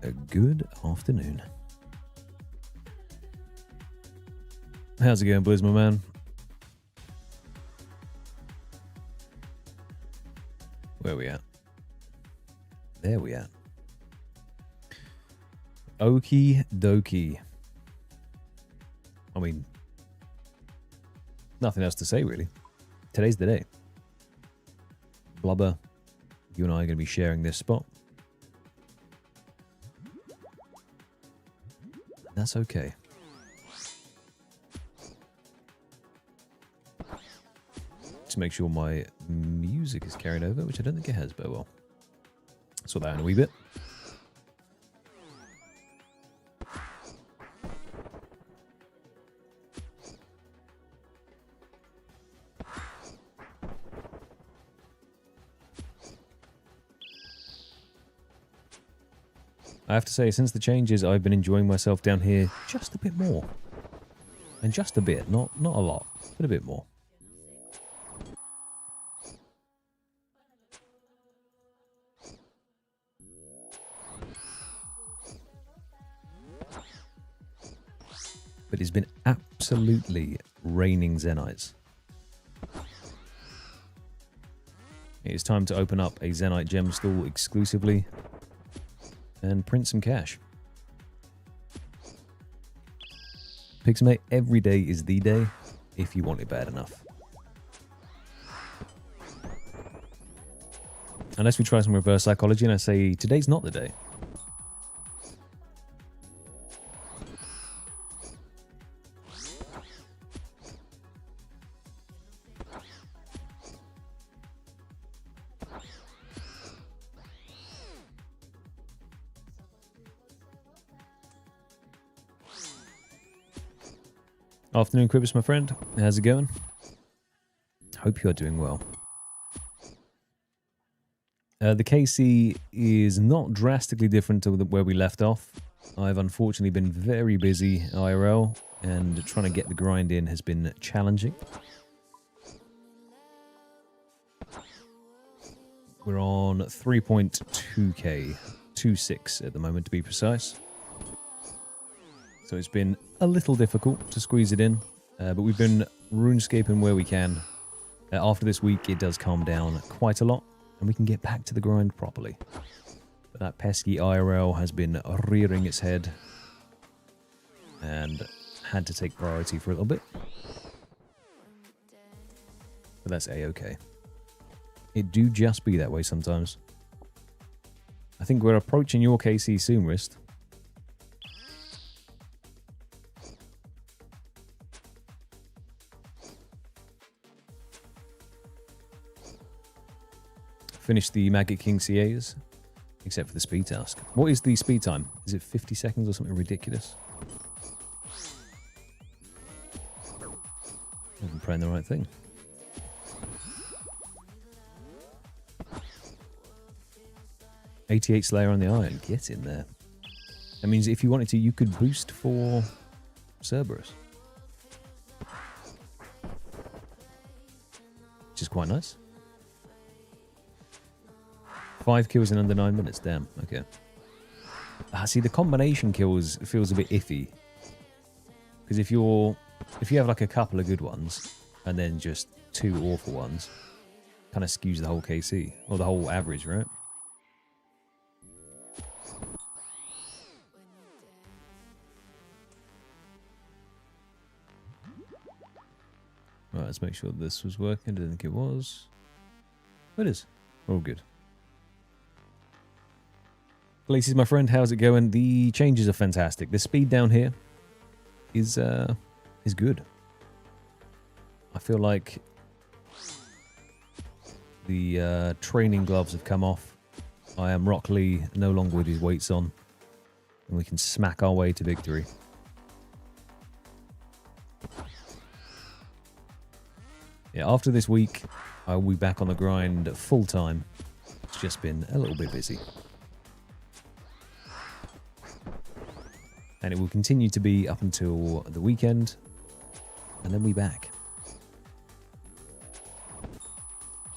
A good afternoon. How's it going, Blizz, my man? Where are we at? There we at. Okie dokie. I mean, nothing else to say, really. Today's the day. Blubber, you and I are going to be sharing this spot. That's okay. To make sure my music is carried over, which I don't think it has, but well. Sort that out in a wee bit. I have to say, since the changes, I've been enjoying myself down here just a bit more. And just a bit, not a lot, but a bit more. But it's been absolutely raining Zenites. It is time to open up a Zenite gem stall exclusively and print some cash. Pixmate, every day is the day if you want it bad enough. Unless we try some reverse psychology and I say, today's not the day. Afternoon, Quibus, my friend. How's it going? Hope you are doing well. The KC is not drastically different to where we left off. I've unfortunately been very busy IRL, and trying to get the grind in has been challenging. We're on 3.2k, 2.6 at the moment to be precise. So it's been a little difficult to squeeze it in, but we've been runescaping where we can. After this week, it does calm down quite a lot, and we can get back to the grind properly. But that pesky IRL has been rearing its head, and had to take priority for a little bit. But that's A-okay. It do just be that way sometimes. I think we're approaching your KC soon, Wrist. Finish the Maggot King CAs, except for the speed task. What is the speed time? Is it 50 seconds or something ridiculous? I'm praying the right thing. $88 Slayer on the iron. Get in there. That means if you wanted to, you could boost for Cerberus. Which is quite nice. 5 kills in under 9 minutes. Damn. Okay. See, the combination kills feels a bit iffy. Because if you have like a couple of good ones and then just 2 awful ones, kind of skews the whole KC or the whole average, right? Right, let's make sure this was working. Didn't think it was. It is. All good. Lacey's my friend, how's it going? The changes are fantastic. The speed down here is good. I feel like the training gloves have come off. I am Rock Lee, no longer with his weights on. and we can smack our way to victory. Yeah, after this week, I will be back on the grind full time. It's just been a little bit busy. And it will continue to be up until the weekend, and then we back.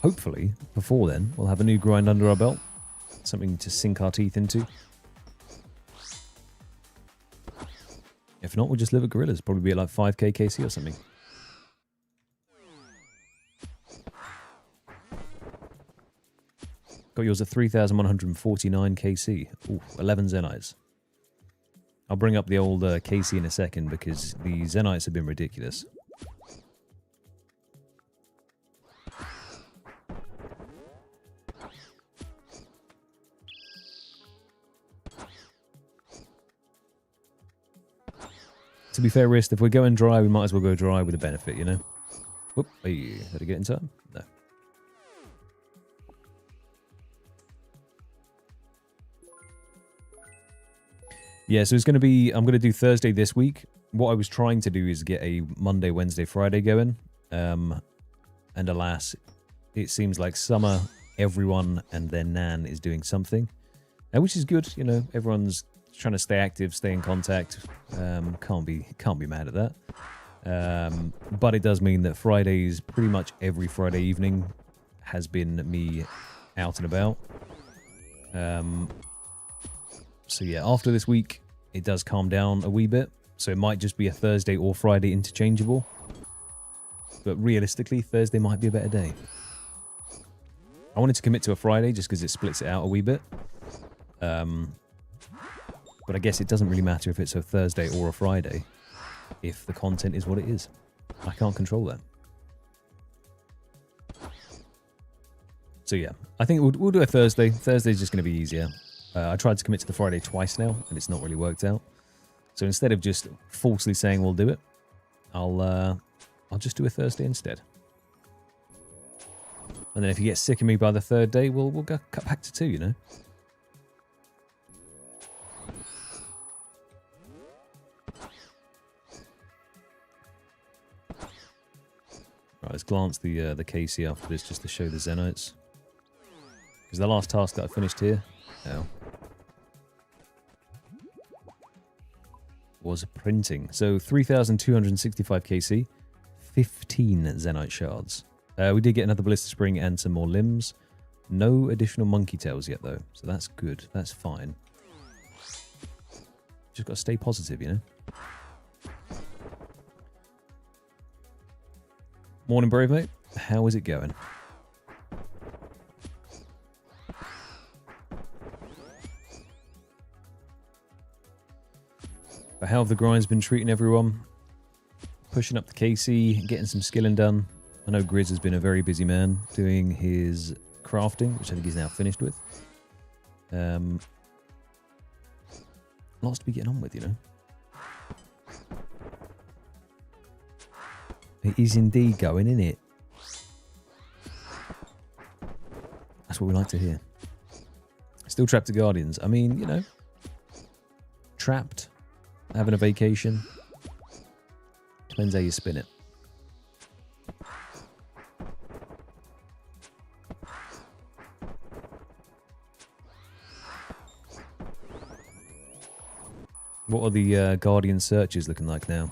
Hopefully, before then, we'll have a new grind under our belt. Something to sink our teeth into. If not, we'll just live at Gorillas. Probably be at like 5k KC or something. Got yours at 3,149 KC. Ooh, 11 Zenites. I'll bring up the old KC in a second because the Zenites have been ridiculous. To be fair, Wrist, if we're going dry, we might as well go dry with a benefit, you know? Whoop, hey, did I get in time? No. Yeah, so it's going to be, I'm going to do Thursday this week. What I was trying to do is get a Monday, Wednesday, Friday going. And alas, it seems like summer, everyone and their nan is doing something. Which is good, you know, everyone's trying to stay active, stay in contact. Can't be mad at that. But it does mean that Fridays, pretty much every Friday evening, has been me out and about. So yeah, after this week, it does calm down a wee bit. So it might just be a Thursday or Friday interchangeable. But realistically, Thursday might be a better day. I wanted to commit to a Friday just because it splits it out a wee bit. But I guess it doesn't really matter if it's a Thursday or a Friday if the content is what it is. I can't control that. So yeah, I think we'll do a Thursday. Thursday's just going to be easier. I tried to commit to the Friday twice now, and it's not really worked out. So instead of just falsely saying we'll do it, I'll just do a Thursday instead. And then if you get sick of me by the third day, we'll go cut back to 2, you know? Right, let's glance the KC after this just to show the Zenites. Because the last task that I finished here was printing. So 3,265 KC, 15 Zenite shards. We did get another Ballista Spring and some more limbs. No additional monkey tails yet though, so that's good. That's fine. Just got to stay positive, you know? Morning, Brave Mate. How is it going? But how have the grinds been treating everyone? Pushing up the KC, getting some skilling done. I know Grizz has been a very busy man doing his crafting, which I think he's now finished with. Lots to be getting on with, you know. It is indeed going, isn't it? That's what we like to hear. Still trapped to Guardians. I mean, you know, trapped, having a vacation. Depends how you spin it. What are the Guardian searches looking like now?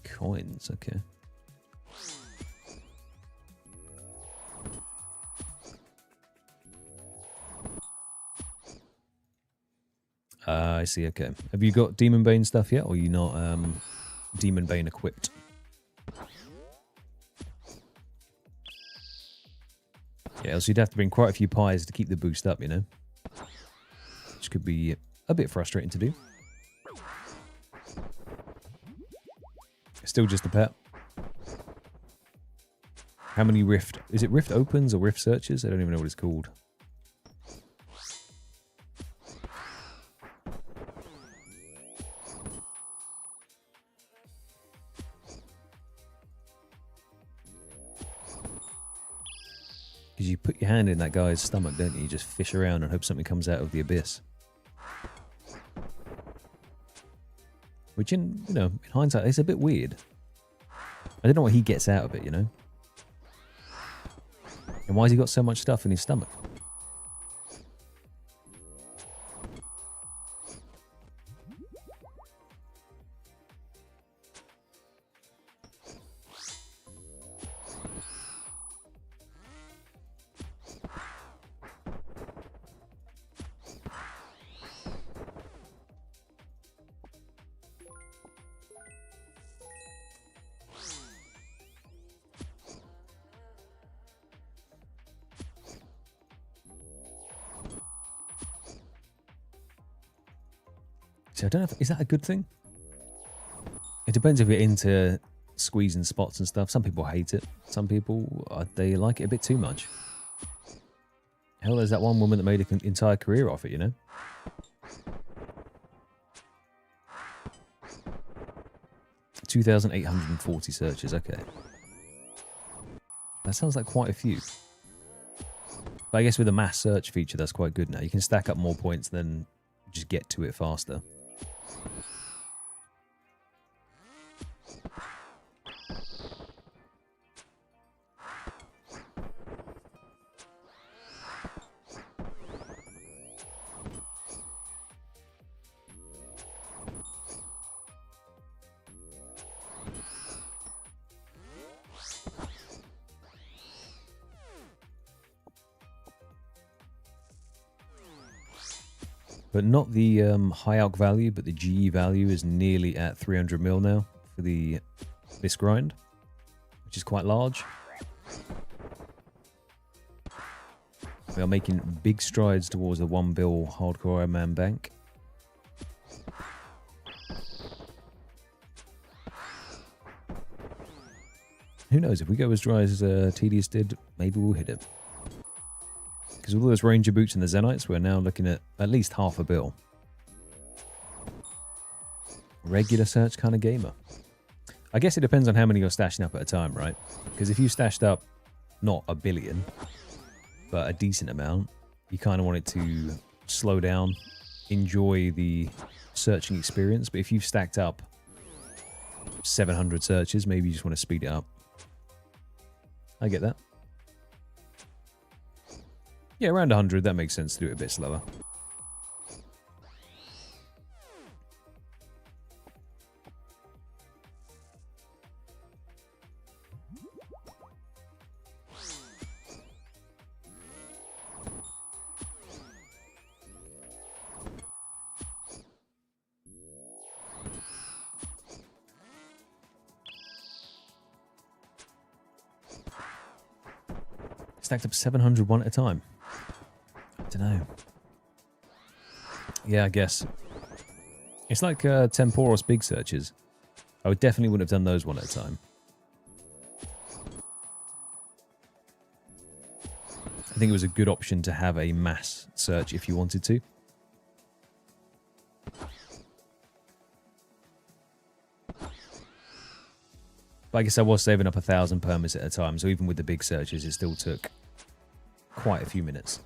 Coins, okay. I see, okay. Have you got Demon Bane stuff yet, or are you not Demon Bane equipped? Yeah, else you'd have to bring quite a few pies to keep the boost up, you know? Which could be a bit frustrating to do. Still just a pet. How many Rift... Is it Rift opens or Rift searches? I don't even know what it's called. Because you put your hand in that guy's stomach, don't you? You just fish around and hope something comes out of the abyss. Which, in hindsight, is a bit weird. I don't know what he gets out of it, you know? And why has he got so much stuff in his stomach? So I don't know if, is that a good thing? It depends if you're into squeezing spots and stuff. Some people hate it. Some people, they like it a bit too much. Hell, there's that one woman that made an entire career off it, you know? $2,840 searches, okay. That sounds like quite a few. But I guess with the mass search feature, that's quite good now. You can stack up more points than just get to it faster. But not the high alch value, but the GE value is nearly at 300 mil now for this grind, which is quite large. We are making big strides towards the 1 bill hardcore Iron Man bank. Who knows, if we go as dry as Tedious did, maybe we'll hit it. Because with all those Ranger boots and the Zenites, we're now looking at least half a bill. Regular search kind of gamer. I guess it depends on how many you're stashing up at a time, right? Because if you stashed up not a billion, but a decent amount, you kind of want it to slow down, enjoy the searching experience. But if you've stacked up 700 searches, maybe you just want to speed it up. I get that. Yeah, around 100, that makes sense to do it a bit slower. Stacked up 700 one at a time. I don't know. Yeah, I guess. It's like Temporos big searches. I would definitely wouldn't have done those one at a time. I think it was a good option to have a mass search if you wanted to. But I guess I was saving up 1,000 permits at a time, so even with the big searches, it still took quite a few minutes.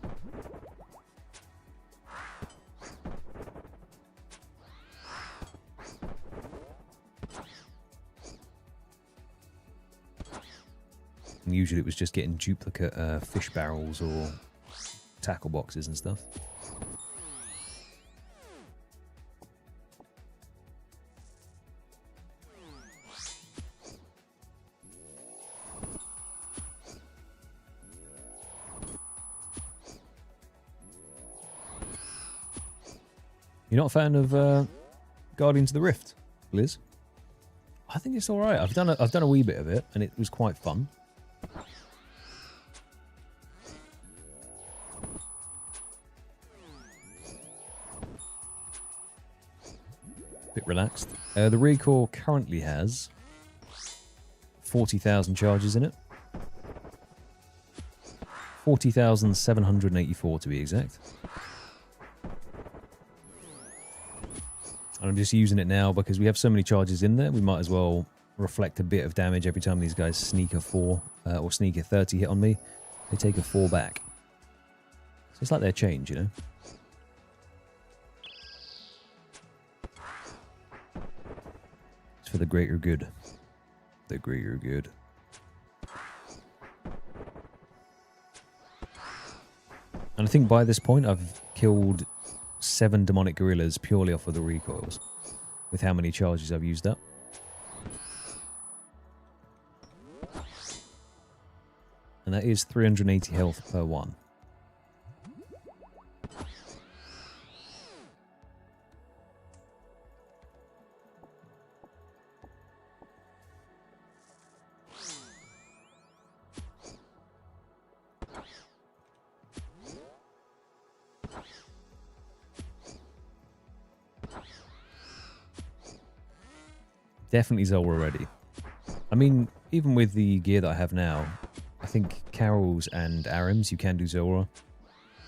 And usually it was just getting duplicate fish barrels or tackle boxes and stuff. You're not a fan of Guardians of the Rift, Liz? I think it's all right. I've done a wee bit of it, and it was quite fun. Bit relaxed. The Recoil currently has 40,000 charges in it. 40,784 to be exact. And I'm just using it now because we have so many charges in there. We might as well reflect a bit of damage every time these guys sneak a 4 or sneak a 30 hit on me. they take a 4 back. So it's like their change, you know? It's for the greater good. The greater good. And I think by this point I've killed 7 demonic gorillas purely off of the recoils, with how many charges I've used up. And that is 380 health per one. Definitely Zora ready. I mean, even with the gear that I have now, I think Carols and Arims, you can do Zora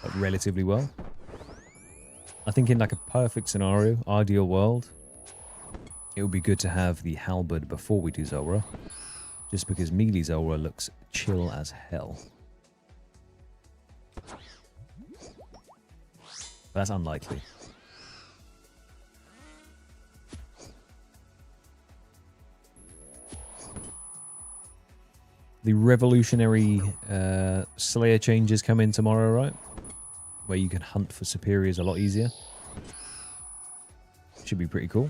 like, relatively well. I think in like a perfect scenario, ideal world, it would be good to have the halberd before we do Zora, just because melee Zora looks chill as hell. But that's unlikely. The revolutionary Slayer changes come in tomorrow, right? Where you can hunt for superiors a lot easier. Should be pretty cool.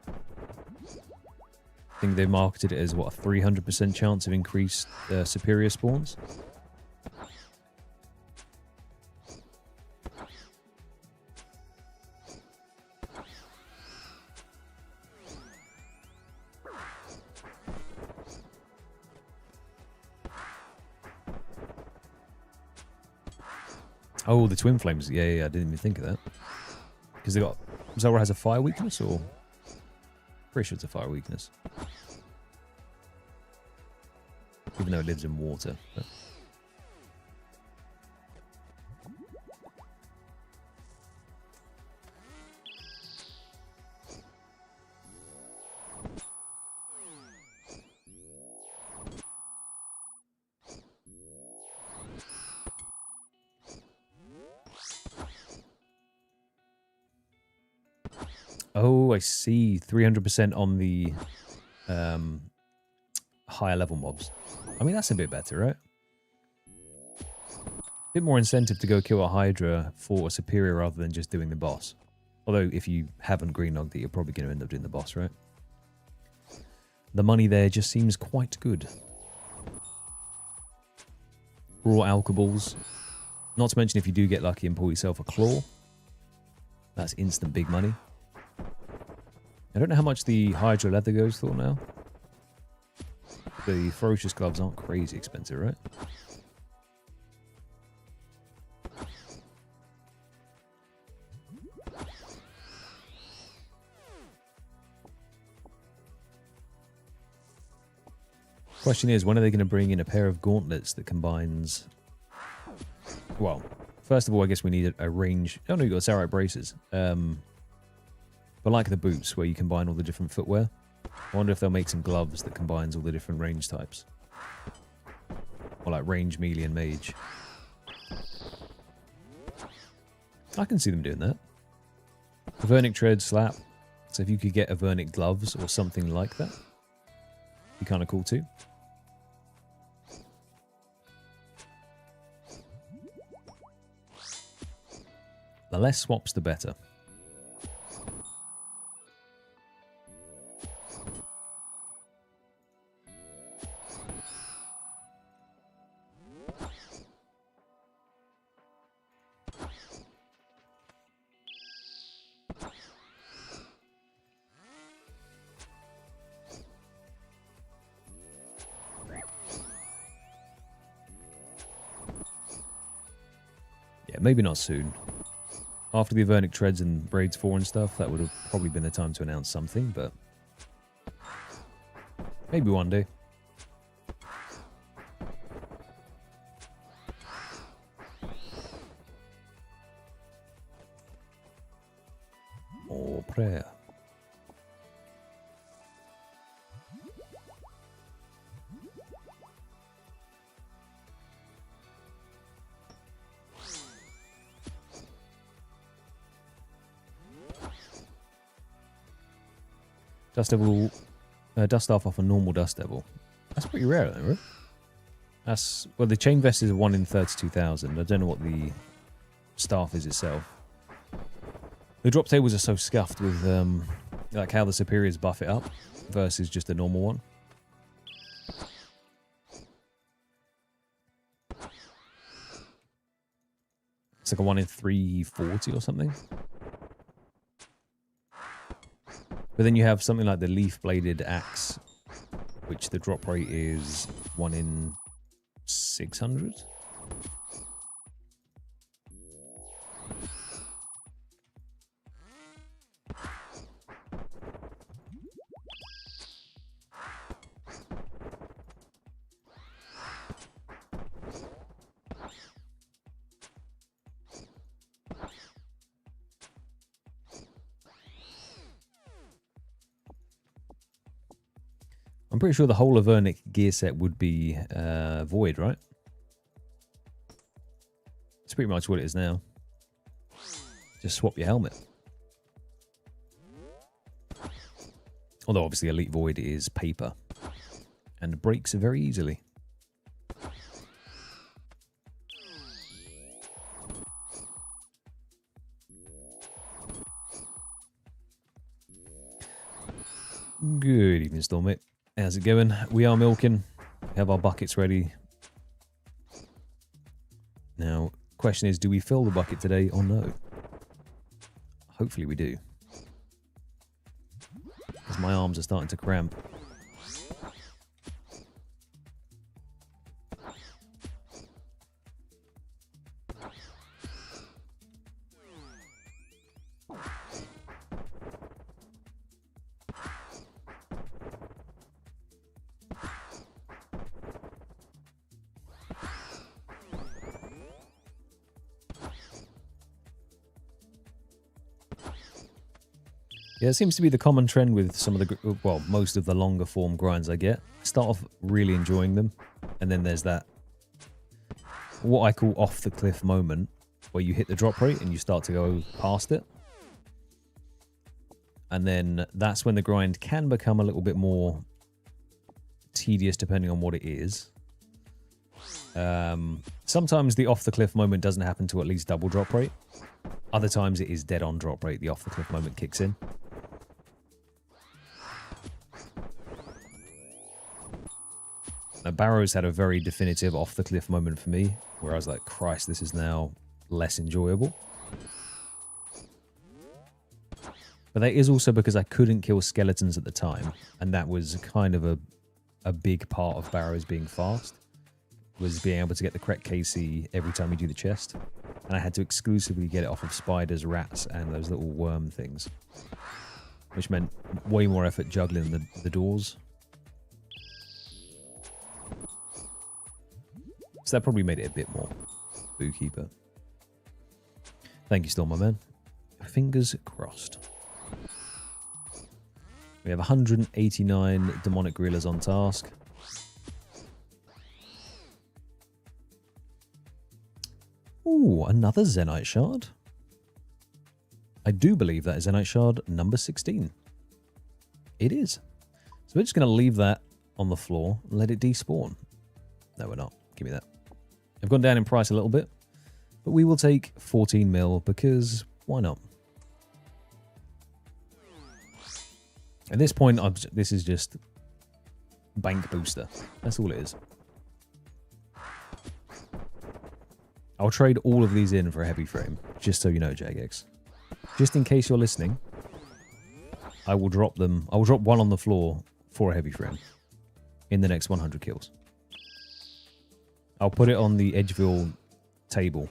I think they marketed it as, what, a 300% chance of increased superior spawns? Oh, the twin flames. Yeah, I didn't even think of that. Because they got... Zora has a fire weakness, or... Pretty sure it's a fire weakness. Even though it lives in water. But... Oh, I see. 300% on the higher level mobs. I mean, that's a bit better, right? A bit more incentive to go kill a Hydra for a superior rather than just doing the boss. Although, if you haven't green-logged it, you're probably going to end up doing the boss, right? The money there just seems quite good. Raw alcohols. Not to mention if you do get lucky and pull yourself a claw. That's instant big money. I don't know how much the Hydra leather goes for now. The ferocious gloves aren't crazy expensive, right? Question is, when are they going to bring in a pair of gauntlets that combines... Well, first of all, I guess we need a range... Oh no, you've got Sarite braces. But like the boots, where you combine all the different footwear. I wonder if they'll make some gloves that combines all the different range types. Or like range, melee, and mage. I can see them doing that. Avernic tread, slap. So if you could get Avernic gloves or something like that, be kind of cool too. The less swaps, the better. Yeah, maybe not soon. After the Avernic Treads and Braids 4 and stuff, that would have probably been the time to announce something, but... maybe one day. More prayer. Dust Devil, Dust Staff off a normal Dust Devil. That's pretty rare, though, right? That's, well, the Chain Vest is a 1 in 32,000. I don't know what the staff is itself. The drop tables are so scuffed with like how the superiors buff it up versus just a normal one. It's like a 1 in 340 or something. But then you have something like the leaf-bladed axe, which the drop rate is 1 in 600. I'm pretty sure the whole Avernic gear set would be void, right? It's pretty much what it is now. Just swap your helmet. Although obviously Elite Void is paper and breaks very easily. Good evening, Stormit. How's it going? We are milking. We have our buckets ready. Now, question is, do we fill the bucket today or no? Hopefully we do. Because my arms are starting to cramp. Yeah, it seems to be the common trend with some of the, well, most of the longer form grinds I get. Start off really enjoying them, and then there's that, what I call off the cliff moment, where you hit the drop rate and you start to go past it. And then that's when the grind can become a little bit more tedious depending on what it is. Sometimes the off the cliff moment doesn't happen to at least double drop rate. Other times it is dead on drop rate, the off the cliff moment kicks in. Now, Barrows had a very definitive off-the-cliff moment for me, where I was like, Christ, this is now less enjoyable. But that is also because I couldn't kill skeletons at the time, and that was kind of a big part of Barrows being fast, was being able to get the correct KC every time you do the chest. And I had to exclusively get it off of spiders, rats, and those little worm things, which meant way more effort juggling the doors. So that probably made it a bit more spooky, but thank you still, my man. Fingers crossed. We have 189 demonic gorillas on task. Ooh, another Zenite shard. I do believe that is Zenite shard number 16. It is. So we're just going to leave that on the floor and let it despawn. No, we're not. Give me that. I've gone down in price a little bit, but we will take 14 mil because why not? At this point, this is just bank booster. That's all it is. I'll trade all of these in for a heavy frame, just so you know, Jagex. Just in case you're listening, I will drop them. I will drop one on the floor for a heavy frame in the next 100 kills. I'll put it on the Edgeville table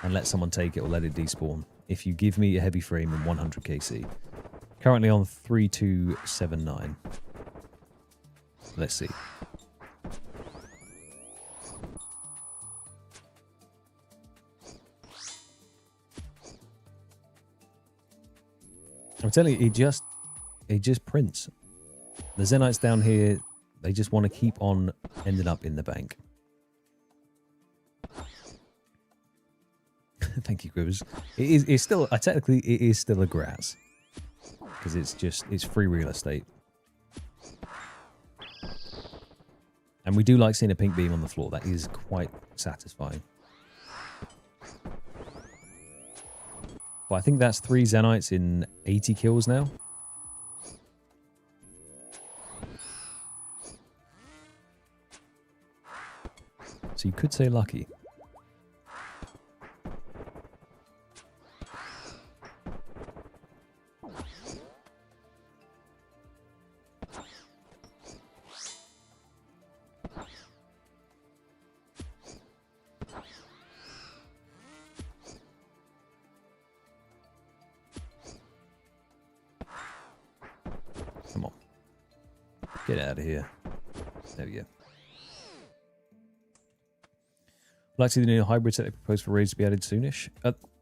and let someone take it or let it despawn if you give me a heavy frame and 100 KC. Currently on 3279. Let's see. I'm telling you, it just prints. The Zenites down here, they just want to keep on ending up in the bank. Thank you, Quivers. It's still, technically, it is still a grass. because it's free real estate. And we do like seeing a pink beam on the floor. That is quite satisfying. But I think that's 3 Zenites in 80 kills now. So you could say lucky. Come on. Get out of here. There we go. I'd like to see the new hybrid set they proposed for raids to be added soonish.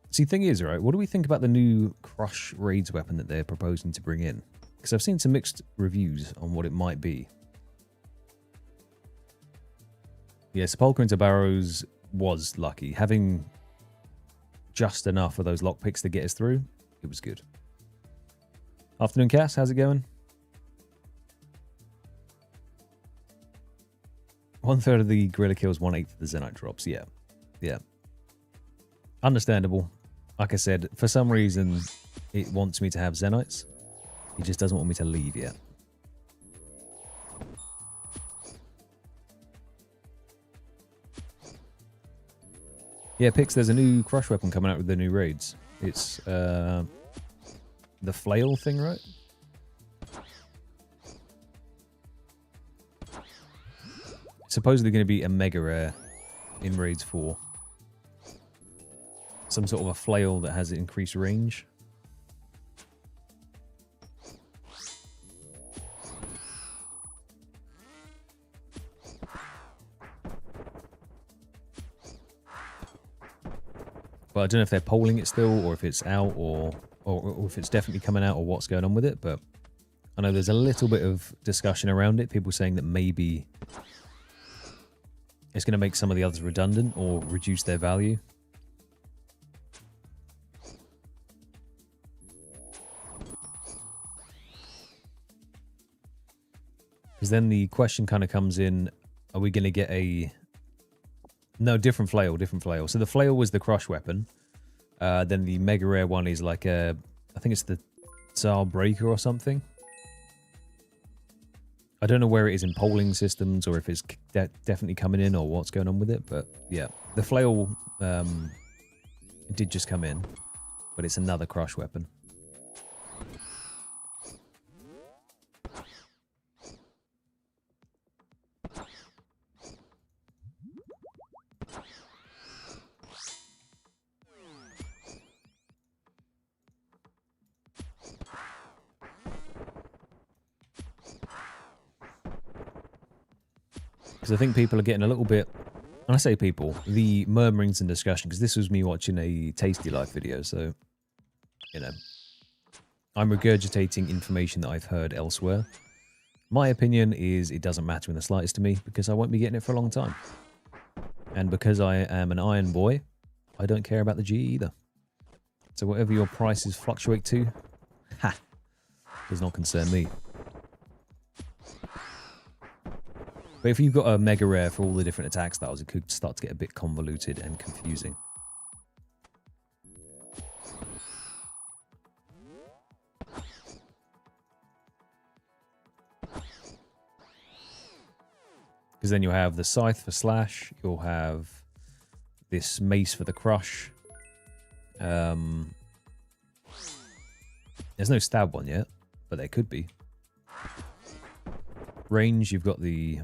See, thing is, right, what do we think about the new Crush raids weapon that they're proposing to bring in? Because I've seen some mixed reviews on what it might be. Yeah, Sepulchre into Barrows was lucky. Having just enough of those lockpicks to get us through, it was good. Afternoon, Cass. How's it going? 1/3 of the gorilla kills, 1/8 of the Zenite drops. Yeah. Yeah. Understandable. Like I said, for some reason, it wants me to have Zenites. It just doesn't want me to leave yet. Yeah, Pix, there's a new Crush weapon coming out with the new raids. It's the flail thing, right? Supposedly going to be a mega rare in raids 4. Some sort of a flail that has increased range. But I don't know if they're polling it still, or if it's out, or if it's definitely coming out, or what's going on with it. But I know there's a little bit of discussion around it. People saying that maybe it's going to make some of the others redundant or reduce their value. Because then the question kind of comes in, are we going to get a... No, different flail, different flail. So the flail was the Crush weapon. Then the mega rare one is like a... I think it's the Tsar Breaker or something. I don't know where it is in polling systems, or if it's definitely coming in, or what's going on with it. But yeah, the flail did just come in, but it's another Crush weapon. Because I think people are getting a little bit, and I say people, the murmurings and discussion, because this was me watching a Tasty Life video, so, you know, I'm regurgitating information that I've heard elsewhere. My opinion is it doesn't matter in the slightest to me, because I won't be getting it for a long time. And because I am an iron boy, I don't care about the G either. So whatever your prices fluctuate to, does not concern me. But if you've got a mega rare for all the different attack styles, it could start to get a bit convoluted and confusing. Because then you'll have the Scythe for Slash, you'll have this Mace for the Crush. There's no stab one yet, but there could be. Range, you've got the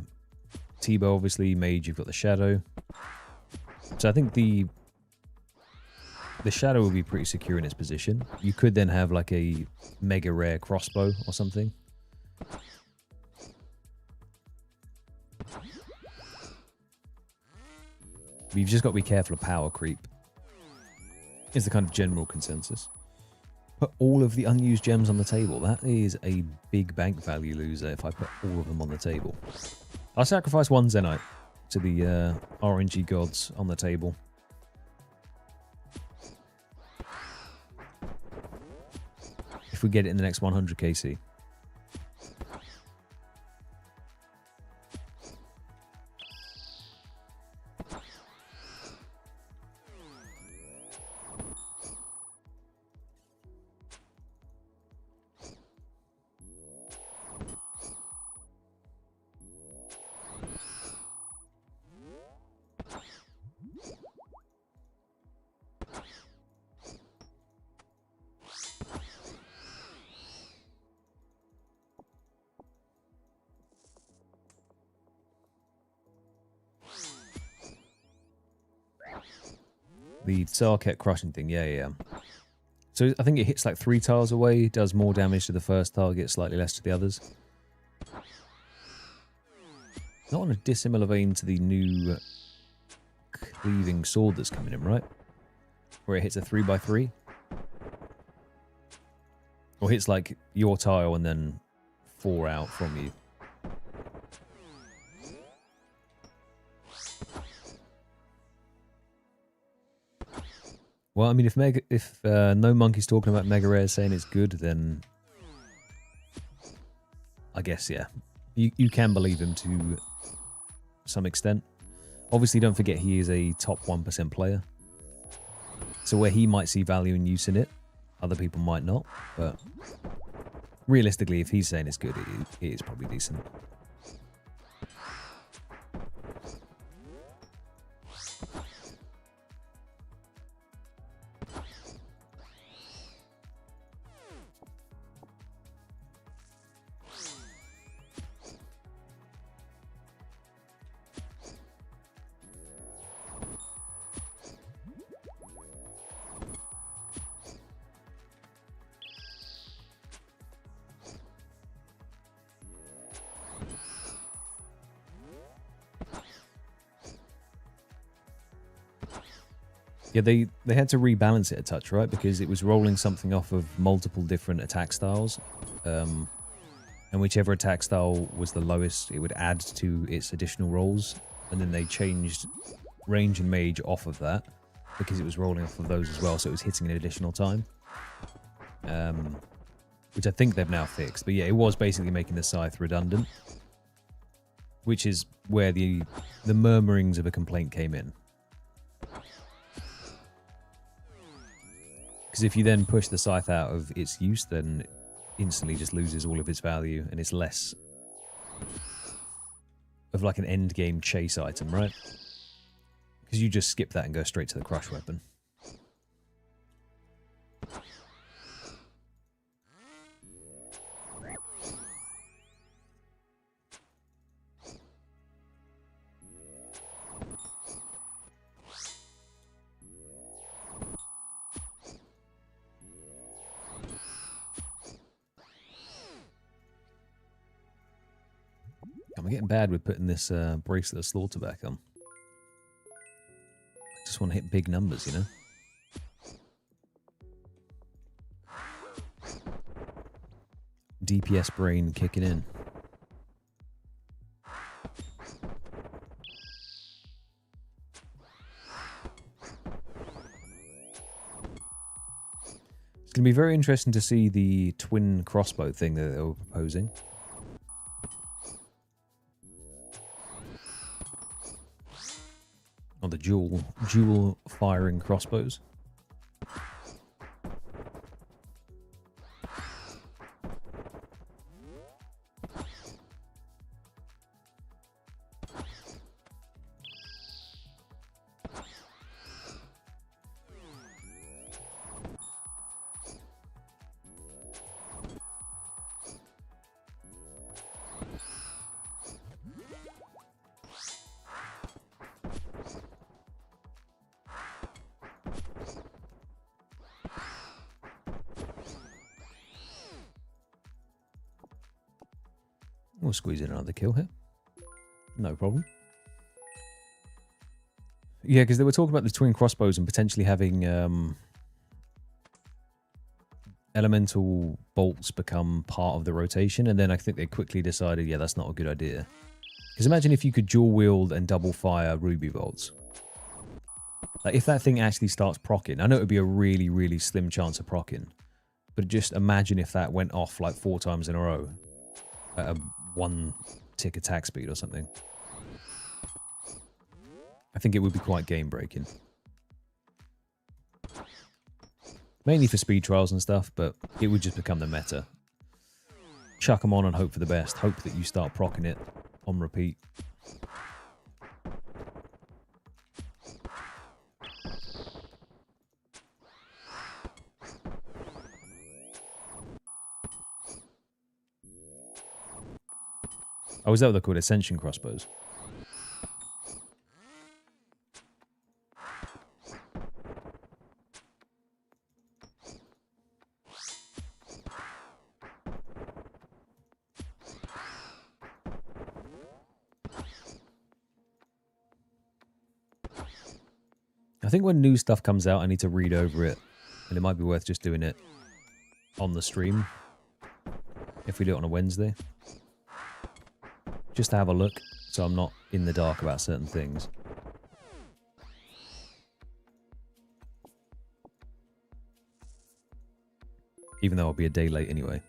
T-bow, obviously. Mage, you've got the Shadow. So I think the Shadow will be pretty secure in its position. You could then have like a mega rare crossbow or something. But you've just got to be careful of power creep. Is the kind of general consensus. Put all of the unused gems on the table. That is a big bank value loser if I put all of them on the table. I'll sacrifice one Zenite to the RNG gods on the table. If we get it in the next 100 KC. The Tsarket crushing thing, yeah. So I think it hits like 3 tiles away, does more damage to the first target, slightly less to the others. Not on a dissimilar vein to the new cleaving sword that's coming in, right? Where it hits a 3x3. Or hits like your tile and then 4 out from you. Well, I mean, if No Monkey's talking about Mega Rare saying it's good, then I guess, yeah. You can believe him to some extent. Obviously, don't forget he is a top 1% player. So where he might see value and use in it, other people might not. But realistically, if he's saying it's good, it is probably decent. Yeah, they had to rebalance it a touch, right? Because it was rolling something off of multiple different attack styles. And whichever attack style was the lowest, it would add to its additional rolls. And then they changed range and mage off of that because it was rolling off of those as well. So it was hitting an additional time. Which I think they've now fixed. But yeah, it was basically making the scythe redundant. Which is where the murmurings of a complaint came in. Because if you then push the scythe out of its use, then it instantly just loses all of its value, and it's less of like an end game chase item, right? Because you just skip that and go straight to the crush weapon. I'm getting bad with putting this bracelet of slaughter back on. I just want to hit big numbers, you know? DPS brain kicking in. It's going to be very interesting to see the twin crossbow thing that they were proposing. Or the dual firing crossbows. We'll squeeze in another kill here. No problem. Yeah, because they were talking about the twin crossbows and potentially having elemental bolts become part of the rotation. And then I think they quickly decided, yeah, that's not a good idea. Because imagine if you could dual wield and double fire ruby bolts. Like if that thing actually starts proccing, I know it would be a really, really slim chance of proccing. But just imagine if that went off like 4 times in a row at a 1 tick attack speed or something. I think it would be quite game breaking. Mainly for speed trials and stuff, but it would just become the meta. Chuck them on and hope for the best. Hope that you start proccing it on repeat. Oh, is that what they're called? Ascension crossbows. I think when new stuff comes out, I need to read over it. And it might be worth just doing it on the stream. If we do it on a Wednesday. Just to have a look, so I'm not in the dark about certain things. Even though I'll be a day late anyway.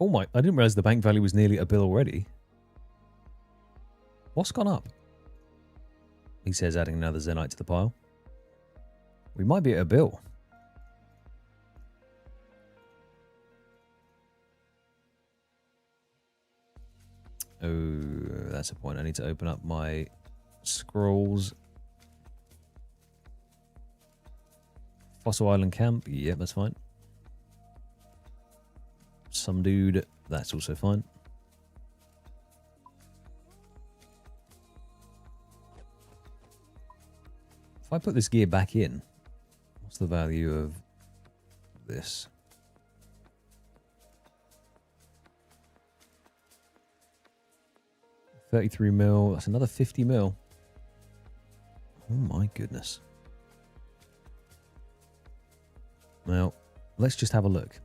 Oh my, I didn't realize the bank value was nearly a bill already. What's gone up? He says, adding another Zenite to the pile. We might be at a bill. Oh, that's a point. I need to open up my scrolls. Fossil Island Camp. Yeah, that's fine. Some dude. That's also fine. If I put this gear back in, what's the value of this? $33 mil. That's another 50 mil. Oh my goodness. Well, let's just have a look.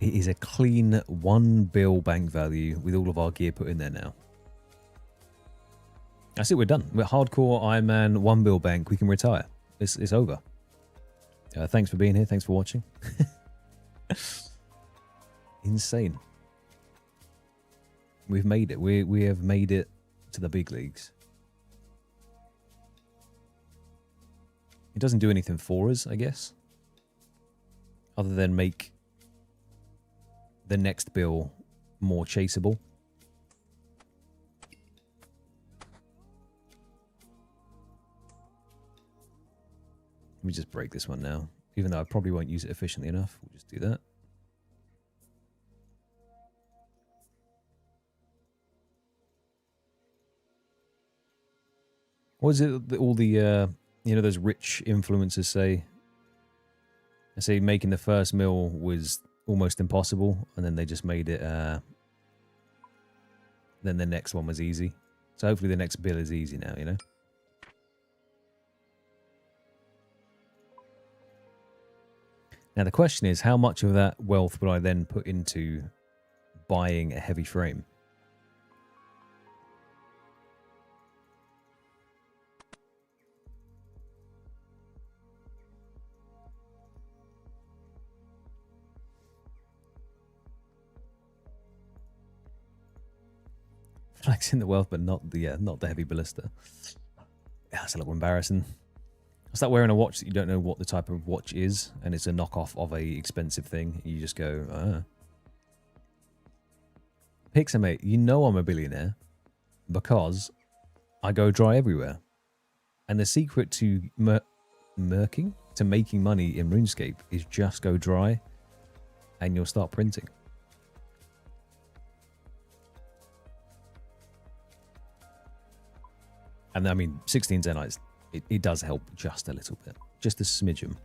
It is a clean 1 bill bank value with all of our gear put in there now. That's it, we're done. We're hardcore Iron Man 1 bill bank. We can retire. It's over. Thanks for being here. Thanks for watching. Insane. We've made it. We have made it to the big leagues. It doesn't do anything for us, I guess. Other than make the next bill more chaseable. Let me just break this one now. Even though I probably won't use it efficiently enough. We'll just do that. What is it that all the, you know, those rich influencers say? They say making the first mill was almost impossible, and then they just made it, then the next one was easy. So hopefully the next bill is easy now, you know? Now the question is, how much of that wealth would I then put into buying a heavy frame? Flexing the wealth, but not the heavy ballista. Yeah, that's a little embarrassing. It's like wearing a watch that you don't know what the type of watch is, and it's a knockoff of a expensive thing. You just go, ah. Pixar, mate, you know I'm a billionaire because I go dry everywhere. And the secret to making money in RuneScape is just go dry, and you'll start printing. And I mean, 16 Zenites, it does help just a little bit. Just a smidgen.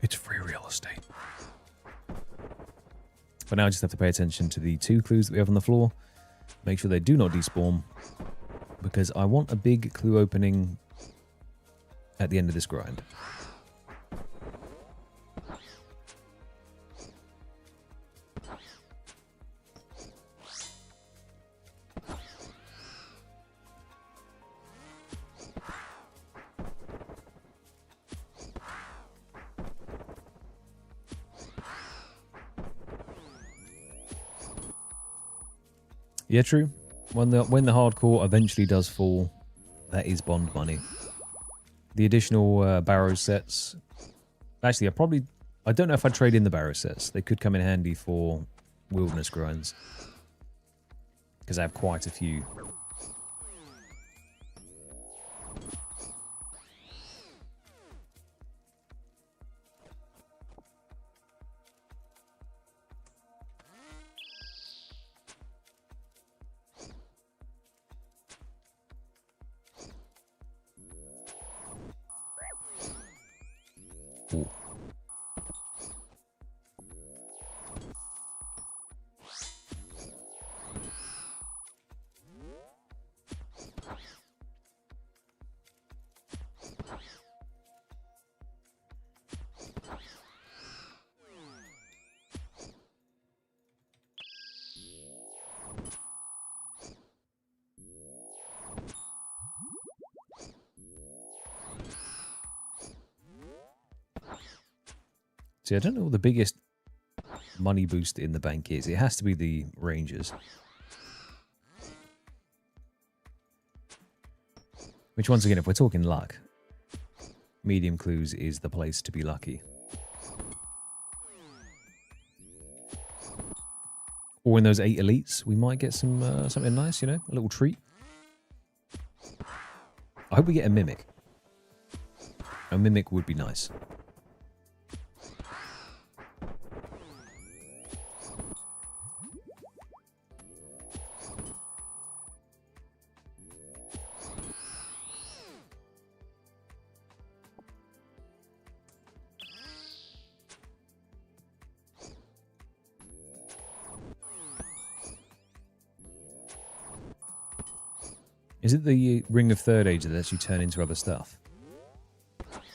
It's free real estate. For now, I just have to pay attention to the 2 clues that we have on the floor. Make sure they do not despawn, because I want a big clue opening at the end of this grind. Yeah, true. When the hardcore eventually does fall, that is bond money. The additional barrow sets. Actually, I don't know if I'd trade in the barrow sets. They could come in handy for wilderness grinds, because I have quite a few. Ooh. See, I don't know what the biggest money boost in the bank is. It has to be the Rangers. Which, once again, if we're talking luck, medium clues is the place to be lucky. Or in those 8 elites, we might get some something nice, you know, a little treat. I hope we get a mimic. A mimic would be nice. Is it the Ring of Third Age that lets you turn into other stuff? Because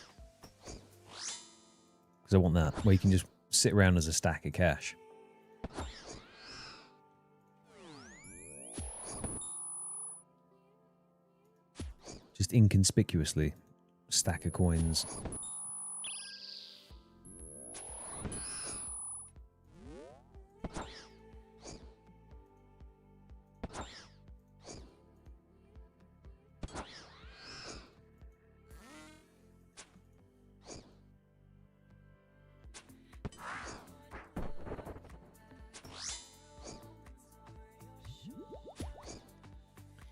I want that, where you can just sit around as a stack of cash. Just inconspicuously, stack of coins.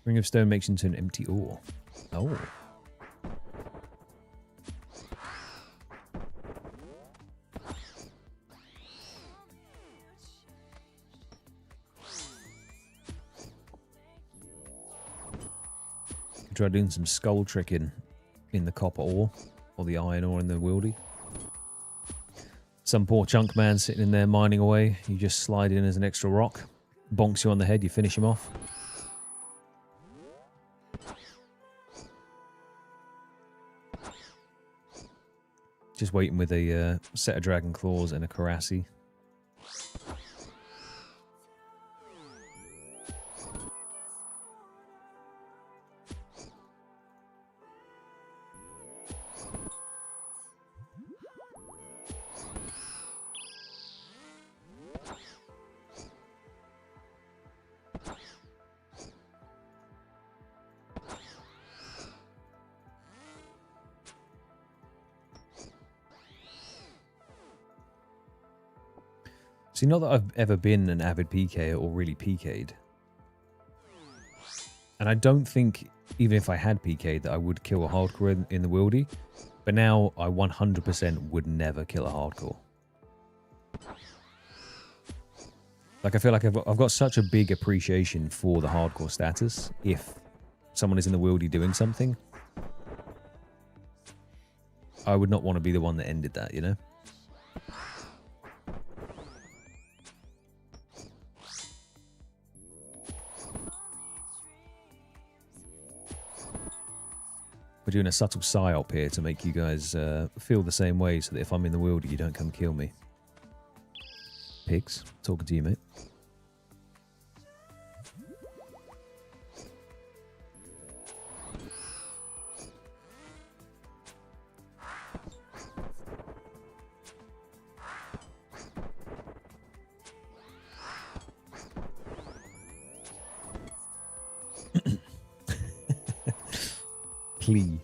Ring of Stone makes into an empty ore. Oh. Could try doing some skull tricking in the copper ore, or the iron ore in the wildy. Some poor chunk man sitting in there mining away. You just slide in as an extra rock, bonks you on the head, you finish him off. Just waiting with a set of dragon claws and a Karasi. See, not that I've ever been an avid PKer or really PK'd. And I don't think, even if I had PK'd, that I would kill a hardcore in the wildy. But now I 100% would never kill a hardcore. Like, I feel like I've got such a big appreciation for the hardcore status. If someone is in the wildy doing something, I would not want to be the one that ended that, you know? We're doing a subtle psyop here to make you guys feel the same way, so that if I'm in the wildy, you don't come kill me. Pigs, talking to you, mate. Plea.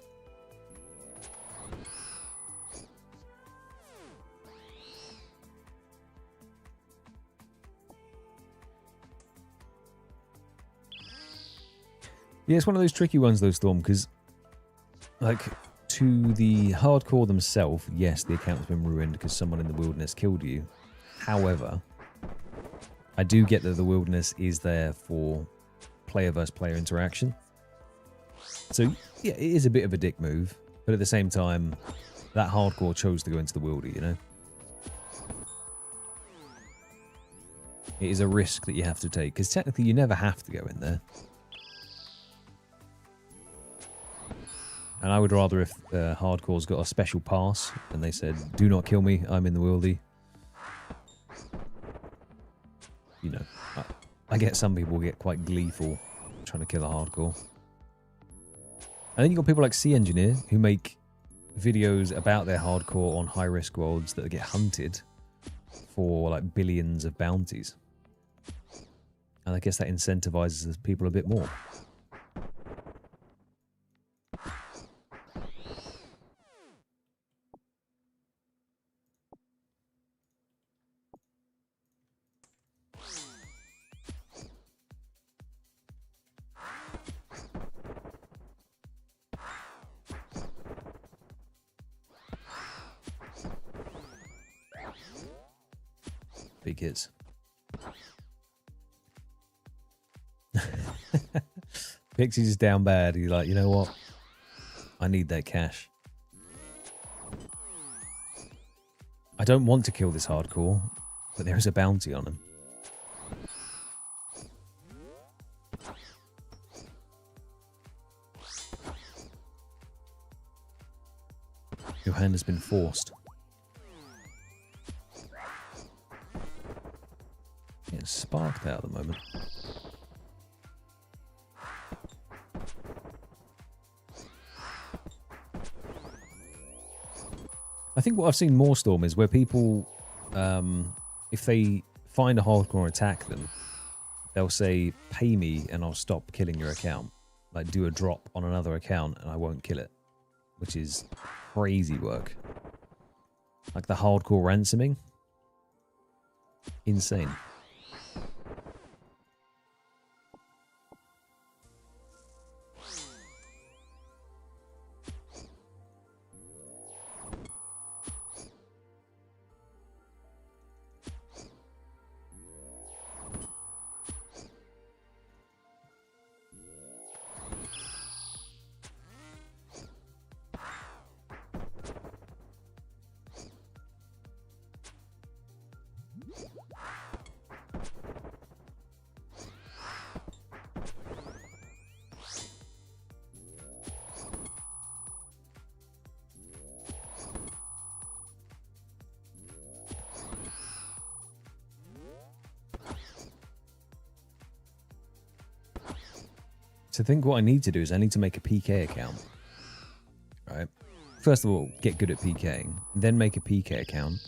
Yeah, it's one of those tricky ones though, Storm, because like to the hardcore themselves, yes, the account's been ruined because someone in the wilderness killed you. However, I do get that the wilderness is there for player versus player interaction. So yeah, it is a bit of a dick move, but at the same time, that hardcore chose to go into the wildy, you know? It is a risk that you have to take, because technically you never have to go in there. And I would rather if hardcore's got a special pass and they said, do not kill me, I'm in the wildy. You know, I get some people get quite gleeful trying to kill a hardcore. And then you've got people like Sea Engineer who make videos about their hardcore on high-risk worlds that get hunted for like billions of bounties. And I guess that incentivizes people a bit more. Big hits. Pixie's is down bad. He's like, you know what? I need that cash. I don't want to kill this hardcore, but there is a bounty on him. Your hand has been forced. It's sparked out at the moment. I think what I've seen more, Storm, is where people, if they find a hardcore and attack them, they'll say, pay me and I'll stop killing your account. Like, do a drop on another account and I won't kill it. Which is crazy work. Like the hardcore ransoming. Insane. So I think what I need to do is I need to make a PK account. Right? First of all, get good at PKing, then make a PK account,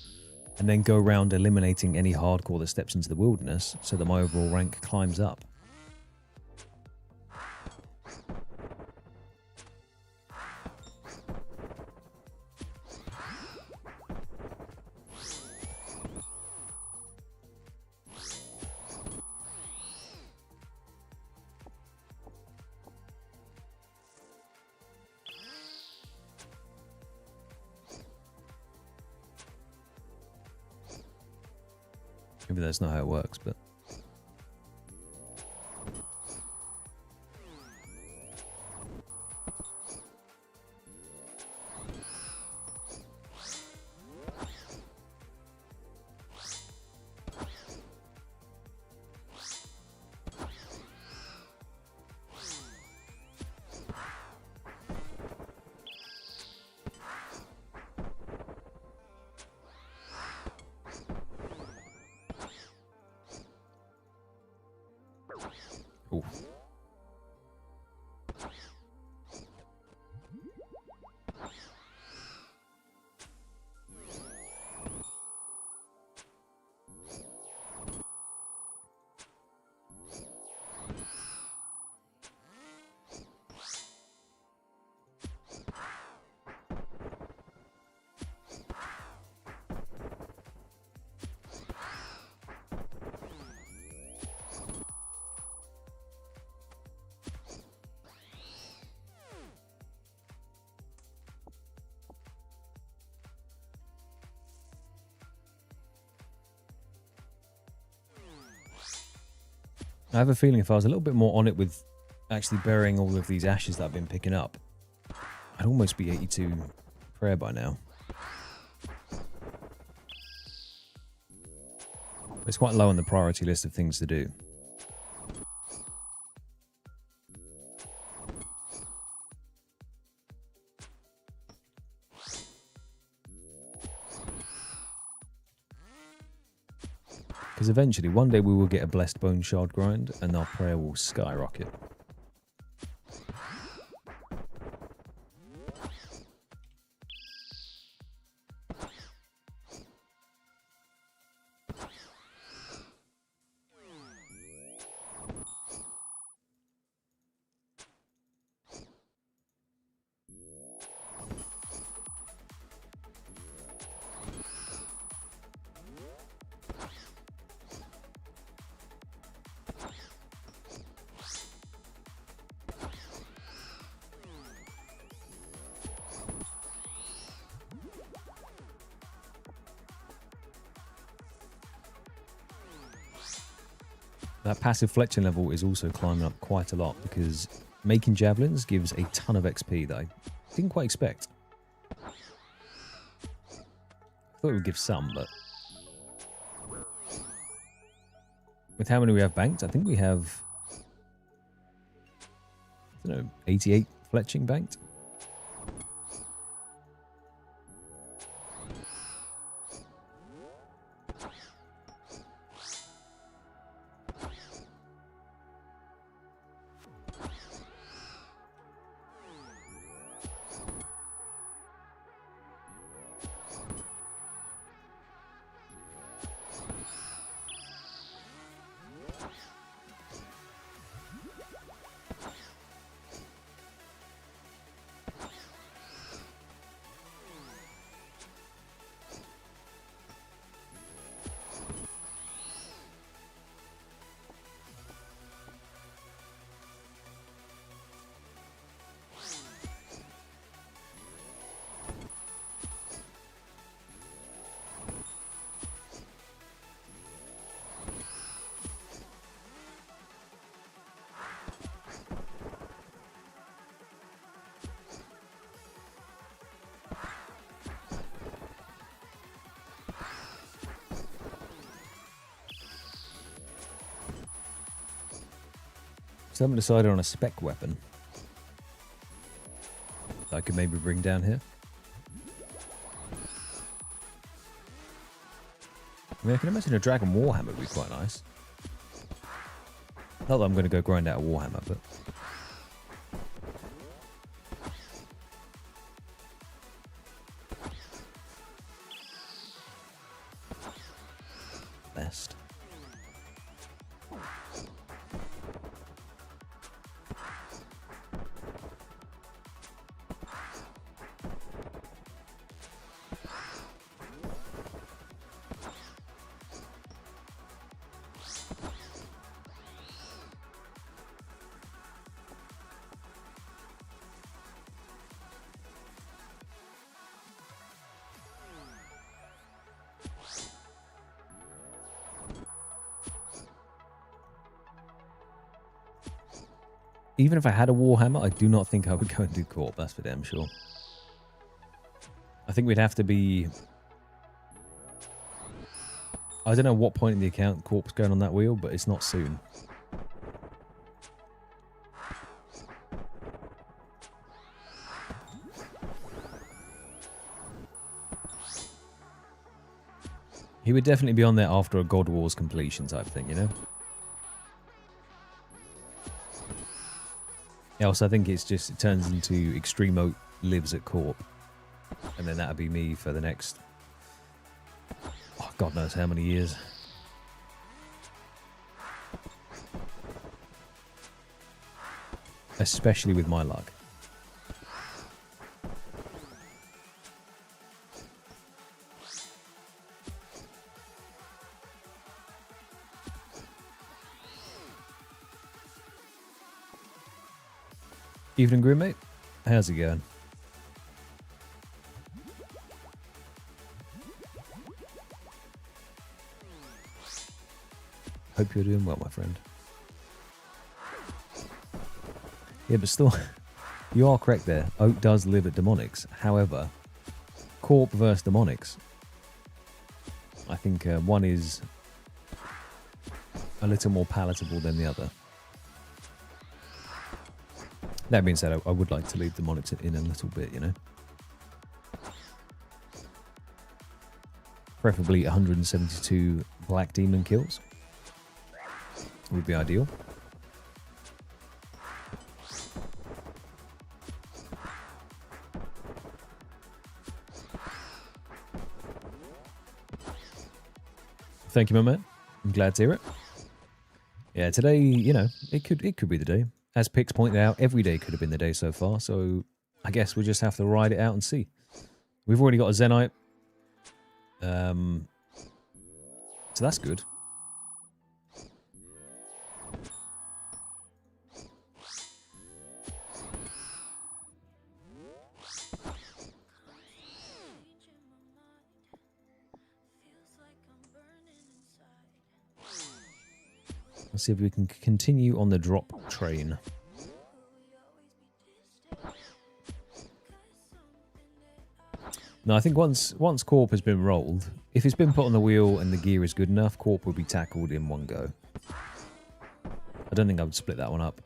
and then go around eliminating any hardcore that steps into the wilderness so that my overall rank climbs up. Even though that's not how it works, but... Ooh. I have a feeling if I was a little bit more on it with actually burying all of these ashes that I've been picking up, I'd almost be 82 prayer by now. It's quite low on the priority list of things to do. Because eventually, one day we will get a blessed bone shard grind and our prayer will skyrocket. That passive fletching level is also climbing up quite a lot because making javelins gives a ton of XP that I didn't quite expect. I thought it would give some, but with how many we have banked, I think we have, I don't know, 88 fletching banked. So I haven't decided on a spec weapon that I could maybe bring down here. I mean, I can imagine a Dragon Warhammer would be quite nice. Not that I'm going to go grind out a Warhammer, but... Best. Even if I had a Warhammer, I do not think I would go and do Corp. That's for damn sure. I think we'd have to be... I don't know what point in the account Corp's going on that wheel, but it's not soon. He would definitely be on there after a God Wars completion type thing, you know? Else, I think it's just, it turns into Extreme Oat lives at Corp. And then that'd be me for the next, oh, God knows how many years. Especially with my luck. Evening, Grim, mate. How's it going? Hope you're doing well, my friend. Yeah, but still, you are correct there. Oat does live at Demonics. However, Corp versus Demonics, I think one is a little more palatable than the other. That being said, I would like to leave Demonics in a little bit, you know. Preferably 172 Black Demon kills would be ideal. Thank you, my man. I'm glad to hear it. Yeah, today, you know, it could be the day. As Pix pointed out, every day could have been the day so far, so I guess we'll just have to ride it out and see. We've already got a Zenite. So that's good. Let's see if we can continue on the drop train. No, I think once Corp has been rolled, if it's been put on the wheel and the gear is good enough, Corp will be tackled in one go. I don't think I would split that one up.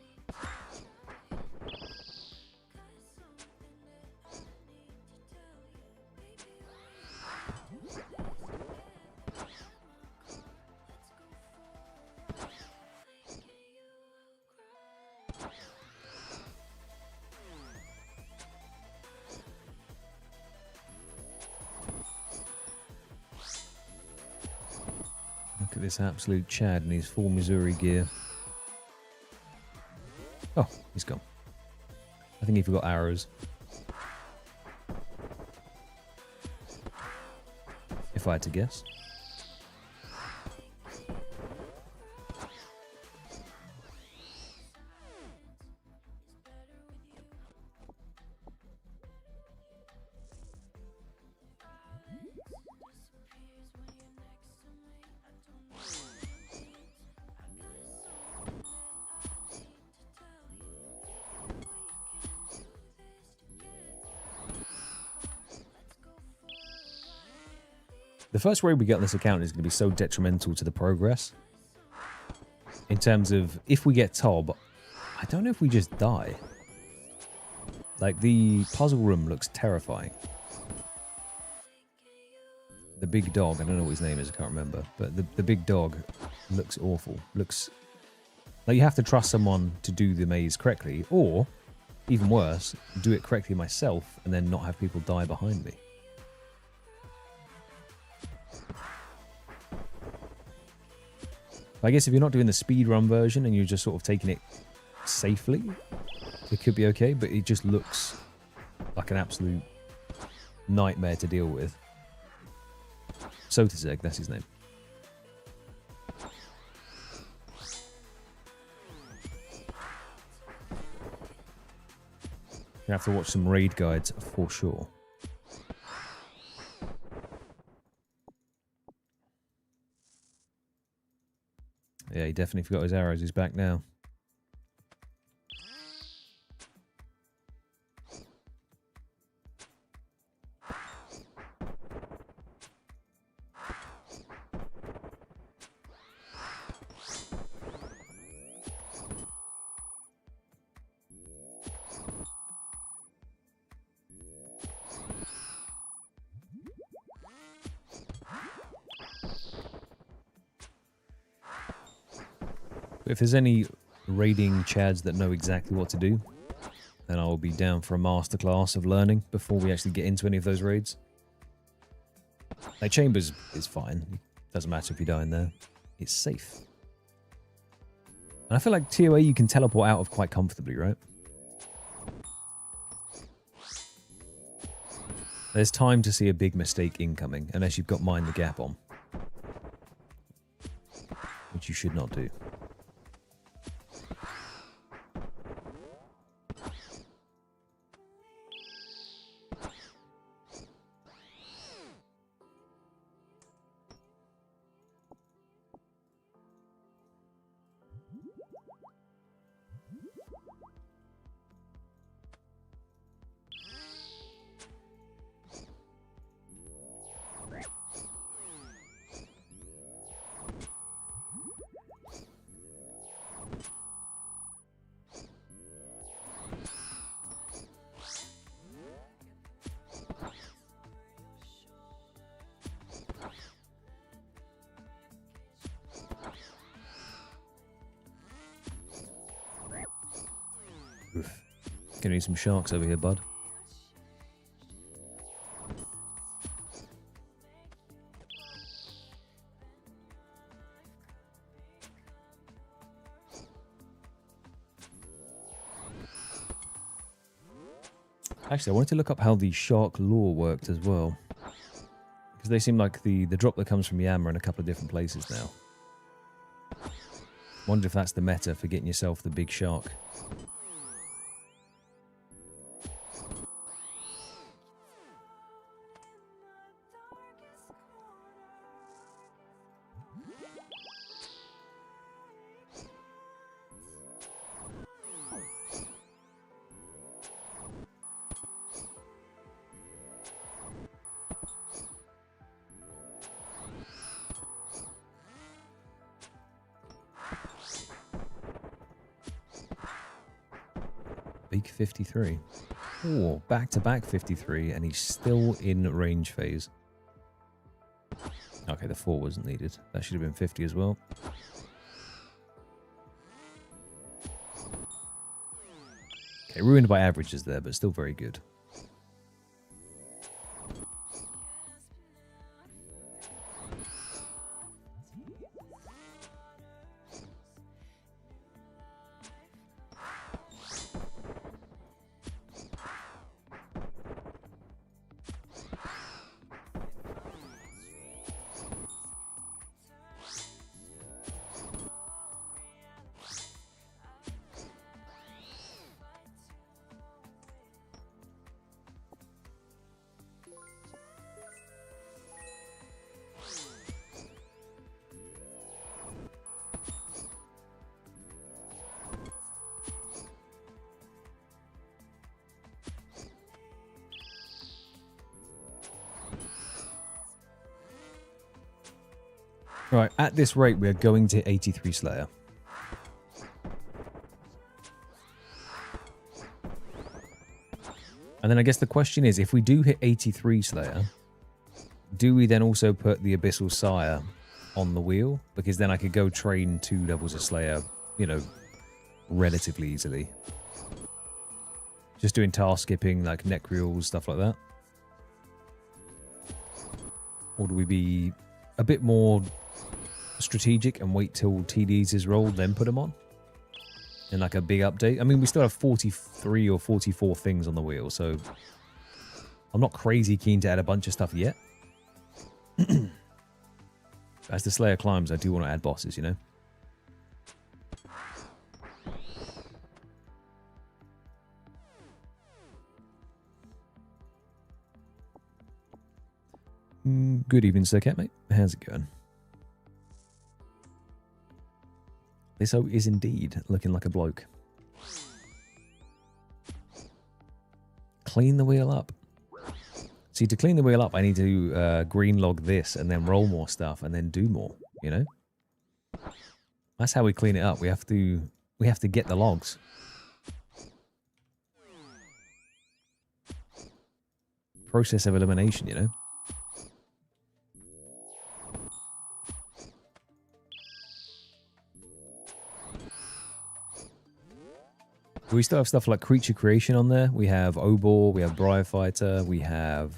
Look at this absolute Chad in his full Missouri gear. Oh, he's gone. I think he forgot arrows. If I had to guess. The first raid we get on this account is going to be so detrimental to the progress. In terms of, if we get Tob, I don't know if we just die. Like, the puzzle room looks terrifying. The big dog, I don't know what his name is, I can't remember. But the big dog looks awful. Looks like you have to trust someone to do the maze correctly. Or, even worse, do it correctly myself and then not have people die behind me. I guess if you're not doing the speedrun version and you're just sort of taking it safely, it could be okay, but it just looks like an absolute nightmare to deal with. Sotazeg, that's his name. You have to watch some raid guides for sure. Yeah, he definitely forgot his arrows. He's back now. If there's any raiding chads that know exactly what to do, then I'll be down for a masterclass of learning before we actually get into any of those raids. Like, Chambers is fine. Doesn't matter if you die in there. It's safe. And I feel like TOA you can teleport out of quite comfortably, right? There's time to see a big mistake incoming, unless you've got Mind the Gap on. Which you should not do. Oof. Gonna need some sharks over here, bud. Actually, I wanted to look up how the shark lore worked as well. Because they seem like the drop that comes from Yammer in a couple of different places now. Wonder if that's the meta for getting yourself the big shark. Big 53. Oh, back-to-back 53, and he's still in range phase. Okay, the 4 wasn't needed. That should have been 50 as well. Okay, ruined by averages there, but still very good. Right, at this rate, we are going to 83 Slayer. And then I guess the question is, if we do hit 83 Slayer, do we then also put the Abyssal Sire on the wheel? Because then I could go train 2 levels of Slayer, you know, relatively easily. Just doing task skipping, like Necreals, stuff like that. Or do we be a bit more strategic and wait till TDs is rolled, then put them on? In like a big update. I mean, we still have 43 or 44 things on the wheel, so I'm not crazy keen to add a bunch of stuff yet. As the Slayer climbs, I do want to add bosses, you know? Good evening, Sir Cat, mate. How's it going? This Oat is indeed looking like a bloke. Clean the wheel up. See, to clean the wheel up, I need to green log this and then roll more stuff and then do more, you know? That's how we clean it up. We have to get the logs. Process of elimination, you know? We still have stuff like creature creation on there. We have Obor, we have Briar Fighter, we have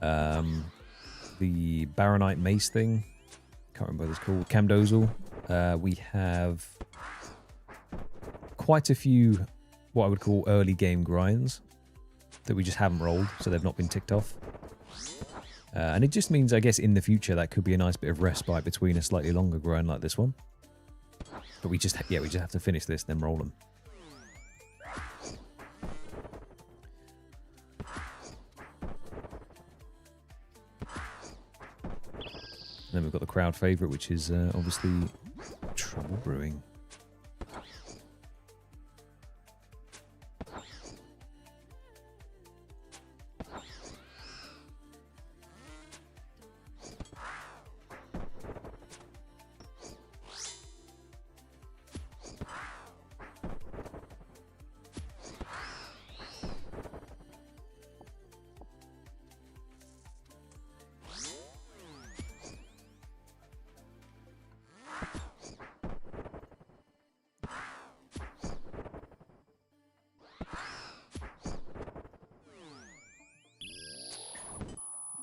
the Baronite Mace thing. Can't remember what it's called. Camdozel. We have quite a few what I would call early game grinds that we just haven't rolled, so they've not been ticked off. And it just means, I guess, in the future that could be a nice bit of respite between a slightly longer grind like this one. But we just have to finish this, then roll them. And then we've got the crowd favourite, which is obviously Trouble Brewing.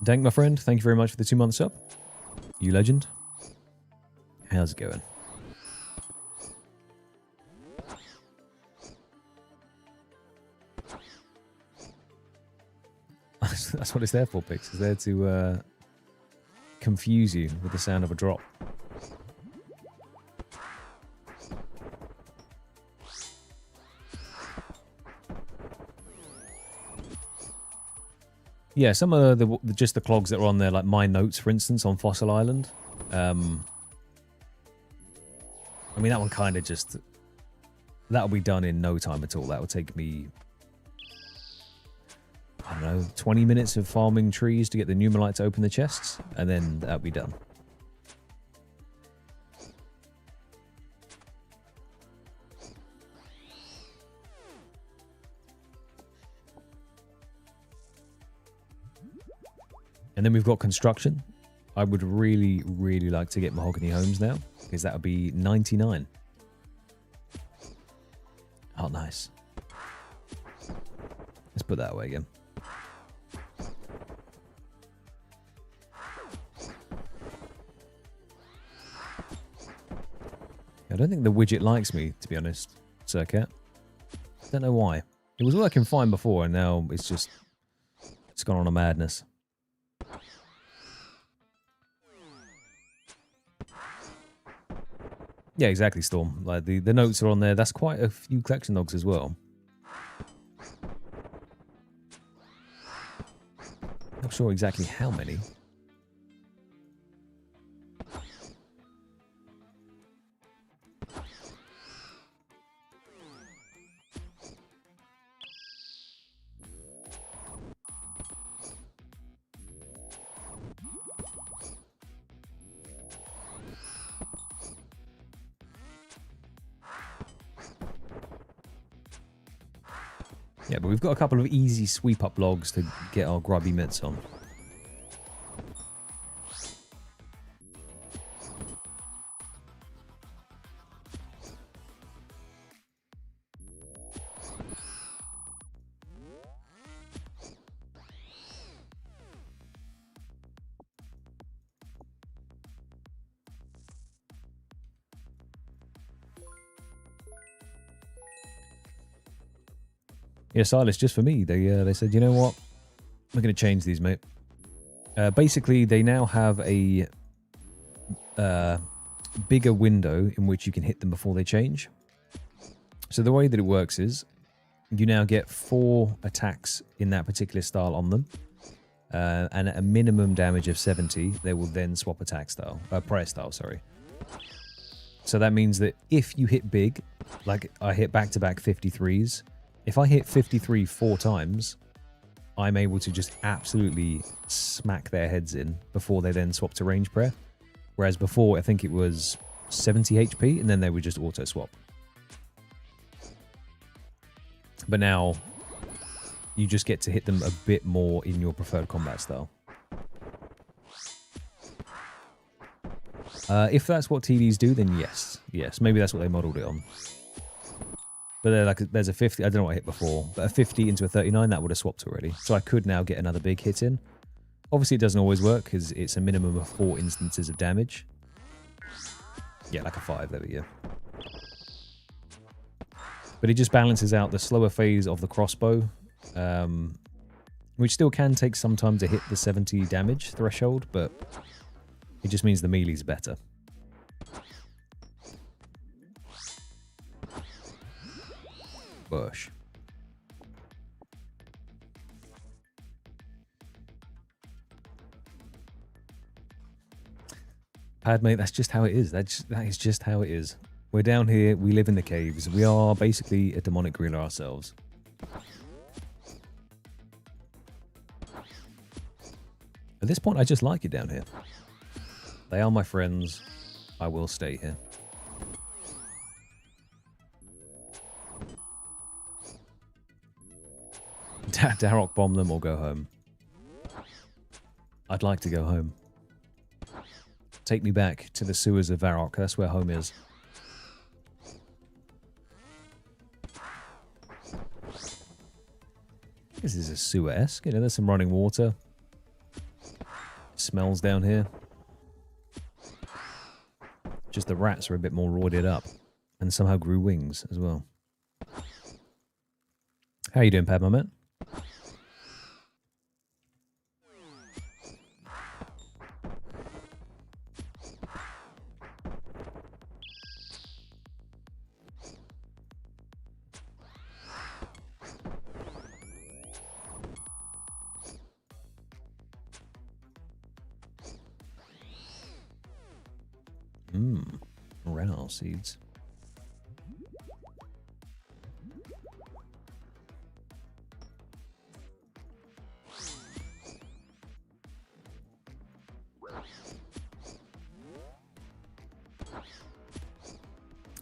Dank, my friend, thank you very much for the 2 months up. You legend. How's it going? That's what it's there for, Pix. It's there to confuse you with the sound of a drop. Yeah, some of just the clogs that are on there, like my notes, for instance, on Fossil Island. I mean, that one kind of just... That'll be done in no time at all. That will take me, I don't know, 20 minutes of farming trees to get the Numerite to open the chests, and then that'll be done. And then we've got construction. I would really, really like to get mahogany homes now, because that would be 99. Oh, nice. Let's put that away again. I don't think the widget likes me, to be honest, Sircat. Don't know why. It was working fine before, and now it's gone on a madness. Yeah, exactly, Storm. Like the notes are on there. That's quite a few collection logs as well. Not sure exactly how many. Yeah, but we've got a couple of easy sweep-up logs to get our grubby mitts on. Yeah, Silas, just for me, they said, you know what? We're going to change these, mate. Basically, they now have a bigger window in which you can hit them before they change. So the way that it works is you now get 4 attacks in that particular style on them. And at a minimum damage of 70, they will then swap attack style, prayer style, sorry. So that means that if you hit big, like I hit back-to-back 53s, if I hit 53 4 times, I'm able to just absolutely smack their heads in before they then swap to range prayer. Whereas before, I think it was 70 HP, and then they would just auto-swap. But now, you just get to hit them a bit more in your preferred combat style. If that's what TDs do, then yes. Yes, maybe that's what they modeled it on. But there's a 50. I don't know what I hit before, but a 50 into a 39 that would have swapped already. So I could now get another big hit in. Obviously, it doesn't always work because it's a minimum of 4 instances of damage. Yeah, like a 5. There we go. But it just balances out the slower phase of the crossbow, which still can take some time to hit the 70 damage threshold, but it just means the melee's better. Bush. Padme, that's just how it is. That is just how it is. We're down here, we live in the caves. We are basically a demonic gorilla ourselves. At this point, I just like it down here. They are my friends. I will stay here. Darrock bomb them or go home. I'd like to go home. Take me back to the sewers of Varrock. That's where home is. This is a sewer-esque. You know, there's some running water. Smells down here. Just the rats are a bit more roided up. And somehow grew wings as well. How you doing, Pad, my man? Renal seeds.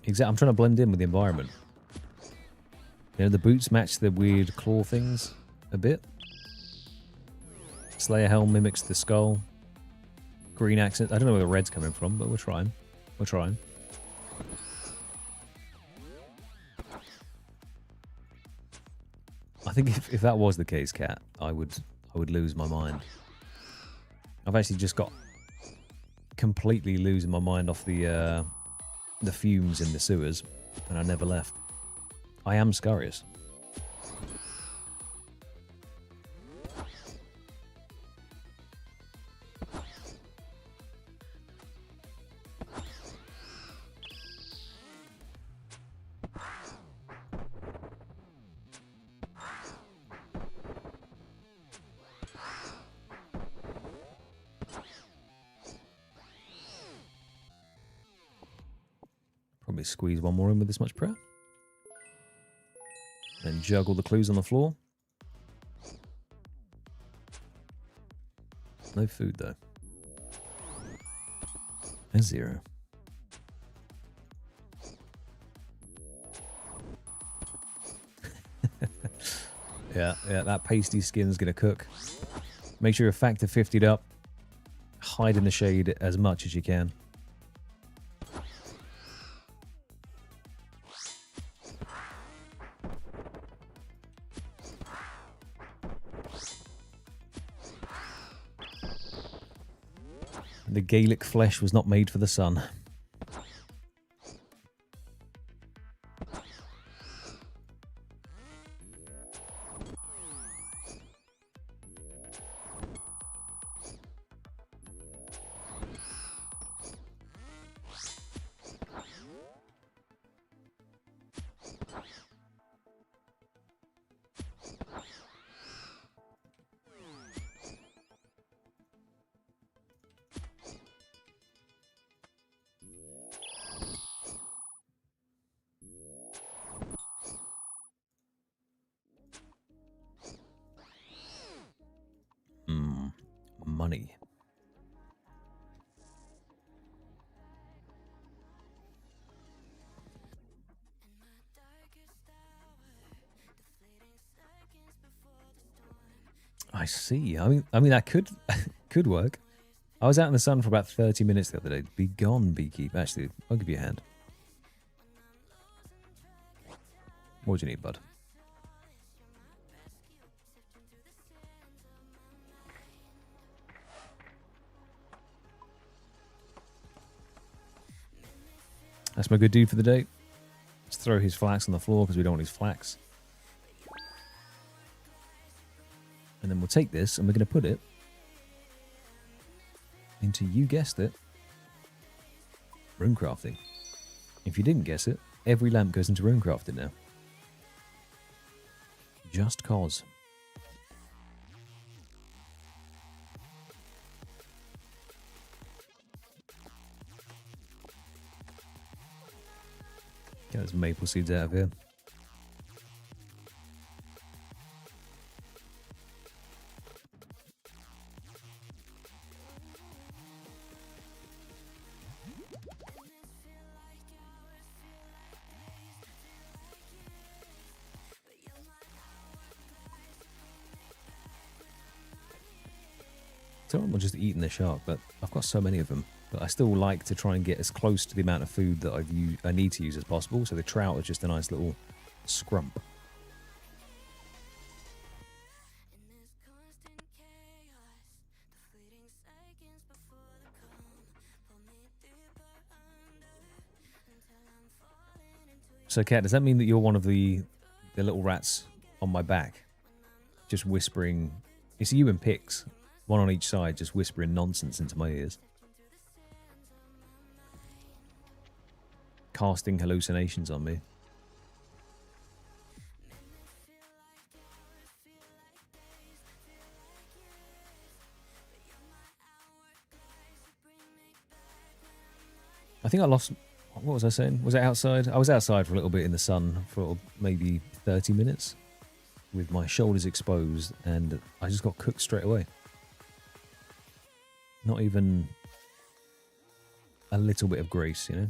Exactly. I'm trying to blend in with the environment. You know, the boots match the weird claw things a bit. Slayer helm mimics the skull. Green accent. I don't know where the red's coming from, but we're trying. We're trying. I think if that was the case, Cat, I would lose my mind. I've actually just got completely losing my mind off the fumes in the sewers, and I never left. I am Scarius. Probably squeeze one more in with this much prayer. Then juggle the clues on the floor. No food though. And 0. Yeah, that pasty skin's gonna cook. Make sure you're factor 50'd up. Hide in the shade as much as you can. The Gaelic flesh was not made for the sun. Money. I see. I mean that could could work. I was out in the sun for about 30 minutes the other day. Be gone, beekeep. Actually, I'll give you a hand. What do you need, bud? That's my good deed for the day. Let's throw his flax on the floor because we don't want his flax. And then we'll take this and we're going to put it into, you guessed it, rune crafting. If you didn't guess it, every lamp goes into rune crafting now. Just cause. Get those maple seeds out of here. So I'm just eating the shark, but I've got so many of them. But I still like to try and get as close to the amount of food that I need to use as possible. So the trout is just a nice little scrump. So, Kat, does that mean that you're one of the little rats on my back, just whispering? It's you and Pix, one on each side, just whispering nonsense into my ears, casting hallucinations on me. I think I lost. What was I saying? Was it outside? I was outside for a little bit in the sun for maybe 30 minutes with my shoulders exposed, and I just got cooked straight away. Not even a little bit of grace, you know?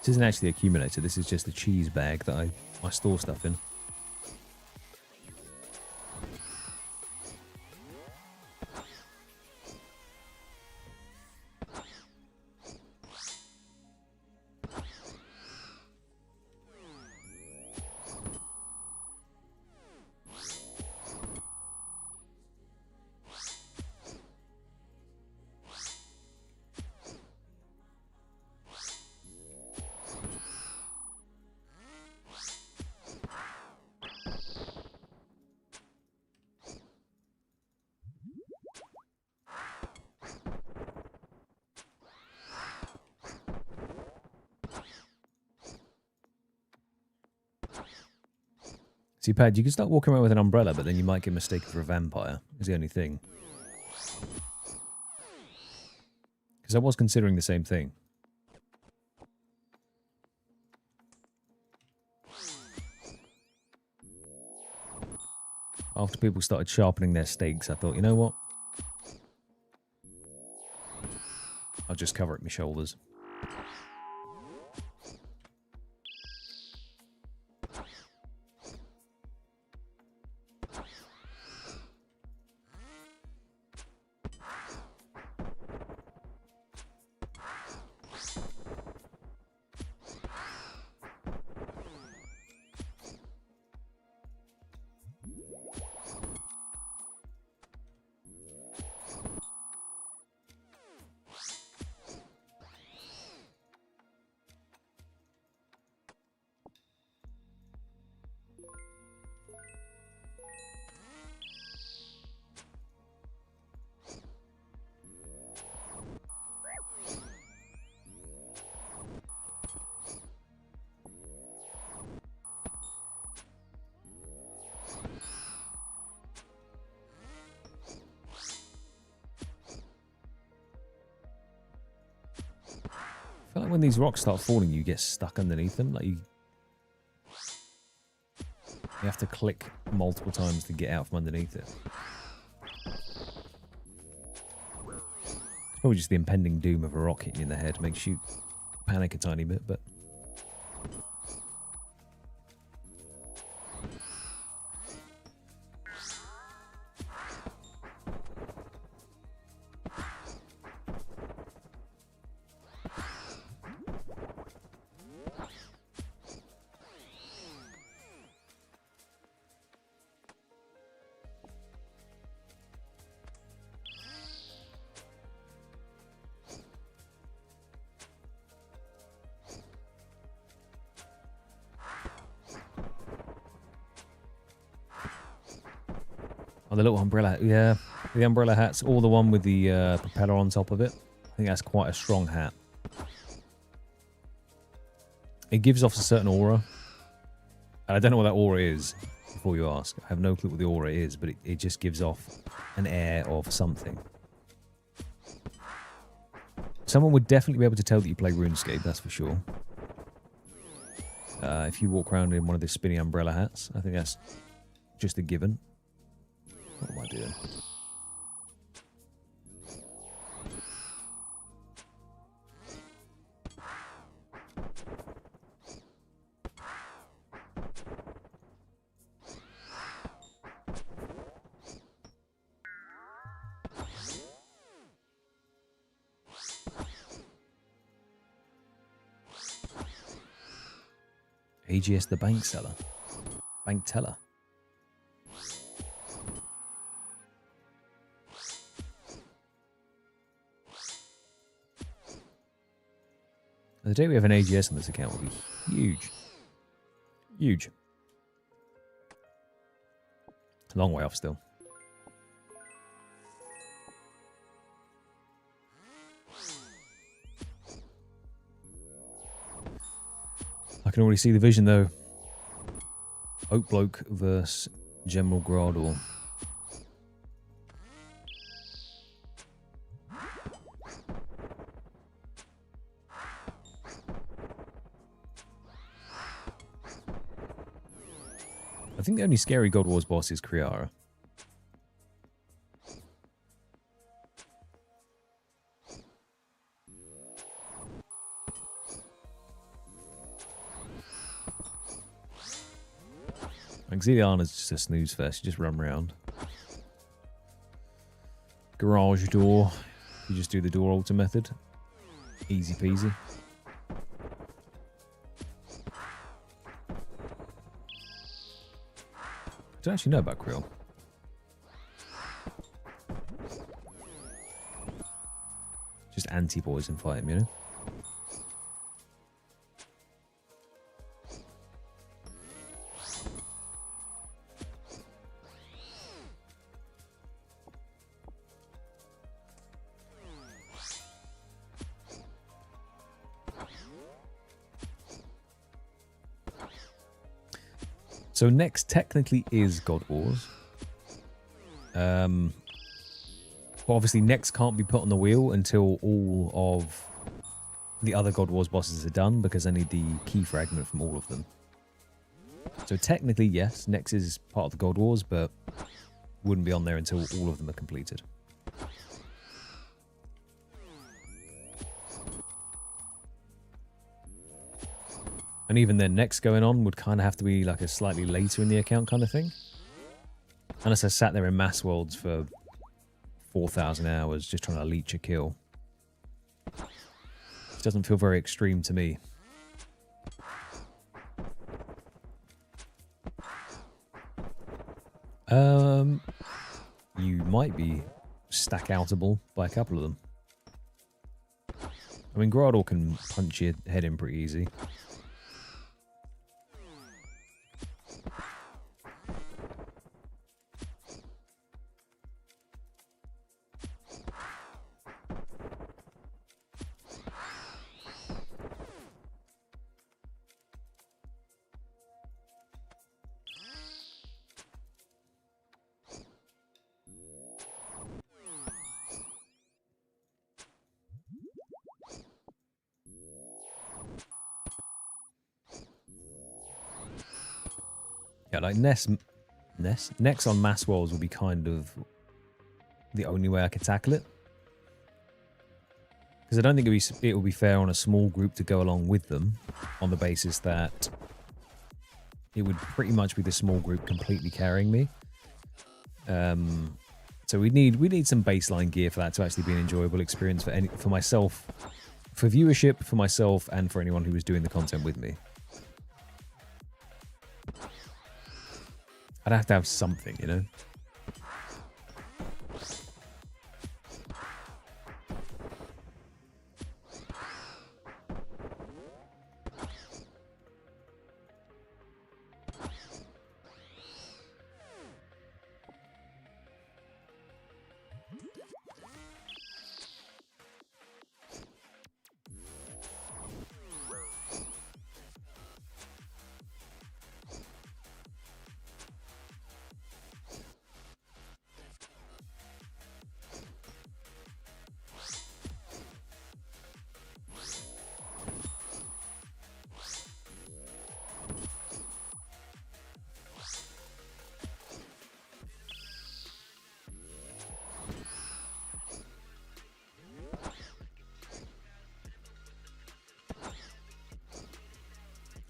This isn't actually the accumulator, this is just the cheese bag that I store stuff in. See, Pad, you can start walking around with an umbrella, but then you might get mistaken for a vampire, is the only thing. Because I was considering the same thing. After people started sharpening their stakes, I thought, you know what? I'll just cover it with my shoulders. I feel like when these rocks start falling, you get stuck underneath them. Like you, You have to click multiple times to get out from underneath it. Probably just the impending doom of a rock hitting you in the head makes you panic a tiny bit, but... Oh, the little umbrella. Yeah, the umbrella hat's all the one with the propeller on top of it. I think that's quite a strong hat. It gives off a certain aura. And I don't know what that aura is, before you ask. I have no clue what the aura is, but it just gives off an air of something. Someone would definitely be able to tell that you play RuneScape, that's for sure. If you walk around in one of the spinny umbrella hats, I think that's just a given. What am I doing? AGS the bank seller. Bank teller. The day we have an AGS on this account will be huge. Huge. Long way off still. I can already see the vision though. Oat Bloke versus General Grador. I think the only scary God Wars boss is Kriara. Xiliana's just a snooze fest. You just run around. Garage door. You just do the door alter method. Easy peasy. I don't actually know about Krill. Just anti-poison fight him, you know? So next technically is God Wars. But obviously next can't be put on the wheel until all of the other God Wars bosses are done, because I need the key fragment from all of them. So technically, yes, next is part of the God Wars, but wouldn't be on there until all of them are completed. And even then, next going on would kind of have to be like a slightly later in the account kind of thing. Unless I sat there in Mass Worlds for 4,000 hours just trying to leech a kill. It doesn't feel very extreme to me. You might be stack-outable by a couple of them. I mean, Grador can punch your head in pretty easy. Yeah, like Next on mass walls will be kind of the only way I could tackle it. Because I don't think it will be fair on a small group to go along with them on the basis that it would pretty much be the small group completely carrying me. So we need some baseline gear for that to actually be an enjoyable experience for myself, for viewership, for myself, and for anyone who was doing the content with me. I'd have to have something, you know?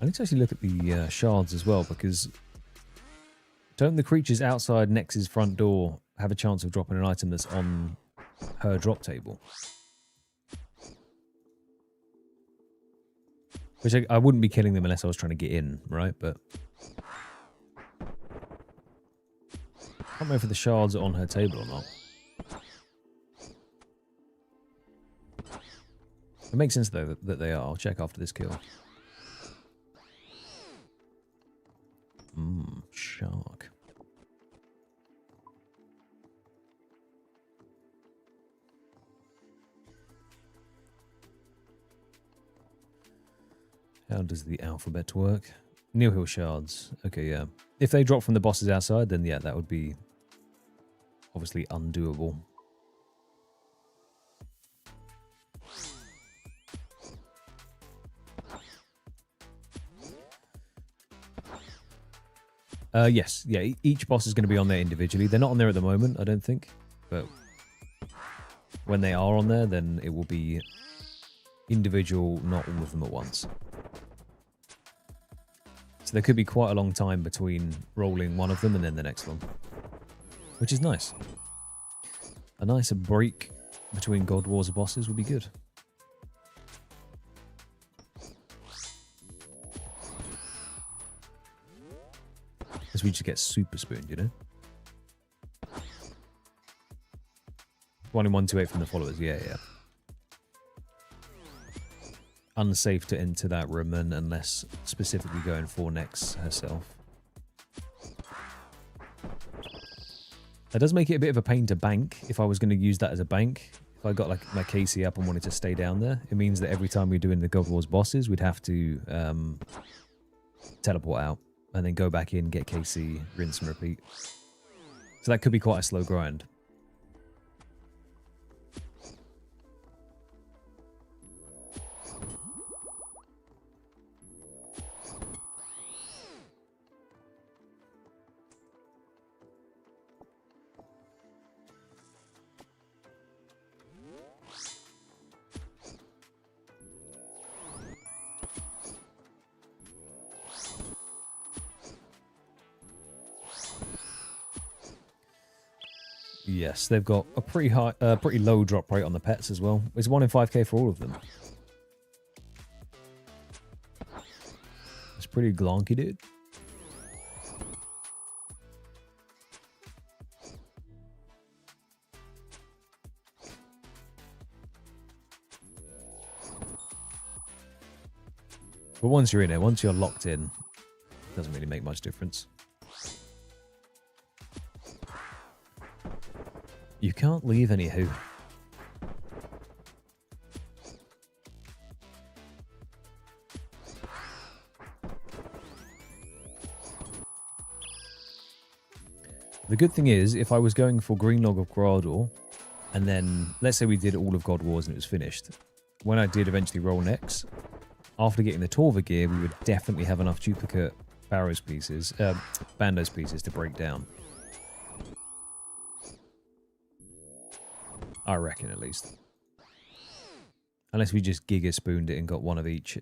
I need to actually look at the shards as well, because don't the creatures outside Nex's front door have a chance of dropping an item that's on her drop table? Which I wouldn't be killing them unless I was trying to get in, right? But I can't remember if the shards are on her table or not. It makes sense, though, that they are. I'll check after this kill. Shark. How does the alphabet work? Nihil shards. Okay, yeah. If they drop from the bosses outside, then yeah, that would be obviously undoable. Yes, yeah, each boss is going to be on there individually. They're not on there at the moment, I don't think. But when they are on there, then it will be individual, not all of them at once. So there could be quite a long time between rolling one of them and then the next one. Which is nice. A nice break between God Wars bosses would be good. Because we just get super spooned, you know? 1 in 128 from the followers, yeah. Unsafe to enter that room unless specifically going for Nex herself. That does make it a bit of a pain to bank if I was going to use that as a bank. If I got like my KC up and wanted to stay down there, it means that every time we're doing the God Wars bosses, we'd have to teleport out and then go back in, get KC, rinse and repeat. So that could be quite a slow grind. Yes, they've got a pretty low drop rate on the pets as well. It's 1 in 5k for all of them. It's pretty glonky, dude. But once you're in it, once you're locked in, it doesn't really make much difference. You can't leave anywho. The good thing is, if I was going for Green Log of Grador, and then, let's say we did all of God Wars and it was finished, when I did eventually roll Nex, after getting the Torva gear, we would definitely have enough duplicate Barrow's pieces, Bando's pieces to break down. I reckon, at least. Unless we just Giga spooned it and got one of each.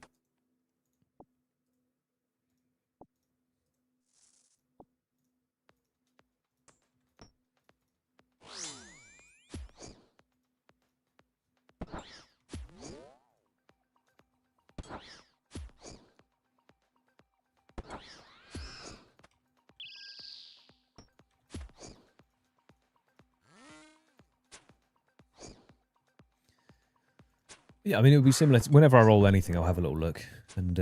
Yeah, I mean, it would be similar to, whenever I roll anything, I'll have a little look, and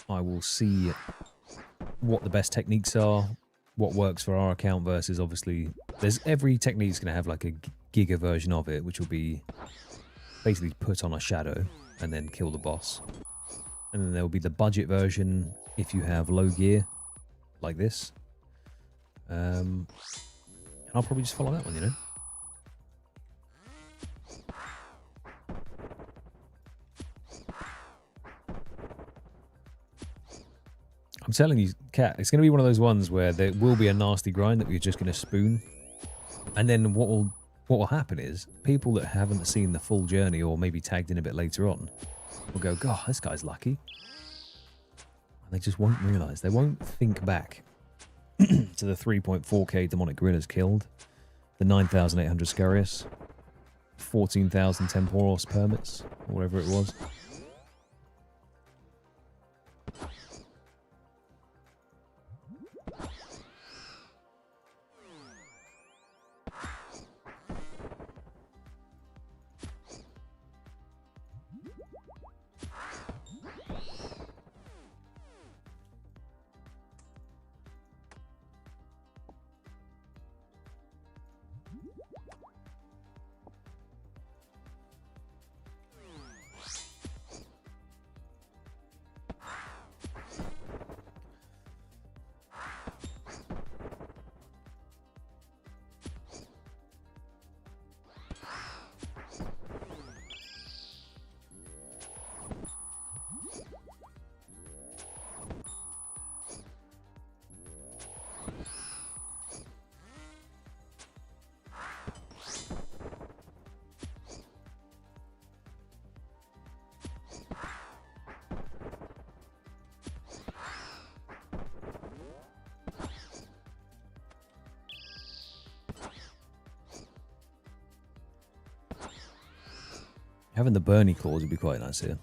I will see what the best techniques are, what works for our account versus, obviously, every technique's going to have like a Giga version of it, which will be basically put on a shadow and then kill the boss. And then there will be the budget version if you have low gear, like this. And I'll probably just follow that one, you know? I'm telling you, Cat, it's going to be one of those ones where there will be a nasty grind that we're just going to spoon. And then what will happen is people that haven't seen the full journey or maybe tagged in a bit later on will go, God, this guy's lucky. And they just won't realise. They won't think back to the 3.4k demonic gorillas killed, the 9,800 Scarius, 14,000 Temporos permits, or whatever it was. Having the Bernie claws would be quite nice here.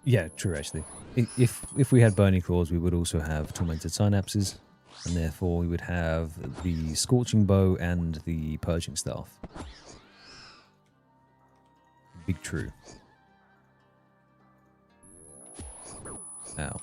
Yeah, true, actually. If we had Burning Claws, we would also have Tormented Synapses, and therefore we would have the Scorching Bow and the Purging Staff. Big true. Ow.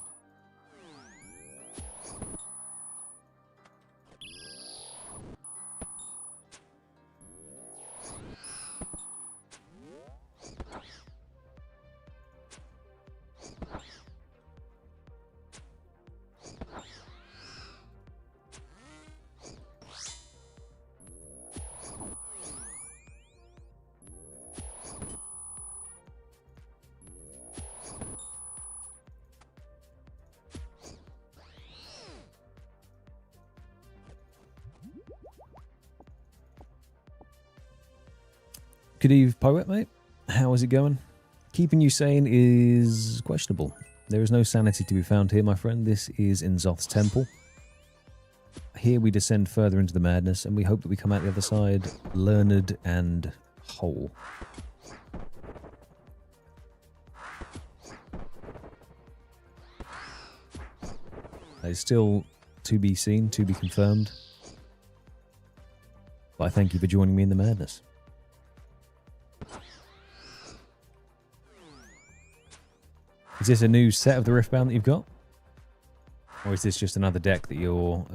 Good eve, Poet, mate. How is it going? Keeping you sane is questionable. There is no sanity to be found here, my friend. This is in Zoth's temple. Here we descend further into the madness, and we hope that we come out the other side learned and whole. It's still to be seen, to be confirmed. But I thank you for joining me in the madness. Is this a new set of the Riftbound that you've got? Or is this just another deck that you're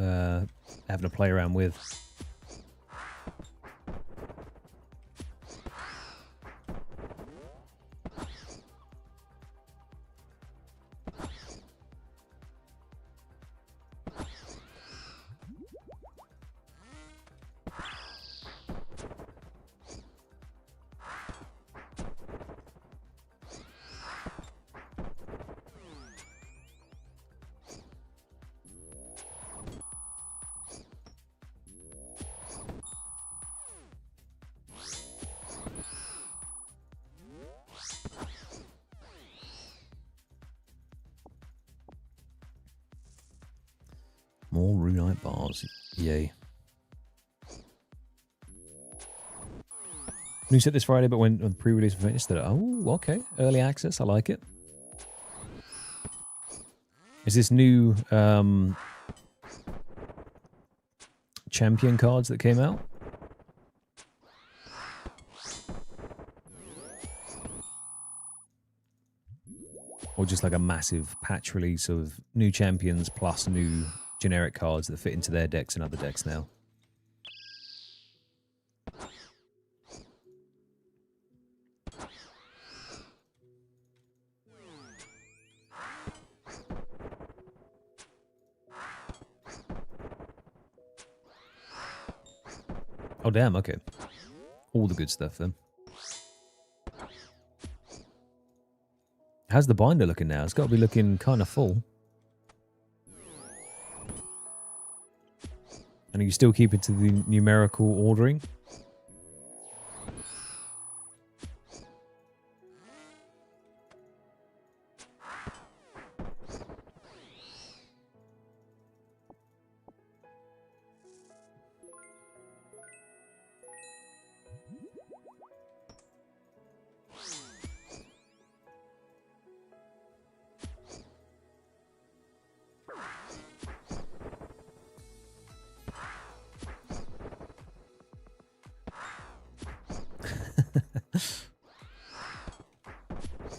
having to play around with? More Runite bars. Yay. New set this Friday, but when the pre-release was finished, oh, okay. Early access, I like it. Is this new champion cards that came out? Or just like a massive patch release of new champions plus new generic cards that fit into their decks and other decks now? Oh, damn, okay. All the good stuff, then. How's the binder looking now? It's got to be looking kind of full. And are you still keeping to the numerical ordering?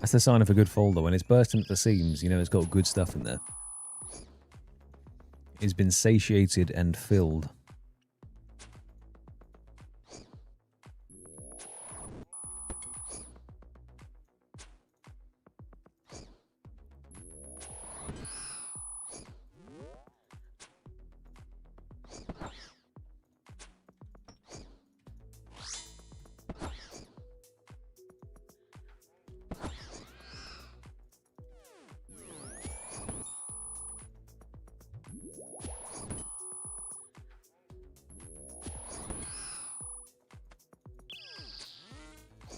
That's the sign of a good folder. When it's bursting at the seams, you know it's got good stuff in there. It's been satiated and filled.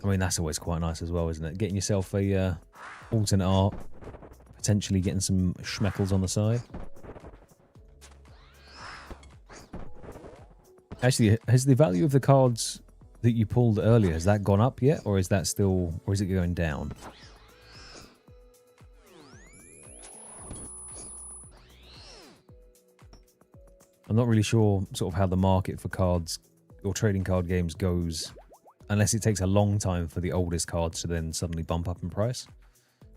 I mean, that's always quite nice as well, isn't it? Getting yourself a alternate art, potentially getting some schmeckles on the side. Actually, has the value of the cards that you pulled earlier, has that gone up yet? Or is that still, or is it going down? I'm not really sure sort of how the market for cards or trading card games goes, unless it takes a long time for the oldest cards to then suddenly bump up in price.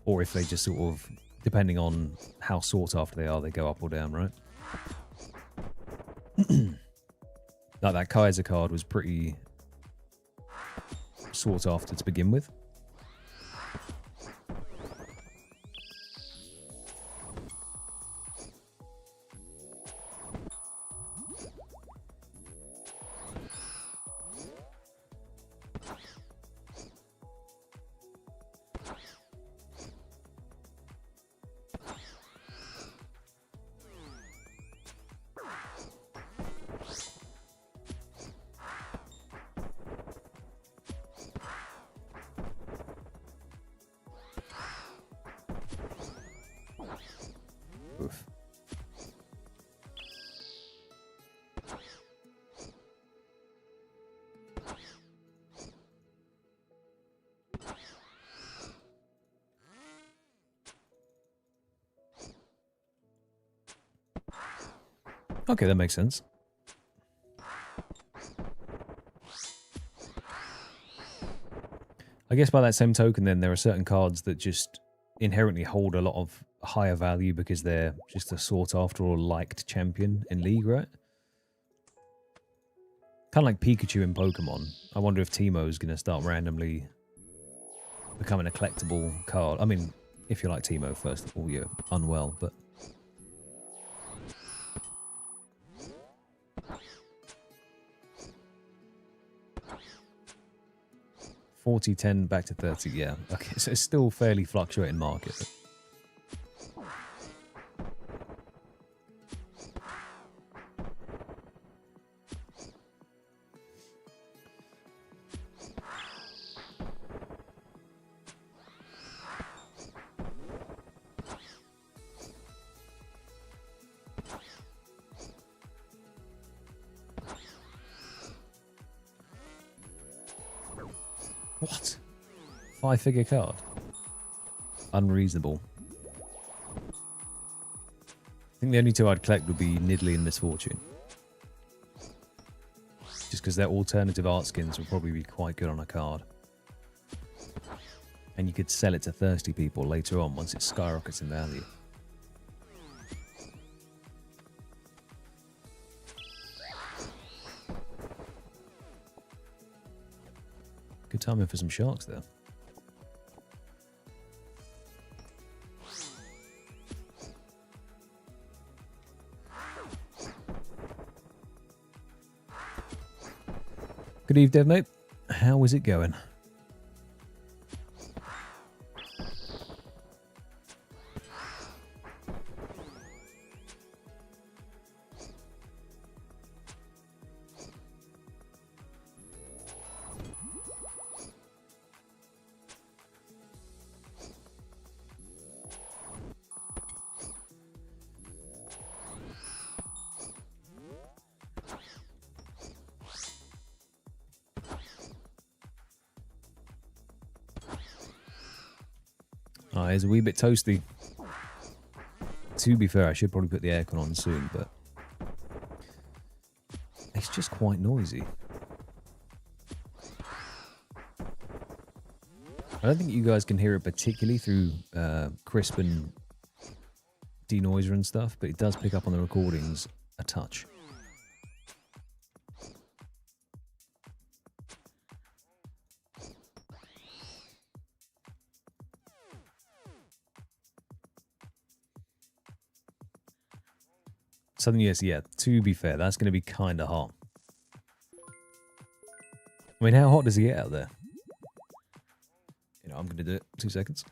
Or if they just sort of, depending on how sought after they are, they go up or down, right? Like that Kaiser card was pretty sought after to begin with. Oof. Okay, that makes sense. I guess by that same token then, there are certain cards that just inherently hold a lot of higher value because they're just a sought after or liked champion in League, right? Kind of like Pikachu in Pokemon. I wonder if Teemo's going to start randomly becoming a collectible card. I mean, if you like Teemo, first of all, you're unwell, but... $40, $10, back to 30, yeah. Okay, so it's still fairly fluctuating market. What? 5-figure card? Unreasonable. I think the only two I'd collect would be Nidalee and Misfortune. Just because their alternative art skins would probably be quite good on a card. And you could sell it to thirsty people later on once it skyrockets in value. Good timing for some sharks there. Good eve, Dev, mate. How is it going? It's a wee bit toasty. To be fair, I should probably put the aircon on soon, but it's just quite noisy. I don't think you guys can hear it particularly through crisp and denoiser and stuff, but it does pick up on the recordings a touch. Southern US, yeah, to be fair, that's going to be kind of hot. I mean, how hot does it get out there? You know, I'm going to do it. 2 seconds.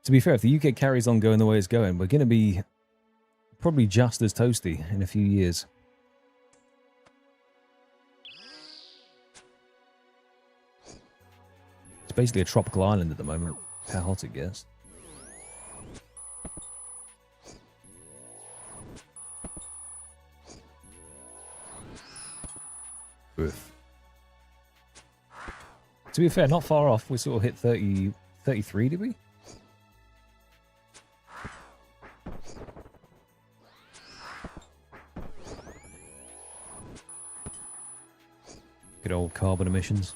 To be fair, if the UK carries on going the way it's going, we're going to be probably just as toasty in a few years. It's basically a tropical island at the moment, how hot it gets. Oof. To be fair, not far off. We sort of hit 30, 33, did we? Good old carbon emissions.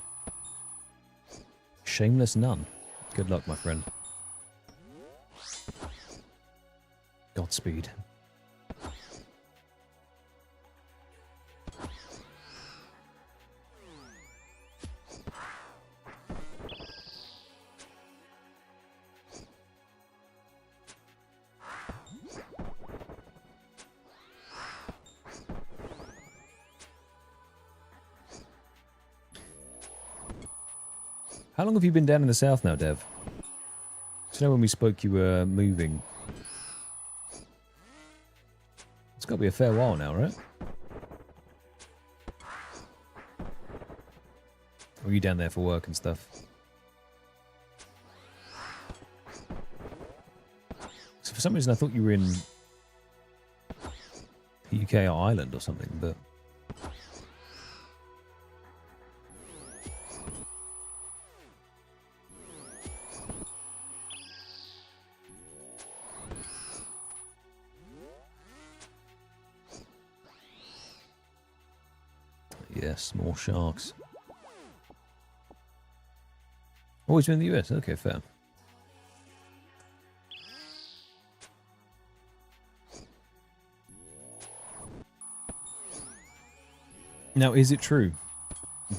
Shameless none. Good luck, my friend. Godspeed. How long have you been down in the south now, Dev? Do you know when we spoke you were moving? It's got to be a fair while now, right? Or are you down there for work and stuff? So for some reason I thought you were in the UK or Ireland or something, but... Yes, more sharks. Always been in the US. Okay, fair. Now, is it true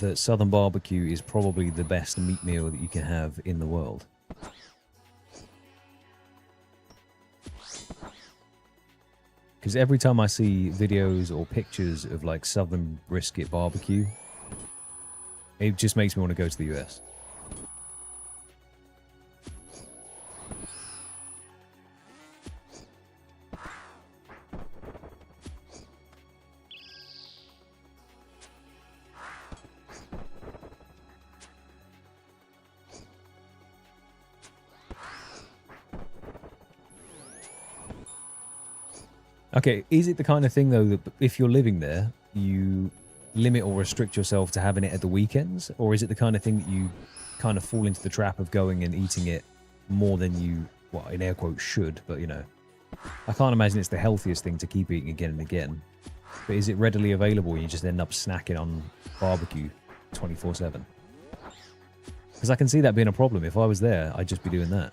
that Southern barbecue is probably the best meat meal that you can have in the world? Because every time I see videos or pictures of like Southern brisket barbecue, it just makes me want to go to the US. Okay, is it the kind of thing, though, that if you're living there, you limit or restrict yourself to having it at the weekends? Or is it the kind of thing that you kind of fall into the trap of going and eating it more than you, well, in air quotes, should? But, you know, I can't imagine it's the healthiest thing to keep eating again and again. But is it readily available and you just end up snacking on barbecue 24/7? Because I can see that being a problem. If I was there, I'd just be doing that.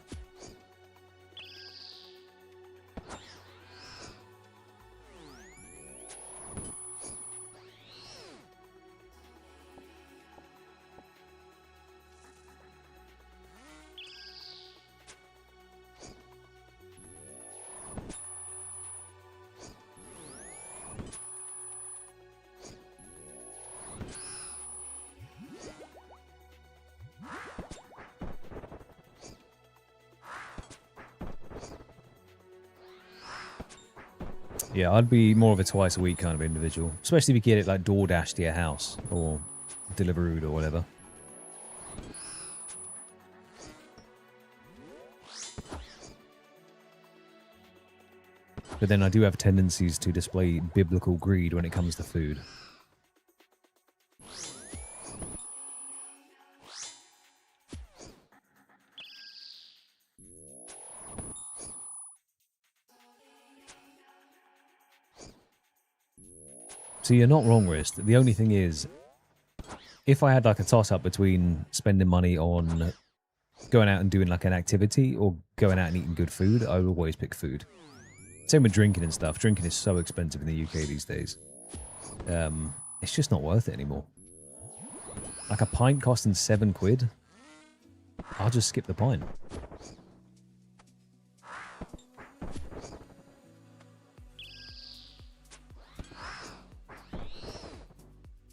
Yeah, I'd be more of a twice a week kind of individual. Especially if you get it like DoorDash to your house or Deliveroo or whatever. But then I do have tendencies to display biblical greed when it comes to food. So you're not wrong, Wrist. The only thing is, if I had like a toss-up between spending money on going out and doing like an activity or going out and eating good food, I would always pick food. Same with drinking and stuff. Drinking is so expensive in the UK these days. It's just not worth it anymore. Like a pint costing £7, I'll just skip the pint.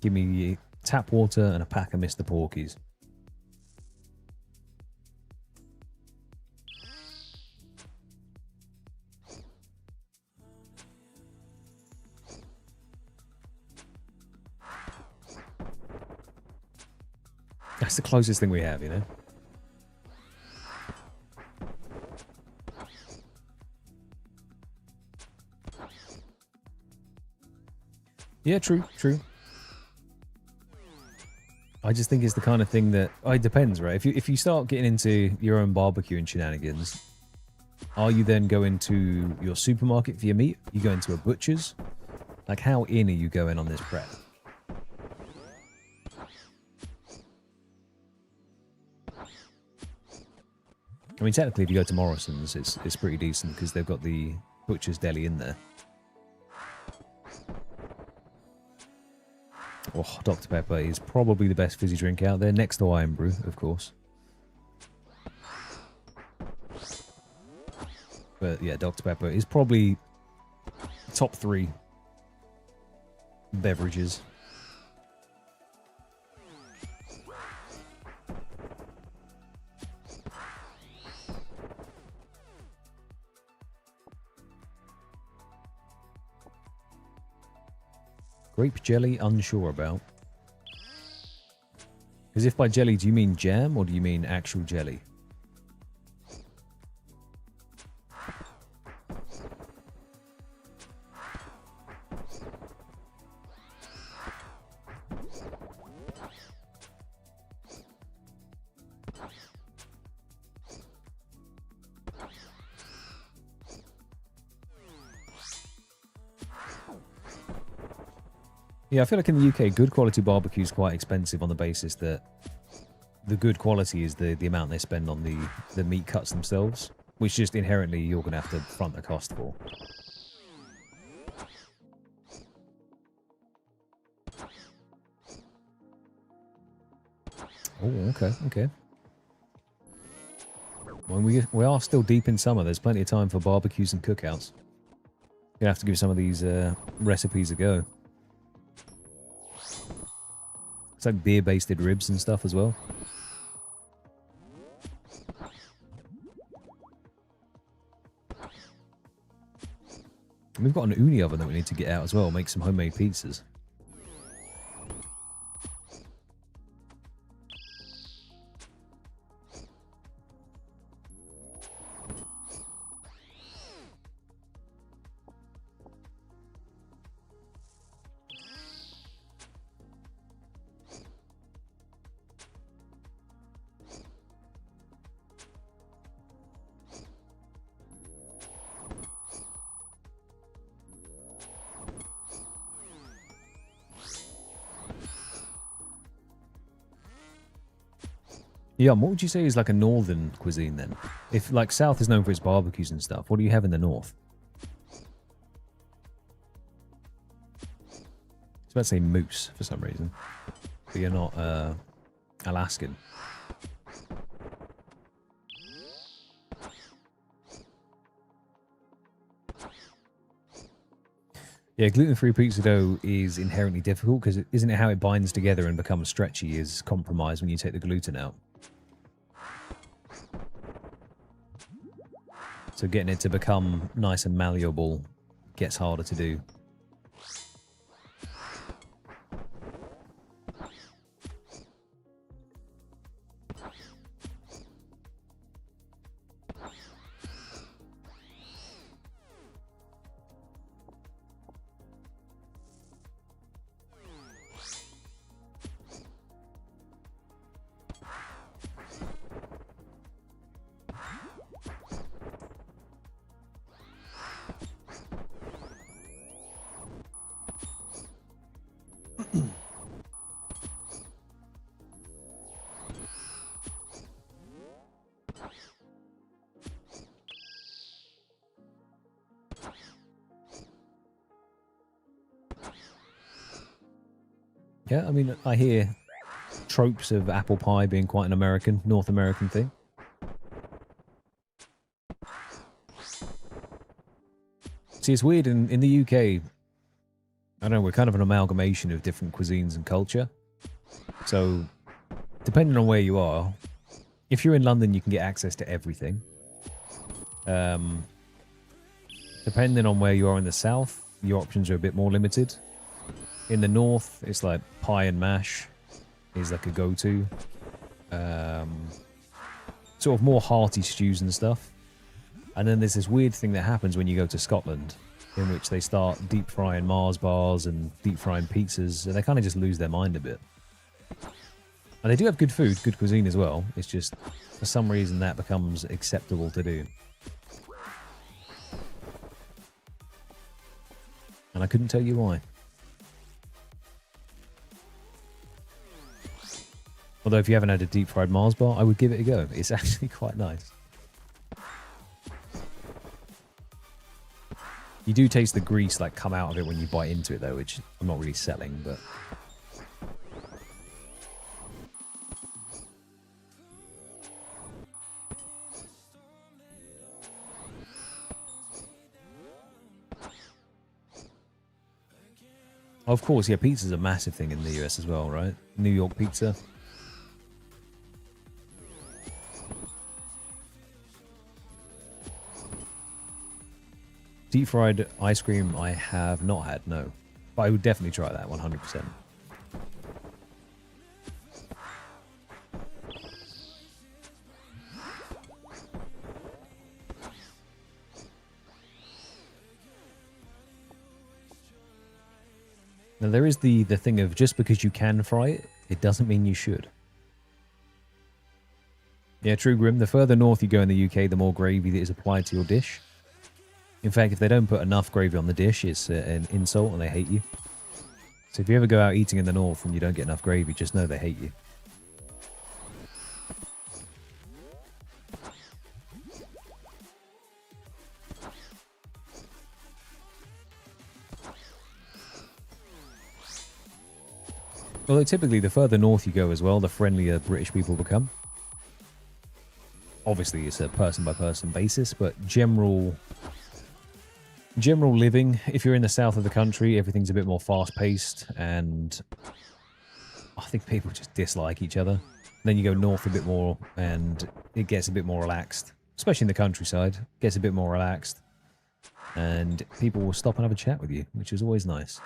Give me tap water and a pack of Mr. Porkies. That's the closest thing we have, you know? Yeah, true, true. I just think it's the kind of thing that... it depends, right? If you start getting into your own barbecue and shenanigans, are you then going to your supermarket for your meat? You go into a butcher's? Like, how in are you going on this prep? I mean, technically, if you go to Morrison's, it's pretty decent because they've got the butcher's deli in there. Oh, Dr. Pepper is probably the best fizzy drink out there, next to Iron Brew, of course. But yeah, Dr. Pepper is probably top 3 beverages. Grape jelly, unsure about. Because if by jelly, do you mean jam or do you mean actual jelly? Yeah, I feel like in the UK, good quality barbecue is quite expensive on the basis that the good quality is the amount they spend on the meat cuts themselves, which just inherently you're going to have to front the cost for. Oh, okay, okay. Well, we are still deep in summer. There's plenty of time for barbecues and cookouts. You're going to have to give some of these recipes a go. It's like beer-basted ribs and stuff as well. And we've got an uni oven that we need to get out as well, make some homemade pizzas. Yeah, what would you say is like a northern cuisine then? If like South is known for its barbecues and stuff, what do you have in the North? I was about to say moose for some reason, but you're not Alaskan. Yeah, gluten-free pizza dough is inherently difficult because isn't it how it binds together and becomes stretchy is compromised when you take the gluten out. So getting it to become nice and malleable gets harder to do. Yeah, I mean, I hear tropes of apple pie being quite an American, North American thing. See, it's weird in the UK, I don't know, we're kind of an amalgamation of different cuisines and culture. So, depending on where you are, if you're in London, you can get access to everything. Depending on where you are in the south, your options are a bit more limited. In the north, it's like pie and mash is like a go-to. Sort of more hearty stews and stuff. And then there's this weird thing that happens when you go to Scotland, in which they start deep frying Mars bars and deep frying pizzas, and they kind of just lose their mind a bit. And they do have good food, good cuisine as well. It's just, for some reason, that becomes acceptable to do. And I couldn't tell you why. Although if you haven't had a deep fried Mars bar, I would give it a go. It's actually quite nice. You do taste the grease like come out of it when you bite into it though, which I'm not really selling, but... Of course, yeah, pizza's a massive thing in the US as well, right? New York pizza. Deep fried ice cream I have not had, no. But I would definitely try that, 100%. Now there is the thing of just because you can fry it, it doesn't mean you should. Yeah, true, Grim. The further north you go in the UK, the more gravy that is applied to your dish. In fact, if they don't put enough gravy on the dish, it's an insult and they hate you. So if you ever go out eating in the north and you don't get enough gravy, just know they hate you. Although typically the further north you go as well, the friendlier British people become. Obviously it's a person by person basis, but general living, if you're in the south of the country, everything's a bit more fast paced, and I think people just dislike each other. Then you go north a bit more and it gets a bit more relaxed, especially in the countryside. It gets a bit more relaxed and people will stop and have a chat with you, which is always nice.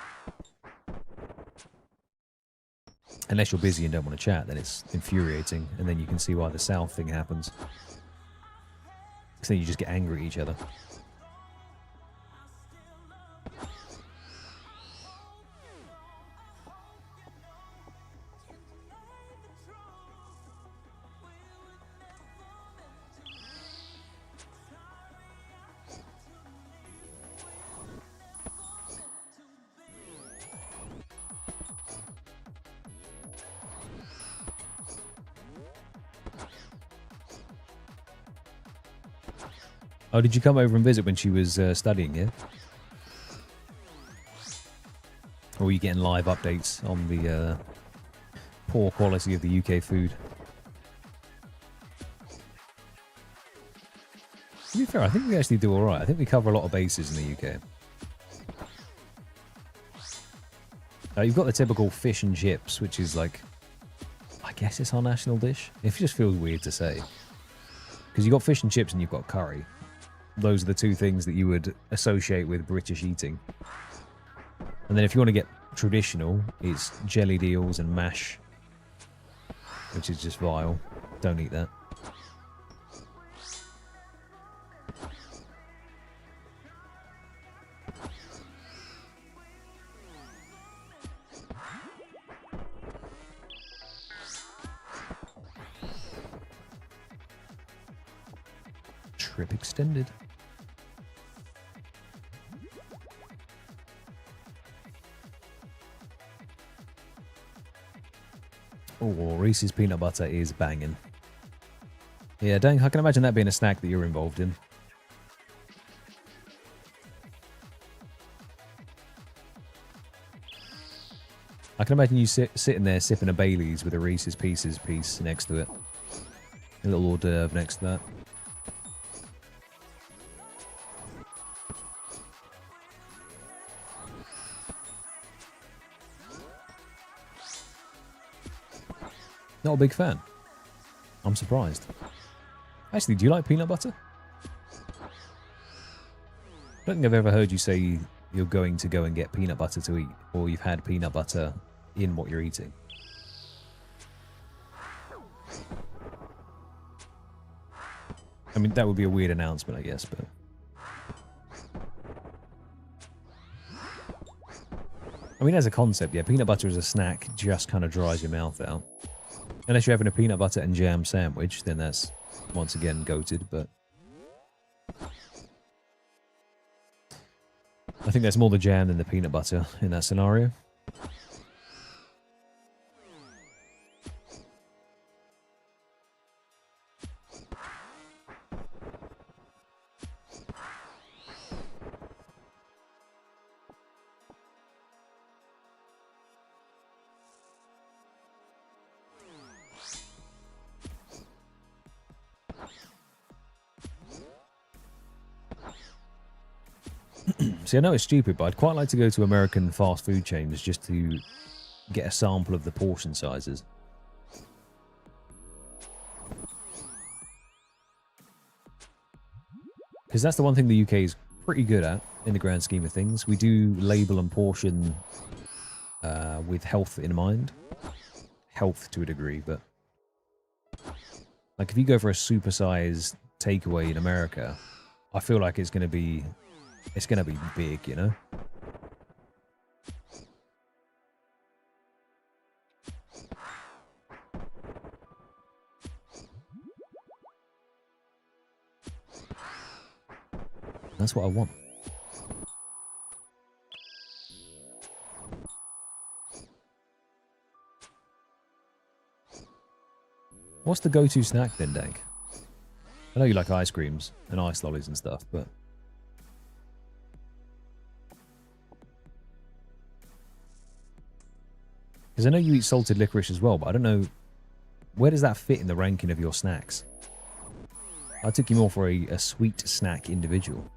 Unless you're busy and don't want to chat, then it's infuriating, and then you can see why the south thing happens. Because then you just get angry at each other. Oh, did you come over and visit when she was studying, yeah? Or were you getting live updates on the poor quality of the UK food? To be fair, I think we actually do alright. I think we cover a lot of bases in the UK. You've got the typical fish and chips, which is like, I guess it's our national dish. It just feels weird to say. Because you've got fish and chips and you've got curry. Those are the two things that you would associate with British eating. And then if you want to get traditional, it's jellied eels and mash, which is just vile. Don't eat that. Trip extended. Oh, Reese's peanut butter is banging. Yeah, dang, I can imagine that being a snack that you're involved in. I can imagine you sitting there sipping a Bailey's with a Reese's Pieces piece next to it. A little hors d'oeuvre next to that. Not a big fan. I'm surprised. Actually, do you like peanut butter? I don't think I've ever heard you say you're going to go and get peanut butter to eat, or you've had peanut butter in what you're eating. I mean, that would be a weird announcement, I guess, but... I mean, as a concept, yeah, peanut butter as a snack just kind of dries your mouth out. Unless you're having a peanut butter and jam sandwich, then that's, once again, goated, but... I think that's more the jam than the peanut butter in that scenario. See, I know it's stupid, but I'd quite like to go to American fast food chains just to get a sample of the portion sizes. Because that's the one thing the UK is pretty good at, in the grand scheme of things. We do label and portion with health in mind. Health to a degree, but... Like, if you go for a supersized takeaway in America, I feel like it's going to be... It's going to be big, you know? That's what I want. What's the go-to snack then, Dank? I know you like ice creams and ice lollies and stuff, but... Because I know you eat salted licorice as well, but I don't know... Where does that fit in the ranking of your snacks? I took you more for a sweet snack individual.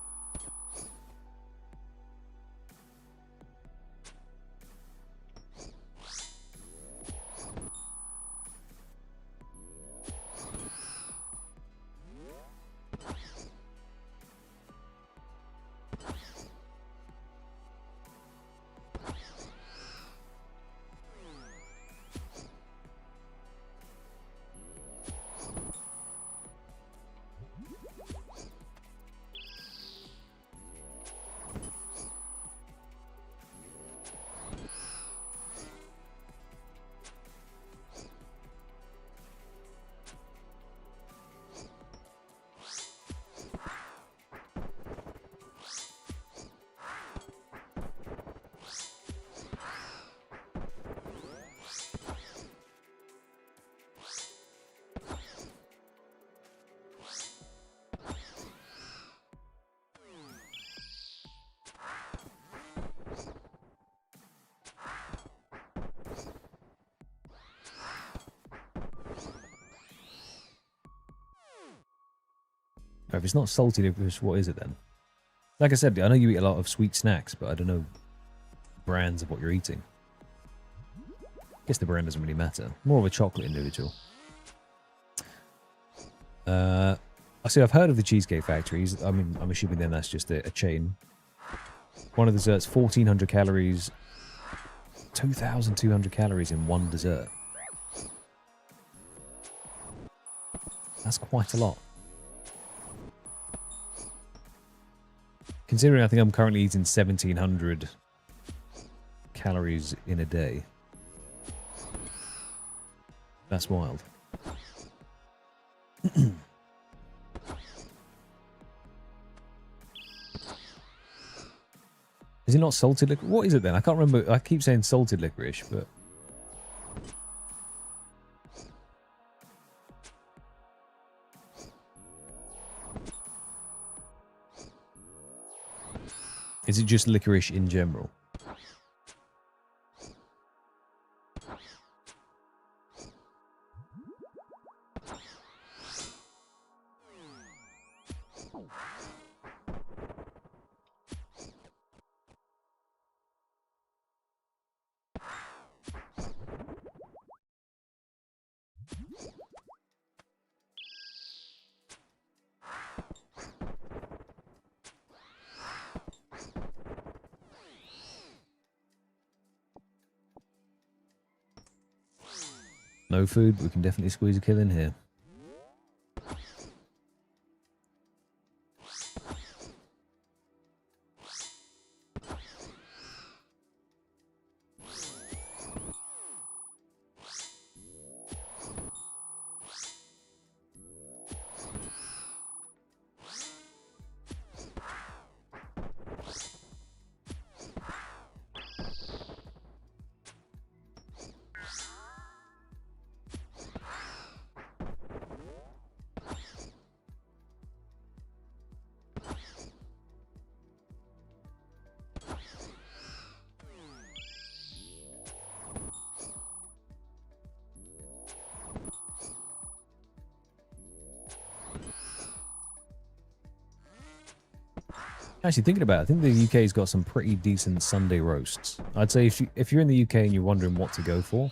If it's not salty licorice, what is it then? Like I said, I know you eat a lot of sweet snacks, but I don't know brands of what you're eating. I guess the brand doesn't really matter. More of a chocolate individual. I see, I've heard of the Cheesecake Factories. I mean, I'm assuming then that's just a chain. One of the desserts, 1,400 calories. 2,200 calories in one dessert. That's quite a lot. Considering I think I'm currently eating 1,700 calories in a day. That's wild. Is it not salted licorice? What is it then? I can't remember. I keep saying salted licorice, but... Is it just licorice in general? No food, but we can definitely squeeze a kill in here. Actually, thinking about it, I think the UK's got some pretty decent Sunday roasts. I'd say if you're in the UK and you're wondering what to go for,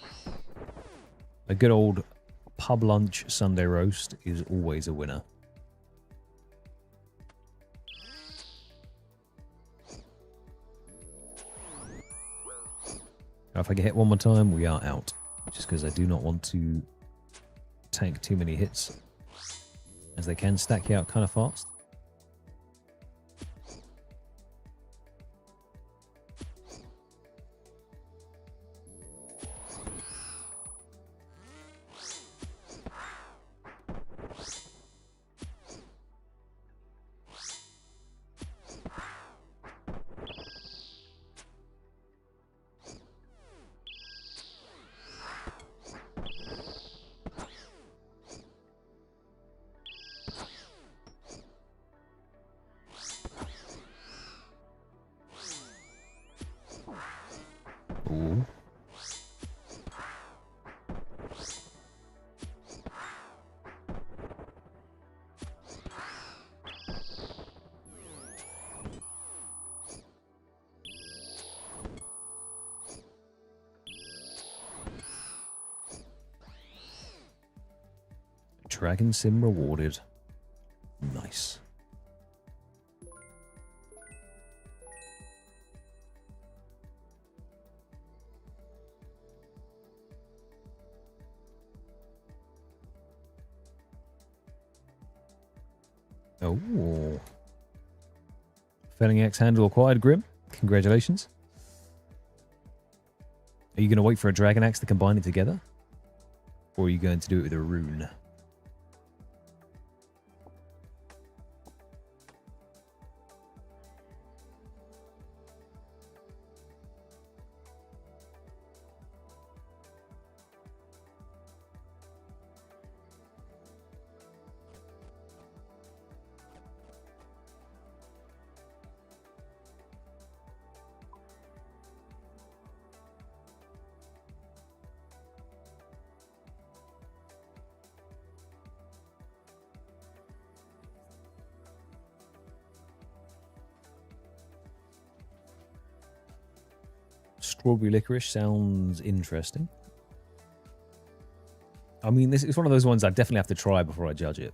a good old pub lunch Sunday roast is always a winner. Now, if I get hit one more time, we are out. Just because I do not want to tank too many hits, as they can stack you out kind of fast. Dragon Sim rewarded. Nice. Oh. Felling X handle acquired, Grim. Congratulations. Are you going to wait for a Dragon Axe to combine it together? Or are you going to do it with a rune? Strawberry licorice sounds interesting. I mean, this is one of those ones I definitely have to try before I judge it.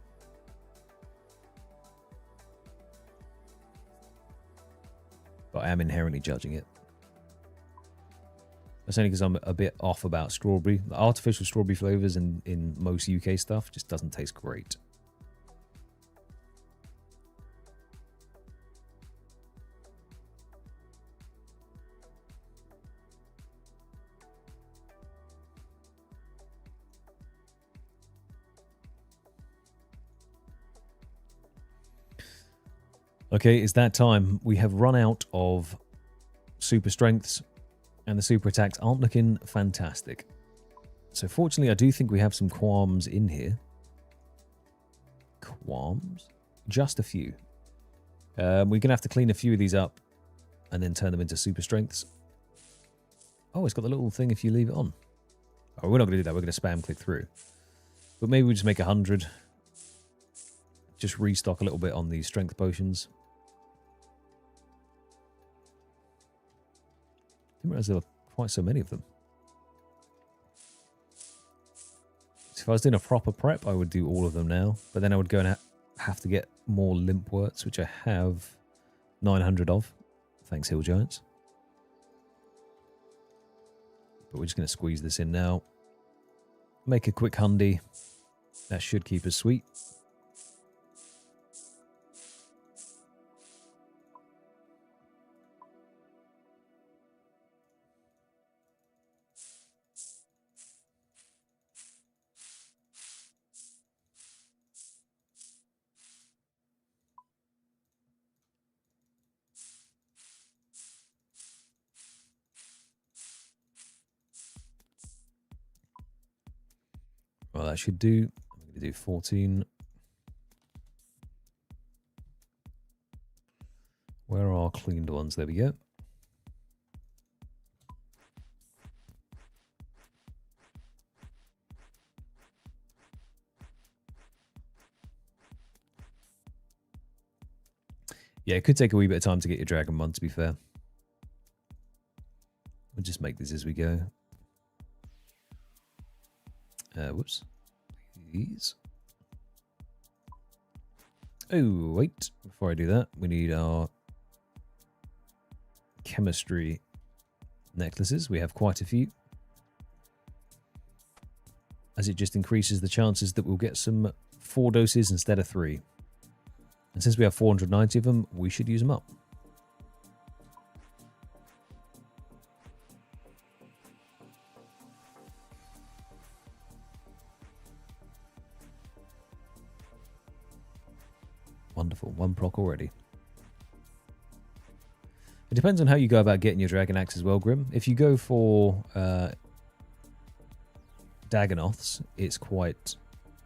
But I am inherently judging it. That's only because I'm a bit off about strawberry. The artificial strawberry flavors in most UK stuff just doesn't taste great. Okay, it's that time. We have run out of super strengths, and the super attacks aren't looking fantastic. So fortunately, I do think we have some qualms in here. Qualms? Just a few. We're going to have to clean a few of these up and then turn them into super strengths. Oh, it's got the little thing if you leave it on. Oh, we're not going to do that. We're going to spam click through. But maybe we just make 100. Just restock a little bit on these strength potions. I didn't realize there were quite so many of them. So if I was doing a proper prep, I would do all of them now. But then I would go and have to get more limp worts, which I have 900 of. Thanks, Hill Giants. But we're just going to squeeze this in now. Make a quick hundy. That should keep us sweet. Well, that should do. I'm going to do 14. Where are our cleaned ones? There we go. Yeah, it could take a wee bit of time to get your Dragon one, to be fair. We'll just make this as we go. Whoops. These. Oh, wait. Before I do that, we need our chemistry necklaces. We have quite a few. As it just increases the chances that we'll get some 4 doses instead of 3. And since we have 490 of them, we should use them up. Wonderful. 1 proc already. It depends on how you go about getting your Dragon Axe as well, Grim. If you go for Dagonoths, it's quite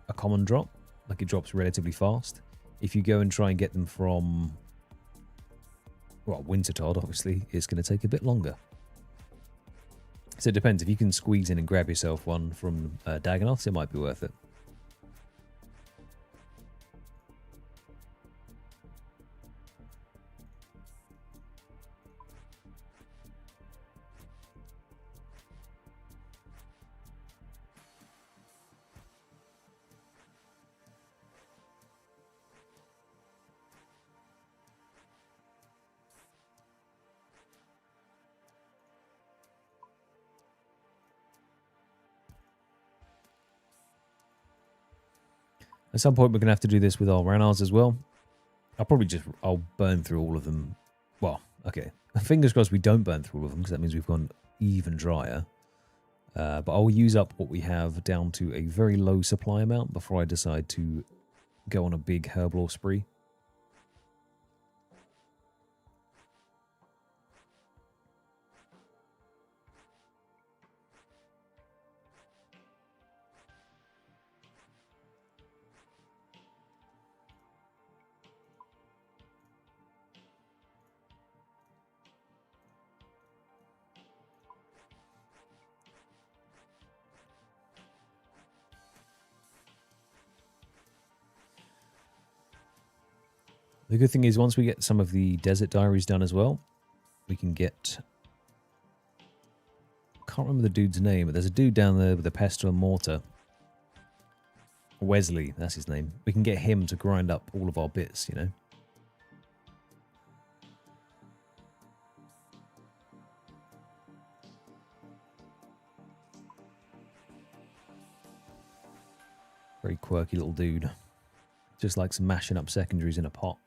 a common drop. Like, it drops relatively fast. If you go and try and get them from, well, Wintertodd, obviously, it's going to take a bit longer. So it depends. If you can squeeze in and grab yourself one from Dagonoths, it might be worth it. At some point, we're going to have to do this with our Ranars as well. I'll burn through all of them. Well, okay. Fingers crossed we don't burn through all of them, because that means we've gone even drier. But I'll use up what we have down to a very low supply amount before I decide to go on a big herblore spree. The good thing is once we get some of the desert diaries done as well, we can get... Can't remember the dude's name, but there's a dude down there with a pestle and mortar. Wesley, that's his name. We can get him to grind up all of our bits, you know. Very quirky little dude. Just likes mashing up secondaries in a pot.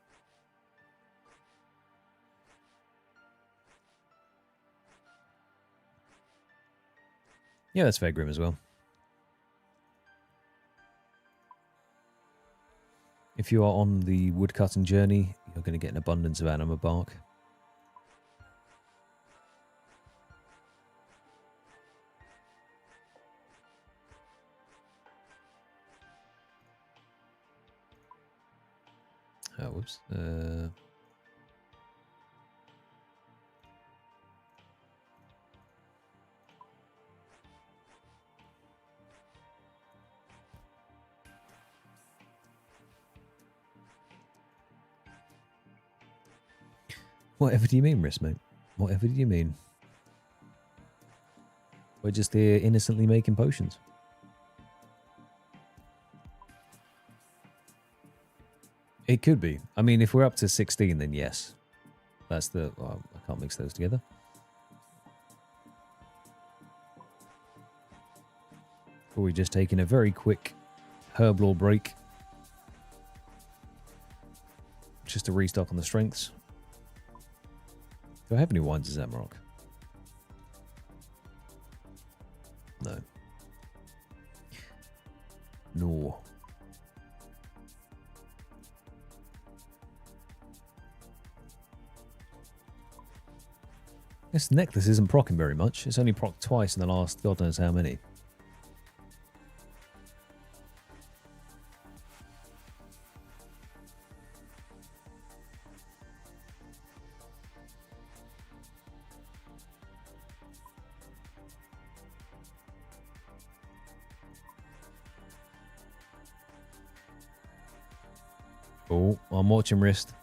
Yeah, that's fair, Grim, as well. If you are on the woodcutting journey, you're going to get an abundance of anima bark. Oh, whoops. Whatever do you mean, Risk, mate? Whatever do you mean? We're just here innocently making potions. It could be. I mean, if we're up to 16, then yes. That's the... Well, I can't mix those together. Before we just taking a very quick herblore break. Just to restock on the strengths. Do I have any wines as Amarok? No. No. This necklace isn't proccing very much. It's only procced twice in the last God knows how many. Oh, I'm watching Wrist.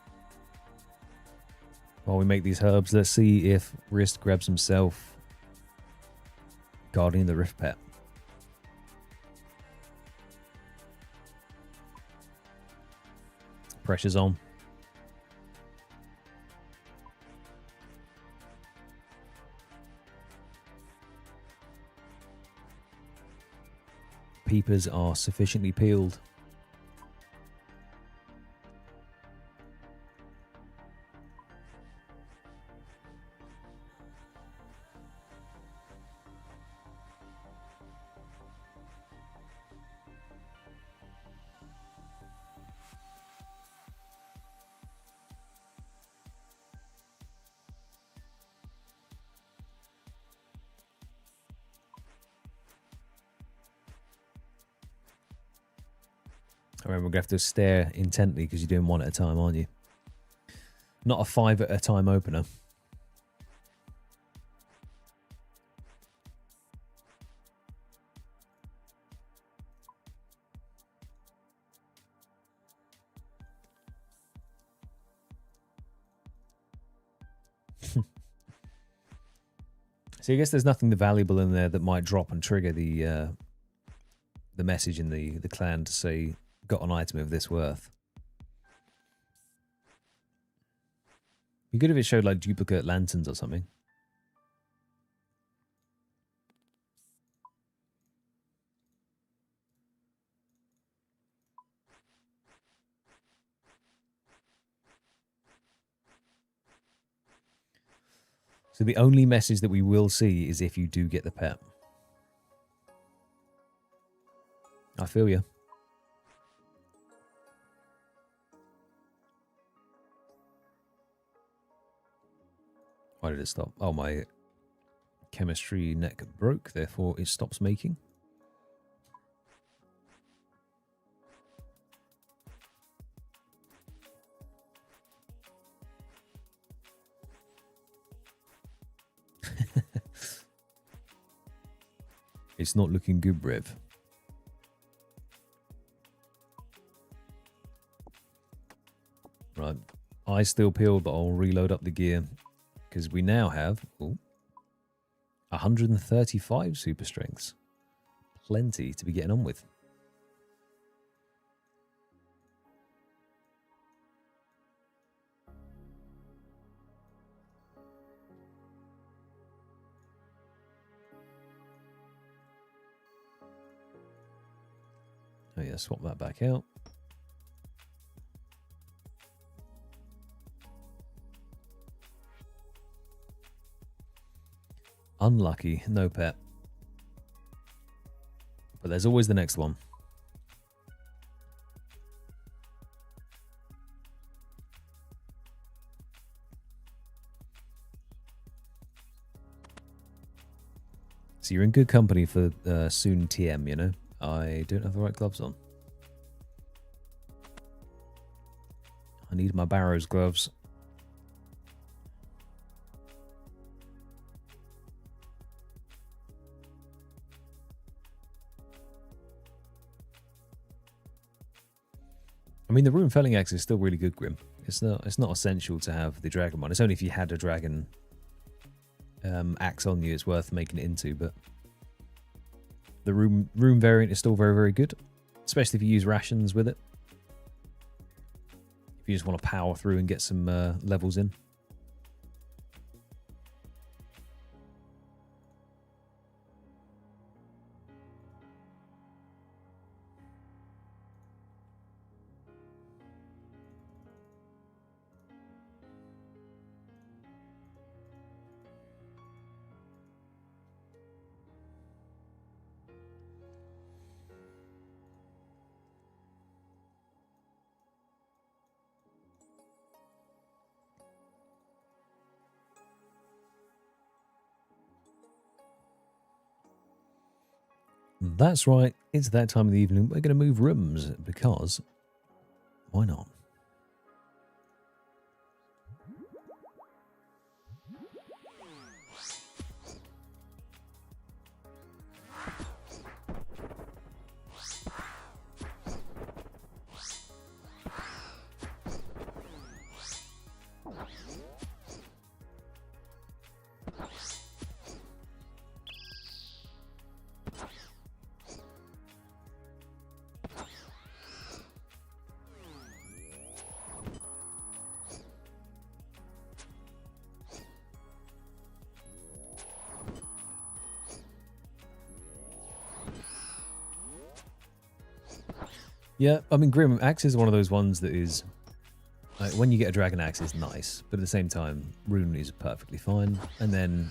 While we make these herbs, let's see if Wrist grabs himself Guardian of the Rift Pet. Pressure's on. Peepers are sufficiently peeled. I remember we're going to have to stare intently because you're doing one at a time, aren't you? Not a 5 at a time opener. So I guess there's nothing valuable in there that might drop and trigger the message in the clan to say, got an item of this worth. Be good if it showed like duplicate lanterns or something. So the only message that we will see is if you do get the pet. I feel you. Why did it stop? Oh, my chemistry neck broke, therefore it stops making. It's not looking good, Rev. Right. Eyes still peeled, but I'll reload up the gear. Because we now have 135 super strengths. Plenty to be getting on with. Oh yeah, swap that back out. Unlucky, no pet. But there's always the next one. So you're in good company for soon TM, you know? I don't have the right gloves on. I need my Barrows gloves. I mean, the Rune Felling Axe is still really good, Grim. It's not essential to have the dragon one. It's only if you had a dragon axe on you it's worth making it into, but the Rune variant is still very, very good, especially if you use rations with it. If you just want to power through and get some levels in. That's right, it's that time of the evening. We're going to move rooms because why not? Yeah, I mean, Grim, Axe is one of those ones that is, like, when you get a Dragon Axe, it's nice, but at the same time, Rune is perfectly fine, and then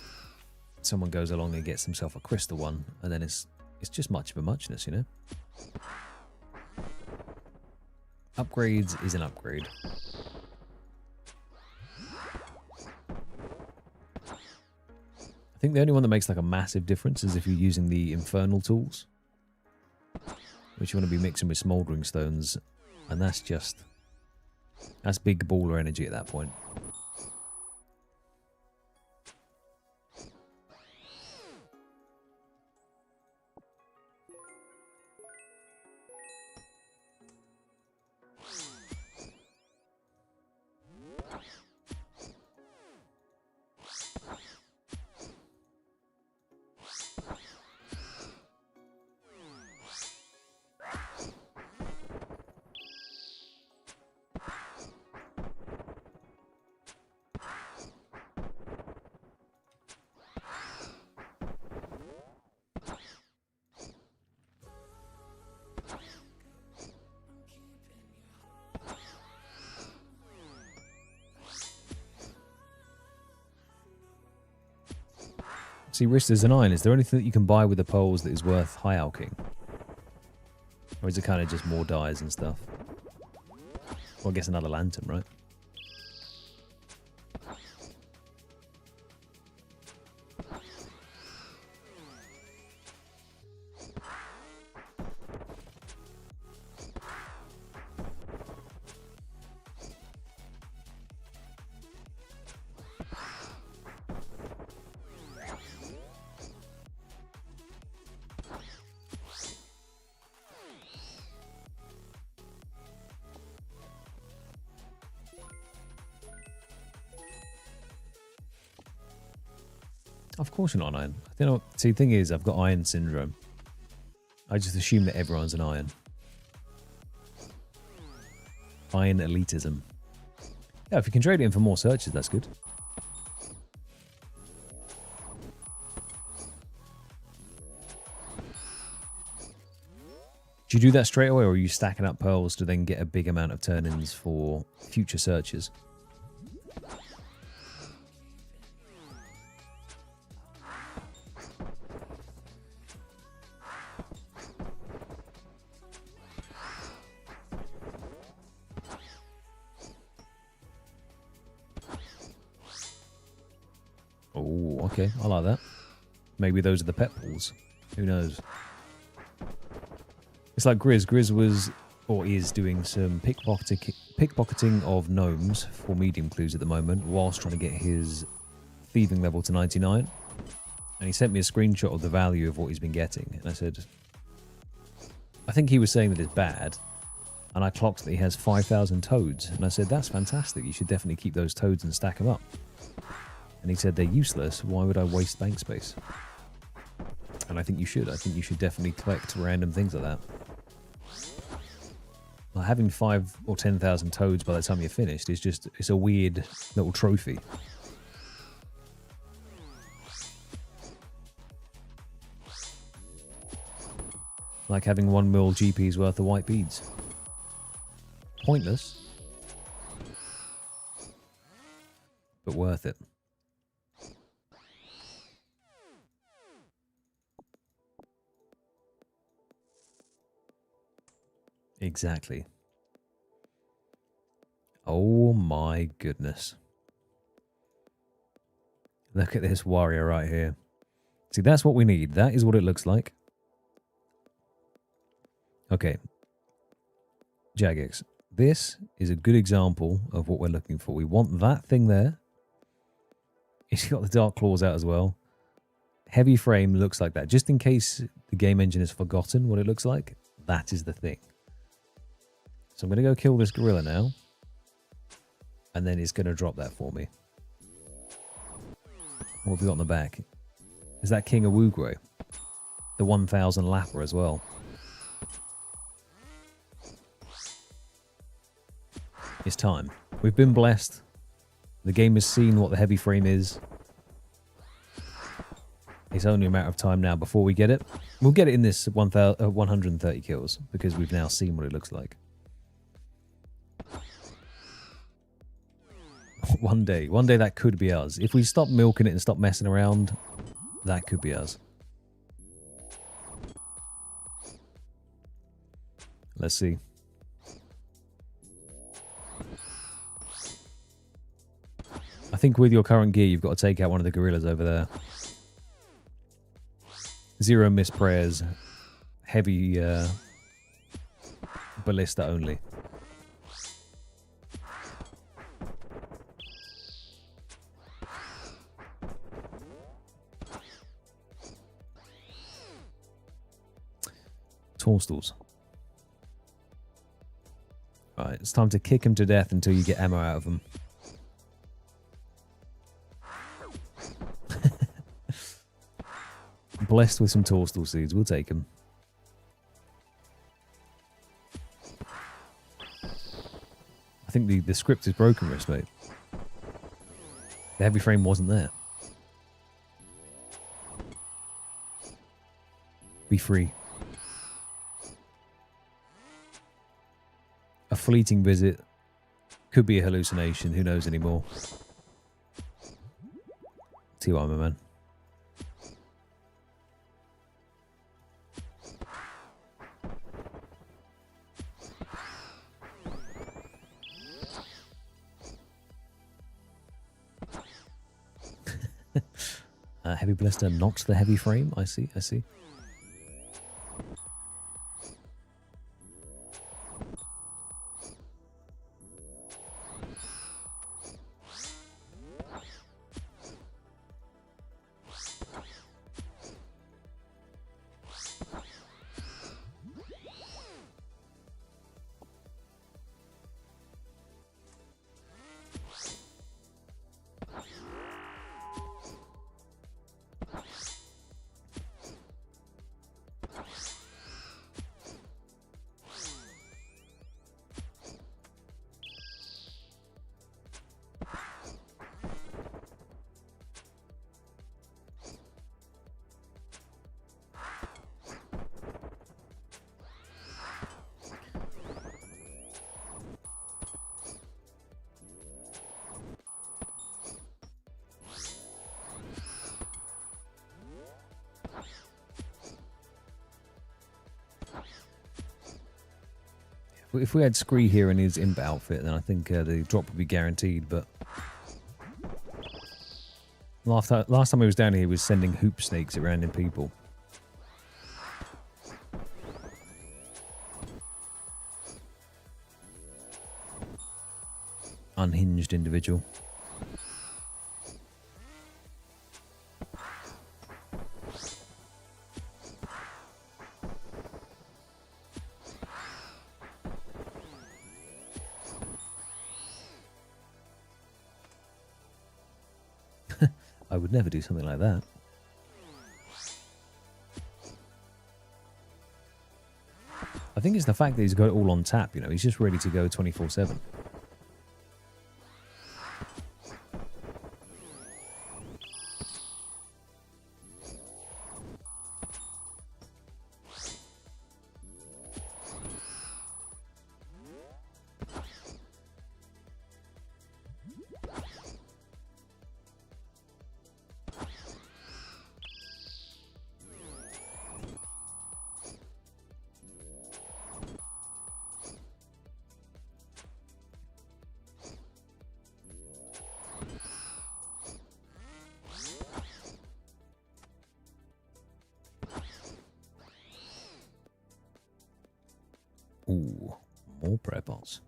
someone goes along and gets himself a crystal one, and then it's just much of a muchness, you know? Upgrades is an upgrade. I think the only one that makes like a massive difference is if you're using the infernal tools, which you want to be mixing with smouldering stones, and that's big baller energy at that point. See, Ristas and iron. Is there anything that you can buy with the pearls that is worth high alking? Or is it kind of just more dyes and stuff? Well, I guess another lantern, right? Of course you're not an iron. I don't know. See, the thing is, I've got iron syndrome. I just assume that everyone's an iron. Iron elitism. Yeah, if you can trade it in for more searches, that's good. Do you do that straight away, or are you stacking up pearls to then get a big amount of turn-ins for future searches? Oh, okay. I like that. Maybe those are the pet pools. Who knows? It's like Grizz. Grizz was, or is, doing some pickpocketing of gnomes for medium clues at the moment, whilst trying to get his thieving level to 99. And he sent me a screenshot of the value of what he's been getting. And I said, I think he was saying that it's bad. And I clocked that he has 5,000 toads. And I said, that's fantastic. You should definitely keep those toads and stack them up. And he said, they're useless. Why would I waste bank space? And I think you should. I think you should definitely collect random things like that. Like having 5 or 10,000 toads by the time you're finished is just, it's a weird little trophy. Like having 1 mil GP's worth of white beads. Pointless. But worth it. Exactly. Oh my goodness. Look at this warrior right here. See, that's what we need. That is what it looks like. Okay. Jagex. This is a good example of what we're looking for. We want that thing there. It's got the dark claws out as well. Heavy frame looks like that. Just in case the game engine has forgotten what it looks like, that is the thing. So I'm going to go kill this gorilla now. And then it's going to drop that for me. What have we got in the back? Is that King of Wugre? The 1000 Lapper as well. It's time. We've been blessed. The game has seen what the heavy frame is. It's only a matter of time now before we get it. We'll get it in this 130 kills because we've now seen what it looks like. One day that could be us. If we stop milking it and stop messing around, that could be us. Let's see. I think with your current gear, you've got to take out one of the gorillas over there. 0 miss prayers. Heavy ballista only. Torstals. Alright, it's time to kick him to death until you get ammo out of him. Blessed with some Torstal seeds, we'll take them. I think the script is broken, Risk, mate. The heavy frame wasn't there. Be free. A fleeting visit. Could be a hallucination, who knows anymore. See what I'm, man. Heavy blister, not the heavy frame. I see, I see. If we had Scree here in his imp outfit, then I think the drop would be guaranteed, but... Last time he was down here, he was sending hoop snakes at random people. Unhinged individual. I would never do something like that. I think it's the fact that he's got it all on tap, you know, he's just ready to go 24/7. Ooh, more preppers.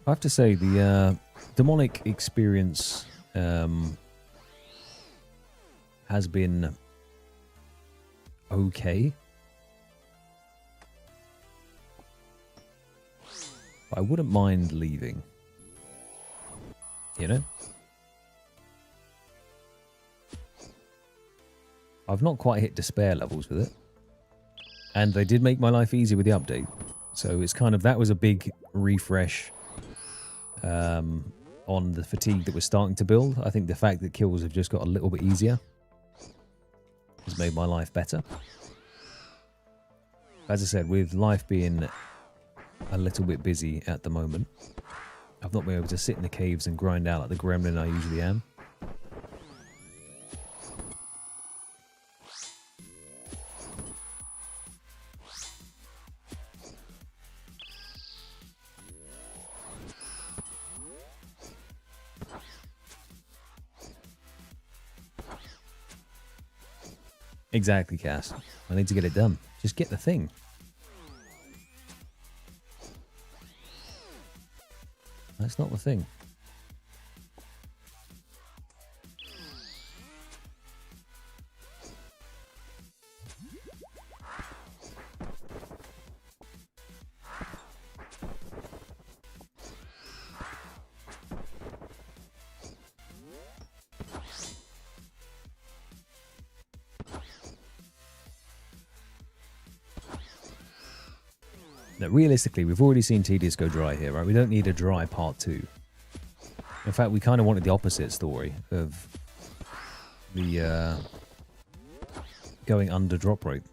I have to say, the demonic experience has been okay. I wouldn't mind leaving. You know? I've not quite hit despair levels with it. And they did make my life easier with the update. So it's kind of, that was a big refresh on the fatigue that we're starting to build. I think the fact that kills have just got a little bit easier has made my life better. As I said, with life being a little bit busy at the moment, I've not been able to sit in the caves and grind out like the gremlin I usually am. Exactly, Cass. I need to get it done. Just get the thing. That's not the thing. Now, realistically, we've already seen Tedious go dry here, right? We don't need a dry part 2. In fact, we kind of wanted the opposite story of the going under drop rate.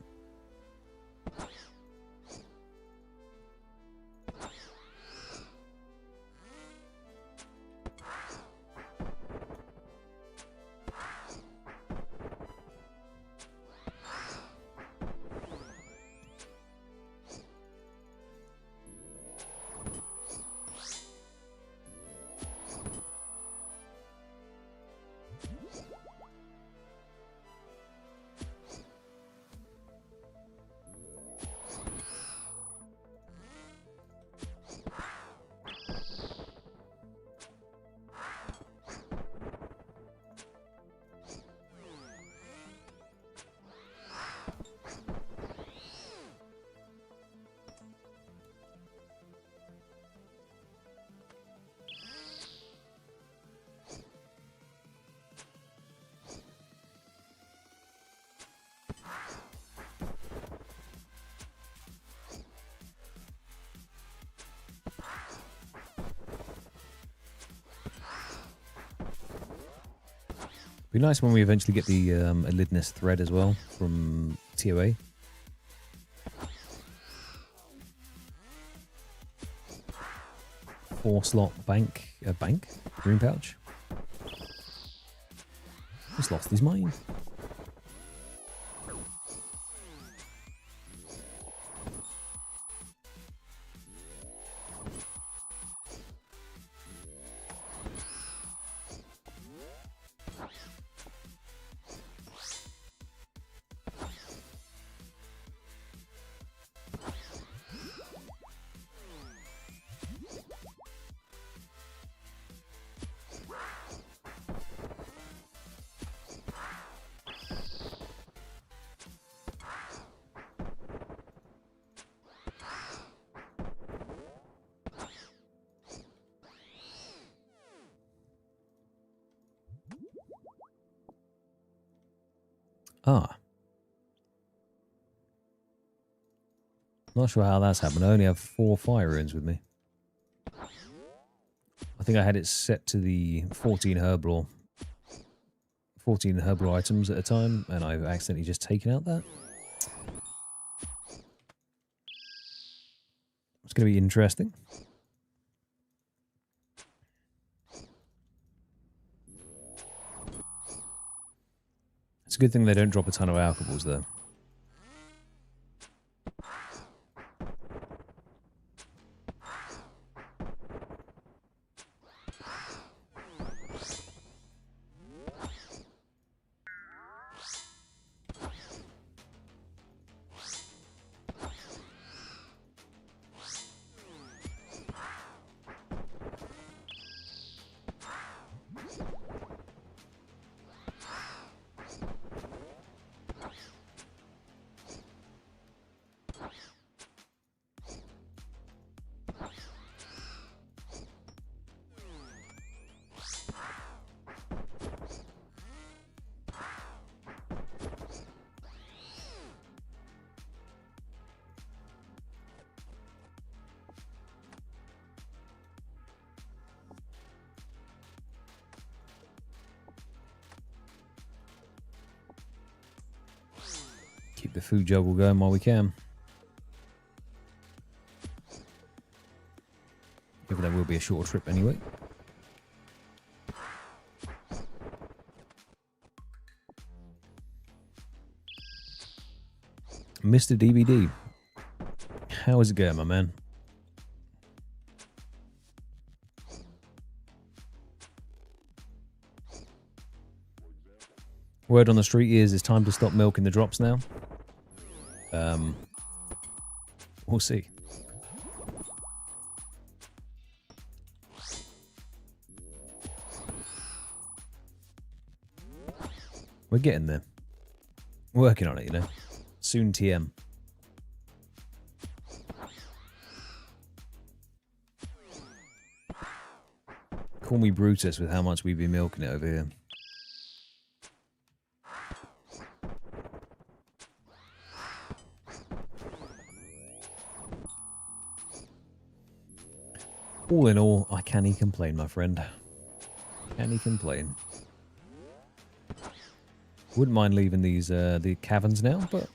Be nice when we eventually get the Elidness thread as well from TOA. Four-slot bank green pouch. He's lost his mind. Ah. Not sure how that's happened. I only have 4 fire runes with me. I think I had it set to the 14 herbal items at a time, and I've accidentally just taken out that. It's going to be interesting. It's a good thing they don't drop a ton of alcohols, though. Keep the food juggle going while we can. Given that will be a short trip anyway. Mr. DVD. How is it going, my man? Word on the street is it's time to stop milking the drops now. We'll see. We're getting there. Working on it, you know. Soon TM. Call me Brutus with how much we've been milking it over here. All in all, I can't complain, my friend. Can complain? Wouldn't mind leaving these the caverns now, but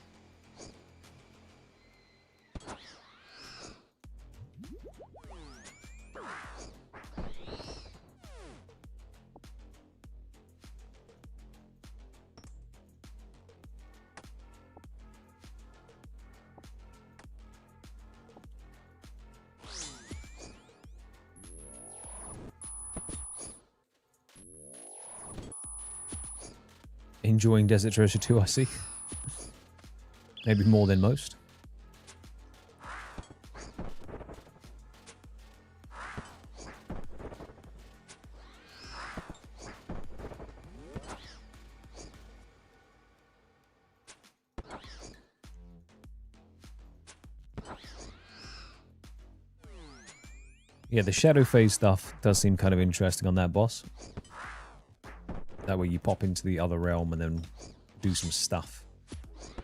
enjoying Desert Treasure 2, I see. Maybe more than most. Yeah, the shadow phase stuff does seem kind of interesting on that boss. That way you pop into the other realm and then do some stuff.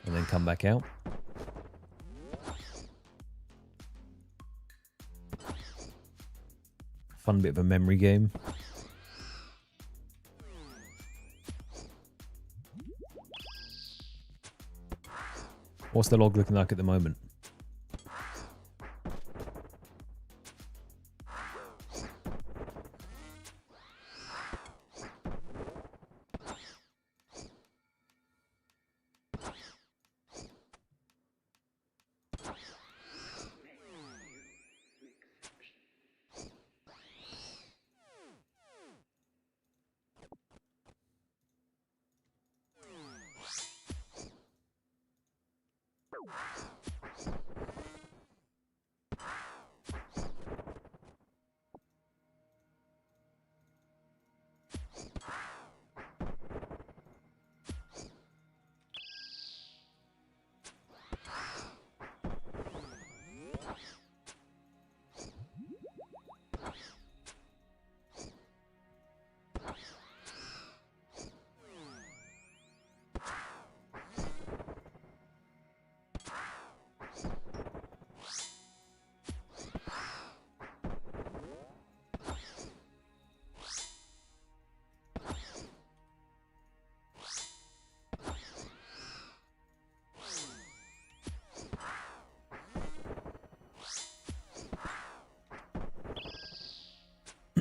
And then come back out. Fun bit of a memory game. What's the log looking like at the moment?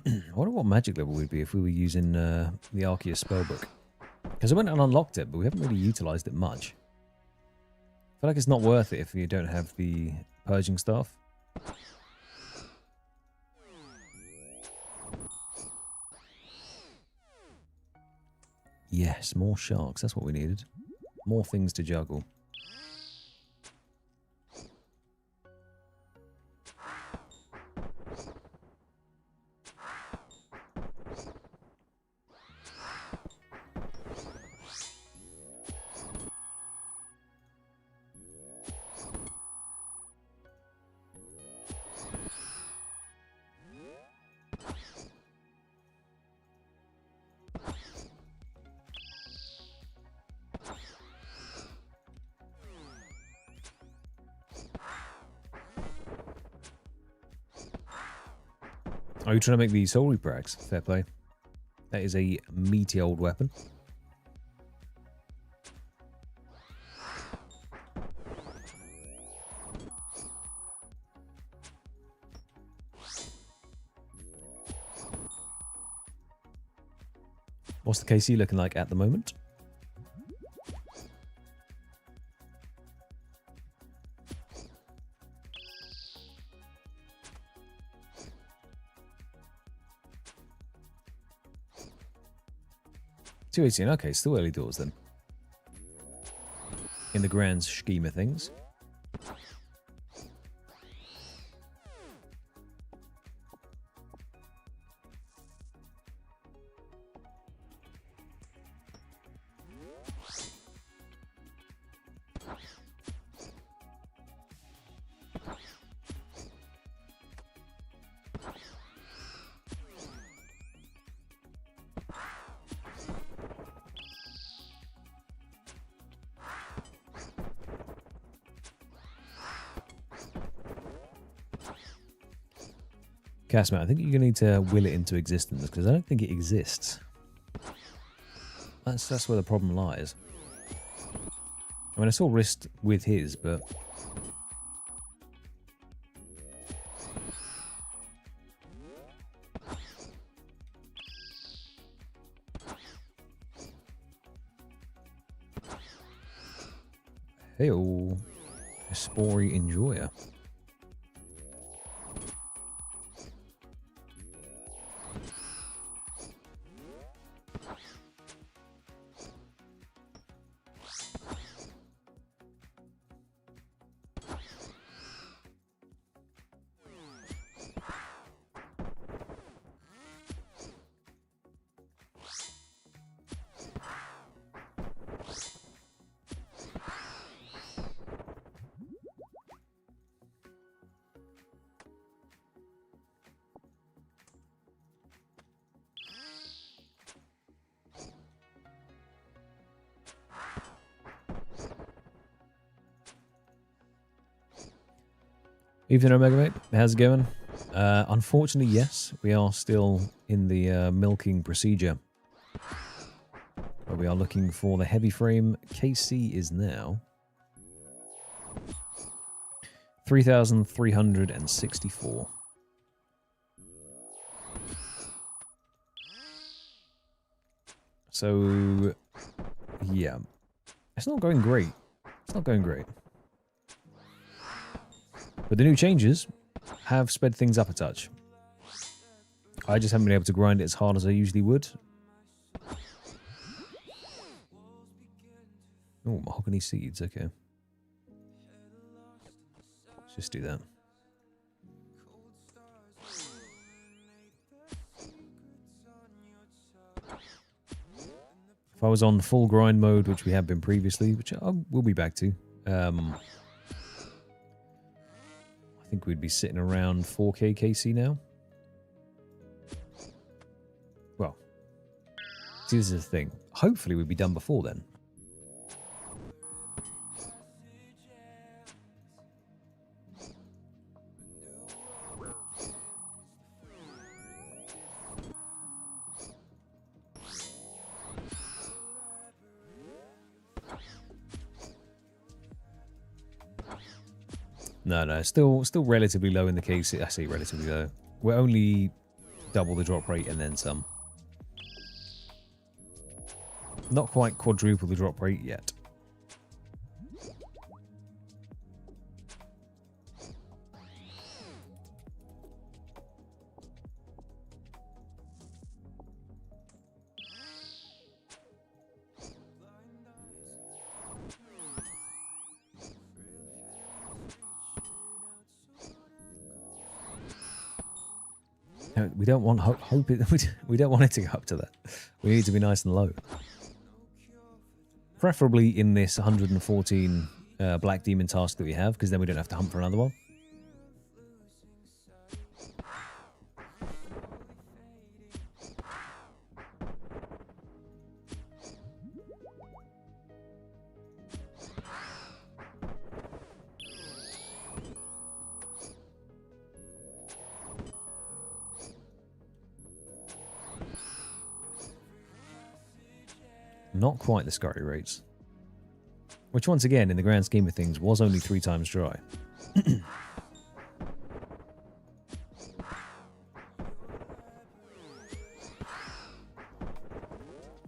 I wonder what magic level we'd be if we were using the Arceus spellbook. Because I went and unlocked it, but we haven't really utilised it much. I feel like it's not worth it if you don't have the purging staff. Yes, more sharks. That's what we needed. More things to juggle. Are you trying to make these soul reaper axe? Fair play. That is a meaty old weapon. What's the KC looking like at the moment? $2.18, okay, still early doors then. In the grand scheme of things. Castman, I think you're going to need to will it into existence because I don't think it exists. That's where the problem lies. I mean, I saw Wrist with his, but... Hey-oh. A Spory Enjoyer. Evening, Omega Mate. How's it going? Unfortunately, yes. We are still in the milking procedure. But we are looking for the heavy frame. KC is now 3,364. So, yeah. It's not going great. It's not going great. But the new changes have sped things up a touch. I just haven't been able to grind it as hard as I usually would. Oh, mahogany seeds, okay. Let's just do that. If I was on full grind mode, which we have been previously, which I will be back to, I think we'd be sitting around 4k KC now. Well, see, this is the thing. Hopefully we'd be done before then. No, still relatively low in the case. I say relatively low. We're only double the drop rate and then some. Not quite quadruple the drop rate yet. We don't want hope it, we don't want it to go up to that. We need to be nice and low. Preferably in this 114 Black Demon task that we have, because then we don't have to hunt for another one. Not quite the scurry rates. Which, once again, in the grand scheme of things, was only 3 times dry.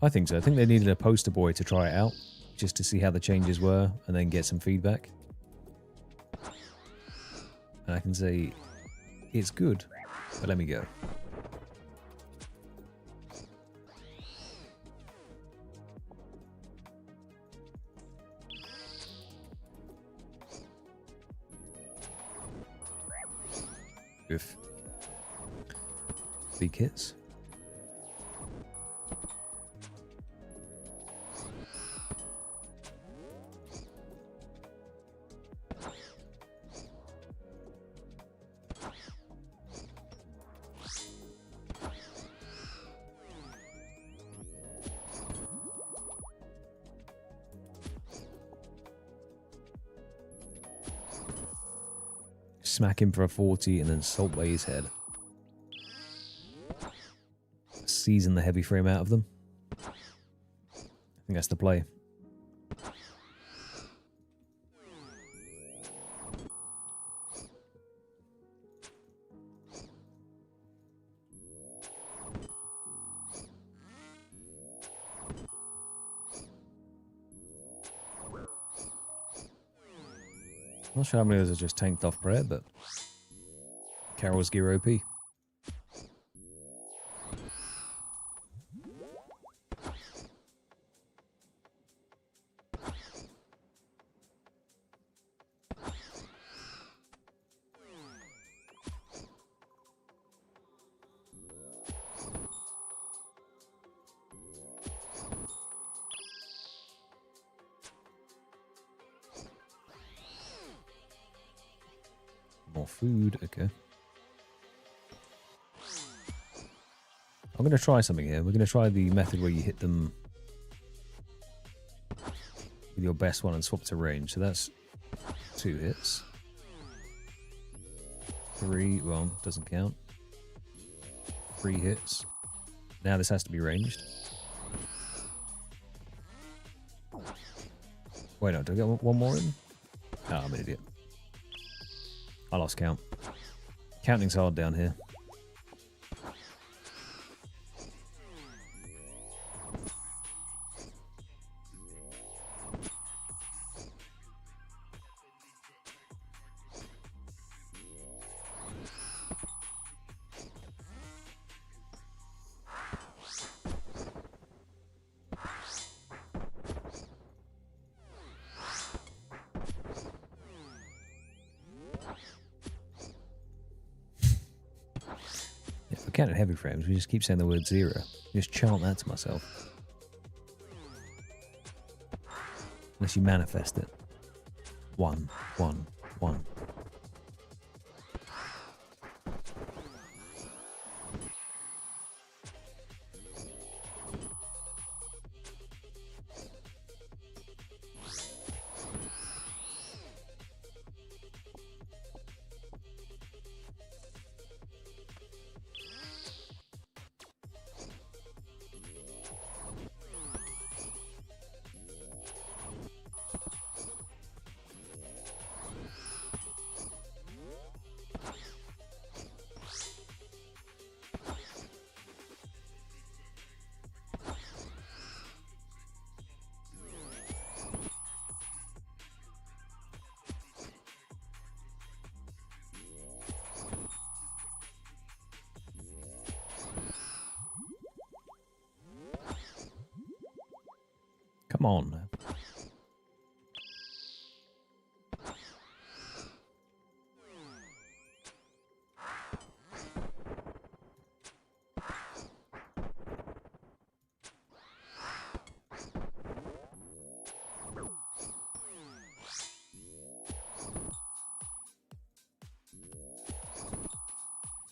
I think so. I think they needed a poster boy to try it out, just to see how the changes were, and then get some feedback. And I can say, it's good, but let me go. With big hits. Smack him for a 40 and then salt by his head. season the heavy frame out of them. I think that's the play. Not sure how many of those are just tanked off prayer, but Carol's gear OP. More food, okay. I'm going to try something here. We're going to try the method where you hit them with your best one and swap to range. So that's 2 hits. 3, well, doesn't count. 3 hits. Now this has to be ranged. Wait, no, do I get one more in? Oh, I'm an idiot. I lost count. Counting's hard down here. Counting heavy frames, we just keep saying the word 0. Just chant that to myself. Unless you manifest it. 1, 1, 1. Come on.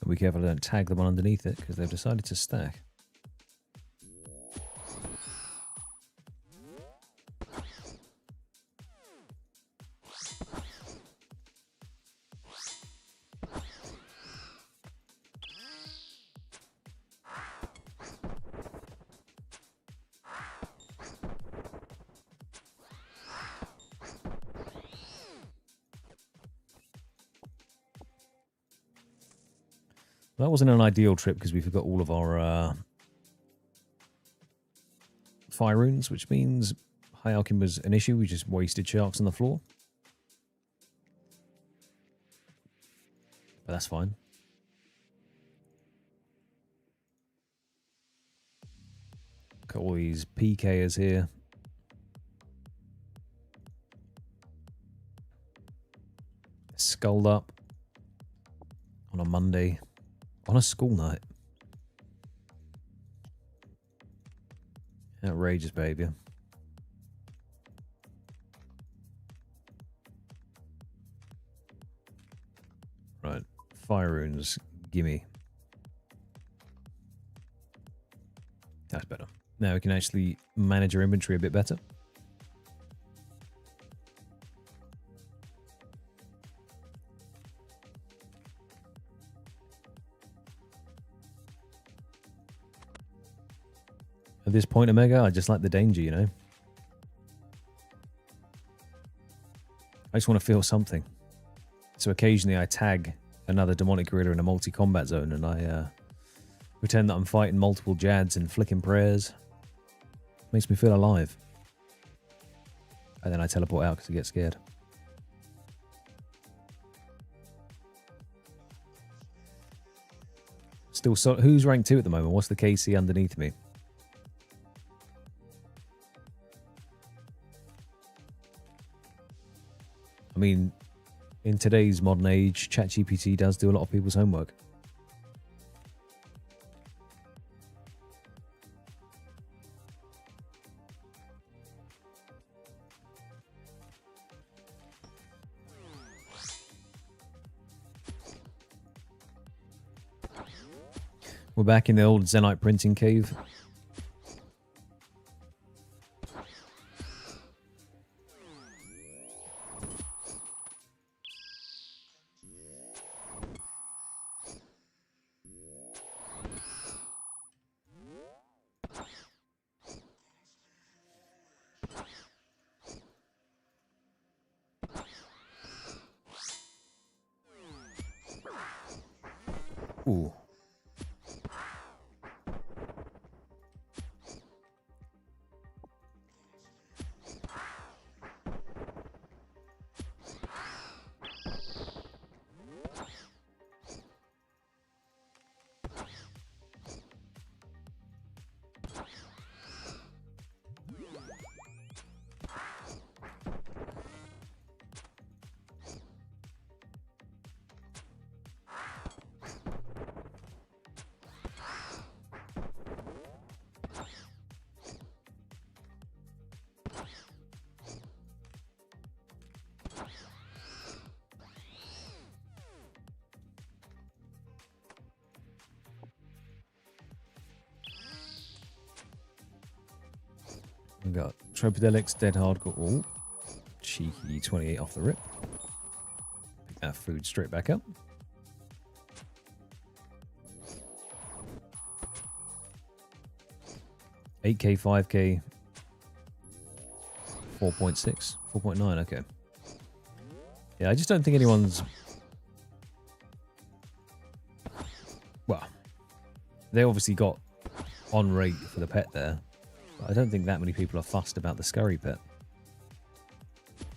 Be careful I don't tag them on underneath it because they've decided to stack. That wasn't an ideal trip because we forgot all of our fire runes, which means high alchemy was an issue. We just wasted sharks on the floor. But that's fine. Got all these PKers here. Skulled up on a Monday. On a school night. Outrageous behavior. Right. Fire runes. Gimme. That's better. Now we can actually manage our inventory a bit better. At this point, Omega, I just like the danger, you know? I just want to feel something. So occasionally I tag another demonic gorilla in a multi-combat zone and I pretend that I'm fighting multiple Jads and flicking prayers. Makes me feel alive. And then I teleport out because I get scared. Still, who's rank 2 at the moment? What's the KC underneath me? I mean, in today's modern age, ChatGPT does do a lot of people's homework. We're back in the old Zenite printing cave. Ooh. We've got Tropodelics, Dead Hardcore. Ooh. Cheeky 28 off the rip. Pick that food straight back up. $8K, 5K, 4.6, 4.9, okay. Yeah, I just don't think anyone's... Well, they obviously got on rate for the pet there. But I don't think that many people are fussed about the scurry pet.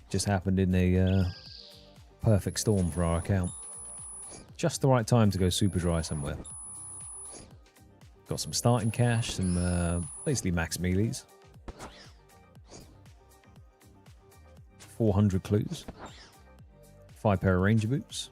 Just happened in a perfect storm for our account. Just the right time to go super dry somewhere. Got some starting cash, some basically max melees. 400 clues. 5 pair of ranger boots.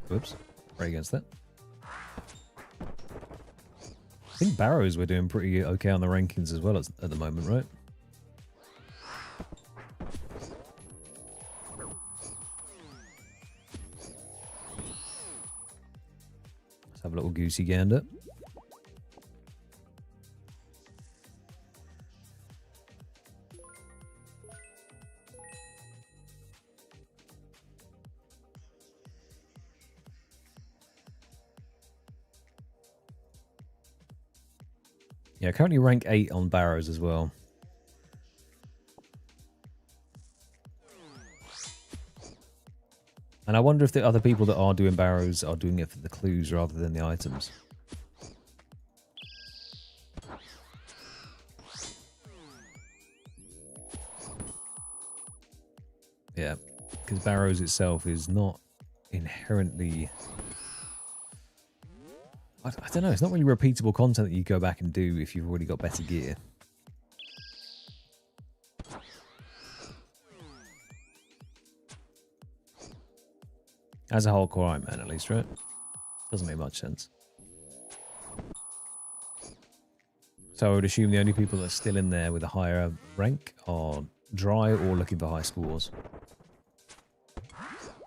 Whoops. Right against that. I think Barrows we're doing pretty okay on the rankings as well at the moment, right? Let's have a little goosey gander. Yeah, currently rank 8 on Barrows as well. And I wonder if the other people that are doing Barrows are doing it for the clues rather than the items. Yeah, because Barrows itself is not inherently... I don't know, it's not really repeatable content that you go back and do if you've already got better gear. As a hardcore Iron Man, at least, right? Doesn't make much sense. So I would assume the only people that are still in there with a higher rank are dry or looking for high scores.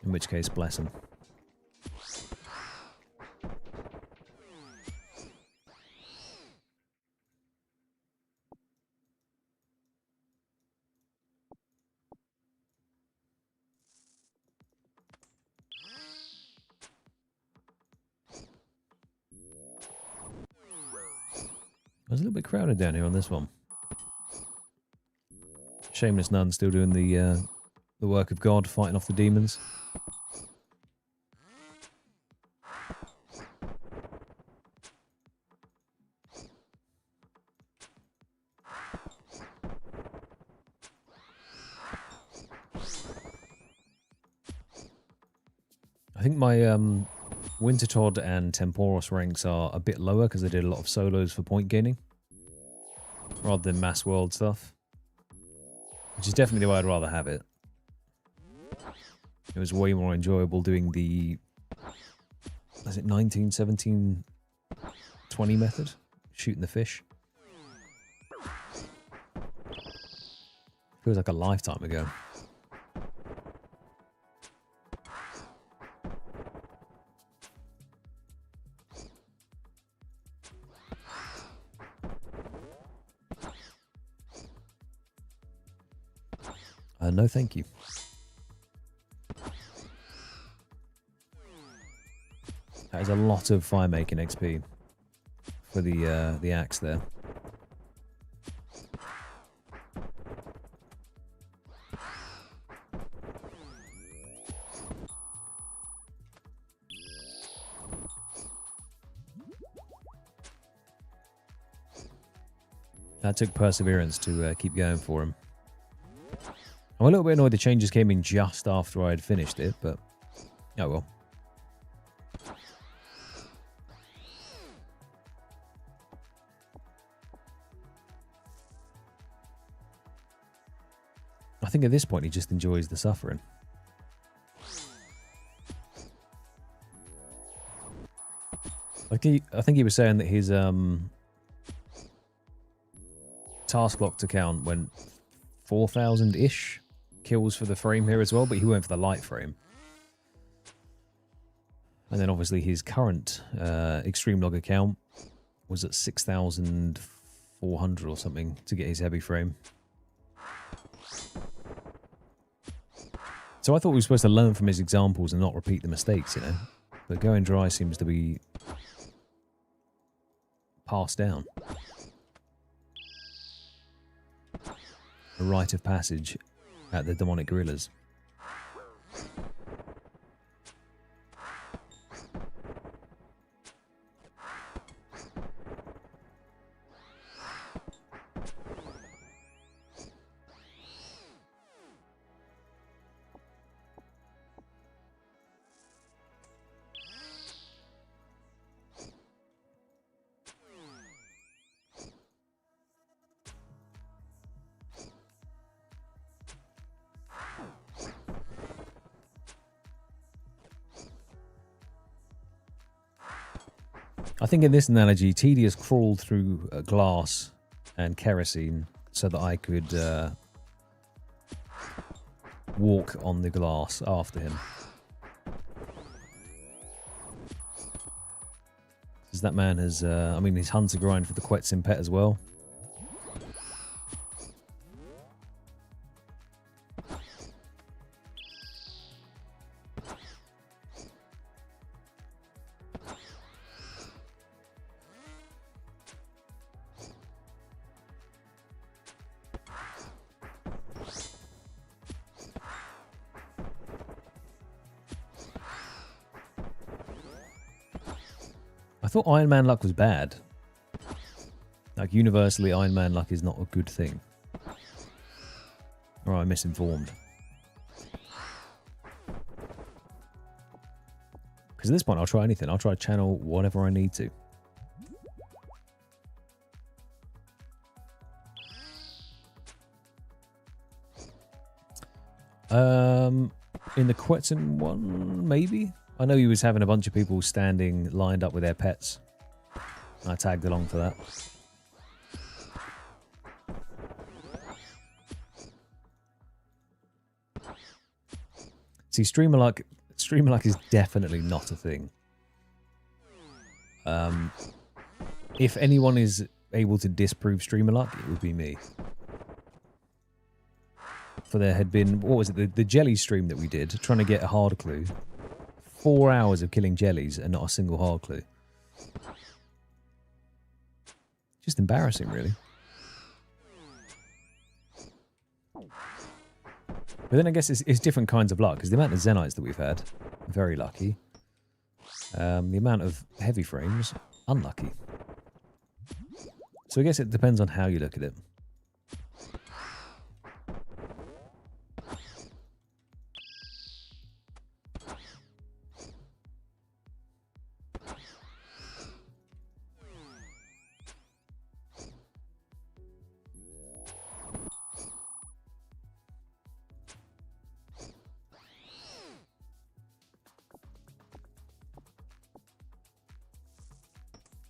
In which case, bless them. was a little bit crowded down here on this one. Shameless nun still doing the work of God, fighting off the demons. I think my Wintertodd and Temporos ranks are a bit lower because I did a lot of solos for point gaining rather than mass world stuff, which is definitely the way I'd rather have it. It was way more enjoyable doing the, is it 19, 17, 20 method? Shooting the fish. Feels like a lifetime ago. No, thank you. That is a lot of fire making XP for the axe there. That took perseverance to keep going for him. I'm a little bit annoyed the changes came in just after I had finished it, but oh well. I think at this point he just enjoys the suffering. I think he was saying that his task locked account went 4,000-ish kills for the frame here as well, but he went for the light frame. And then obviously his current extreme log account was at 6,400 or something to get his heavy frame. So I thought we were supposed to learn from his examples and not repeat the mistakes, you know. But going dry seems to be passed down. A rite of passage at the demonic gorillas. I think in this analogy, Tedious crawled through glass and kerosene so that I could walk on the glass after him. Because that man has, I mean, he's hunter grind for the Quetzin pet as well. I thought Iron Man luck was bad. Like, universally, Iron Man luck is not a good thing. Or I'm misinformed. Because at this point, I'll try anything. I'll try to channel whatever I need to. In the Quetzin one, maybe? I know he was having a bunch of people standing lined up with their pets. I tagged along for that. See, streamer luck is definitely not a thing. If anyone is able to disprove streamer luck, it would be me. For there had been, what was it, the jelly stream that we did, trying to get a hard clue. 4 hours of killing jellies and not a single hard clue. Just embarrassing, really. But then I guess it's different kinds of luck, because the amount of Zenites that we've had, very lucky. The amount of heavy frames, unlucky. So I guess it depends on how you look at it.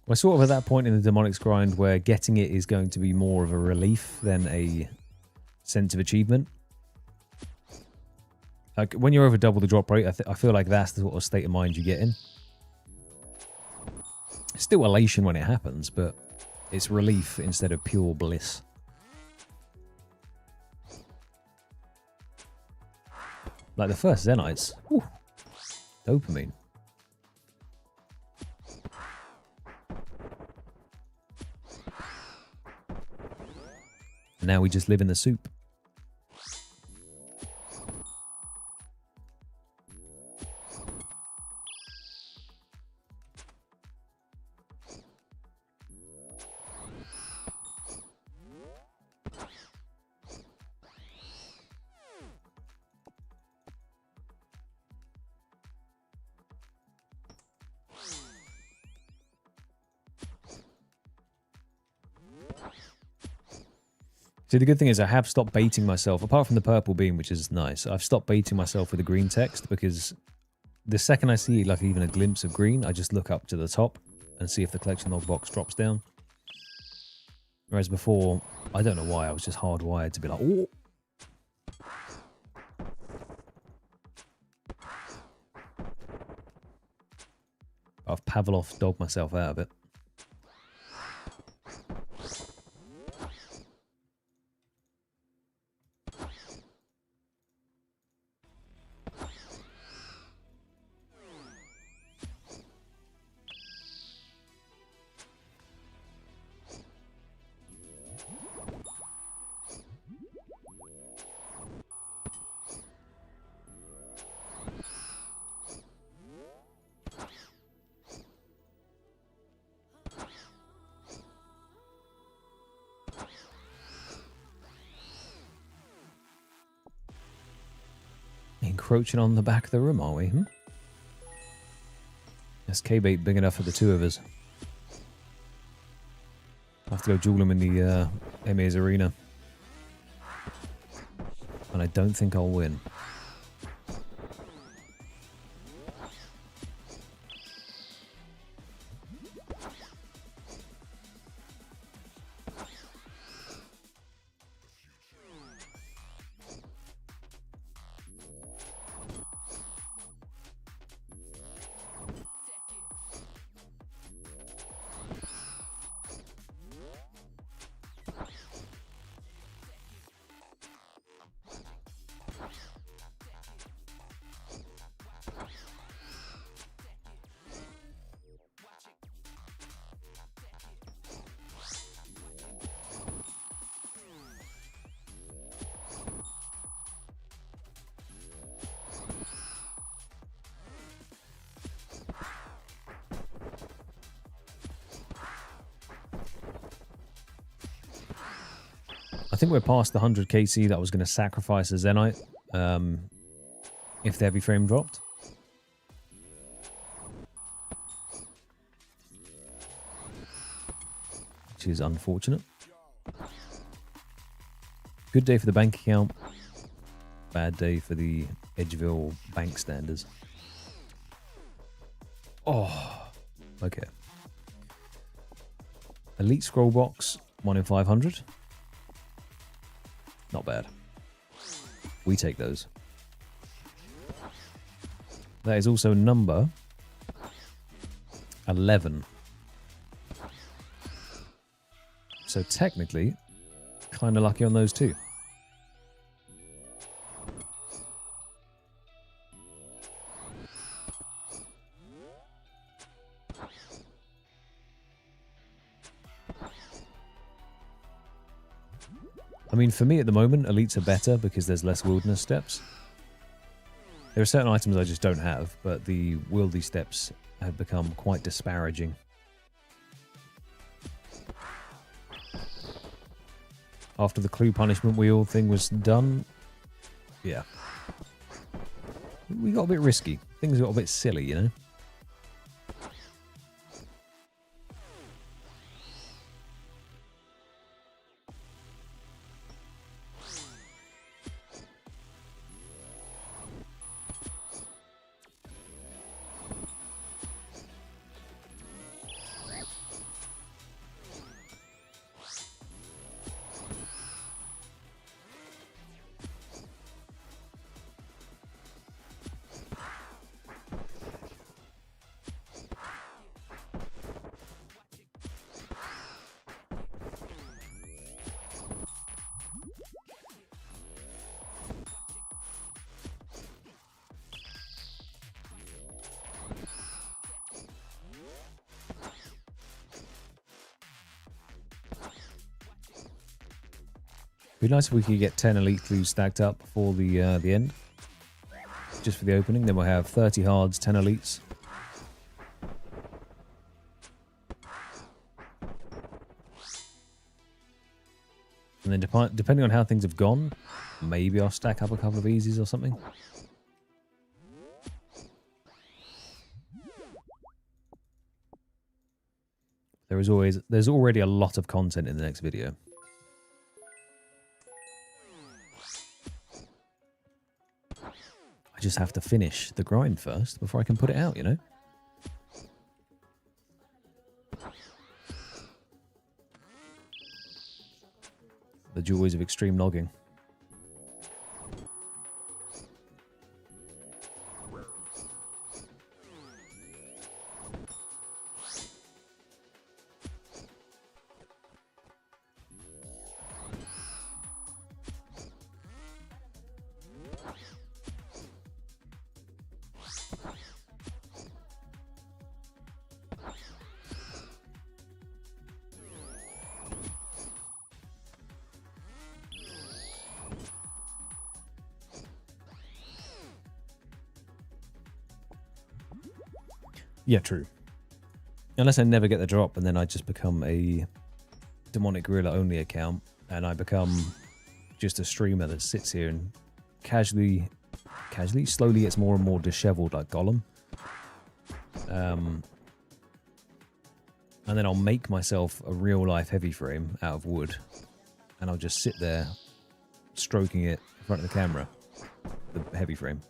We're sort of at that point in the Demonic's grind where getting it is going to be more of a relief than a sense of achievement. Like, when you're over double the drop rate, I feel like that's the sort of state of mind you get in. Still elation when it happens, but it's relief instead of pure bliss. Like the first Zenites. Whew, dopamine. Now we just live in the soup. See, the good thing is I have stopped baiting myself, apart from the purple beam, which is nice. I've stopped baiting myself with the green text because the second I see like even a glimpse of green, I just look up to the top and see if the collection log box drops down. Whereas before, I don't know why, I was just hardwired to be like, oh. I've Pavlov dogged myself out of it. Encroaching on the back of the room, are we? Is K-bait big enough for the two of us? I have to go duel him in the Emir's arena. And I don't think I'll win. I think we're past the 100 KC that I was going to sacrifice a Zenite if the heavy frame dropped. Which is unfortunate. Good day for the bank account. Bad day for the Edgeville bank standards. Oh, okay. Elite scroll box, 1 in 500. Not bad. We take those. That is also number 11. So technically, kind of lucky on those too. I mean, for me at the moment, elites are better because there's less wilderness steps. There are certain items I just don't have, but the wieldy steps have become quite disparaging. After the clue punishment wheel thing was done, yeah. We got a bit risky. Things got a bit silly, you know? It'd be nice if we could get 10 elite clues stacked up before the end. Just for the opening. Then we'll have 30 hards, 10 elites. And then depending on how things have gone, maybe I'll stack up a couple of easies or something. There's already a lot of content in the next video. I just have to finish the grind first before I can put it out, you know? The joys of extreme logging. Yeah, true. Unless I never get the drop and then I just become a Demonic Gorilla only account and I become just a streamer that sits here and casually, slowly gets more and more disheveled like Gollum. And then I'll make myself a real life heavy frame out of wood and I'll just sit there stroking it in front of the camera, the heavy frame.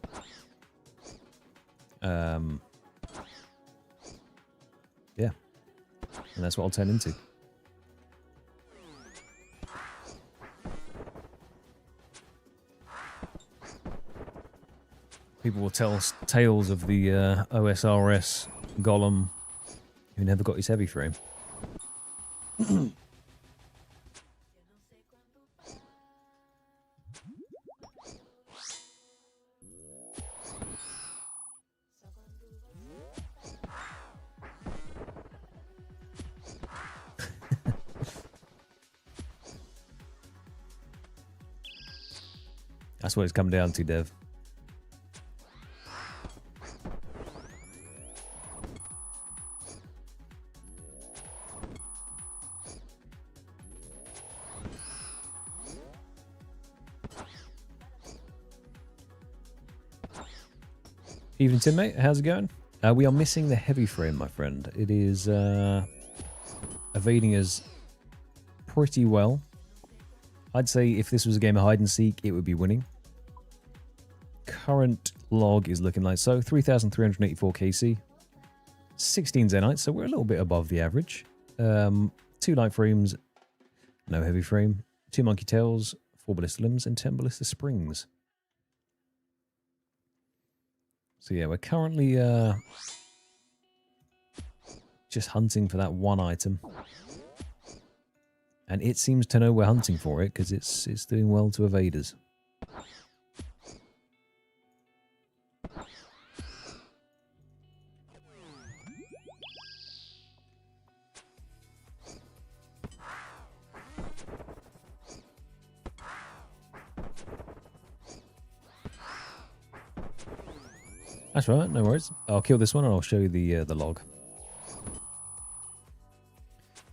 Yeah, and that's what I'll turn into. People will tell tales of the OSRS Gollum who never got his heavy frame. That's what it's come down to, Dev. Evening, Tim, mate. How's it going? We are missing the heavy frame, my friend. It is evading us pretty well. I'd say if this was a game of hide and seek, it would be winning. Current log is looking like so. 3,384 KC. 16 Zenites, so we're a little bit above the average. 2 light frames, no heavy frame. 2 monkey tails, 4 ballista limbs, and 10 ballista springs. So yeah, we're currently just hunting for that one item. And it seems to know we're hunting for it because it's doing well to evade us. That's right, no worries. I'll kill this one and I'll show you the log.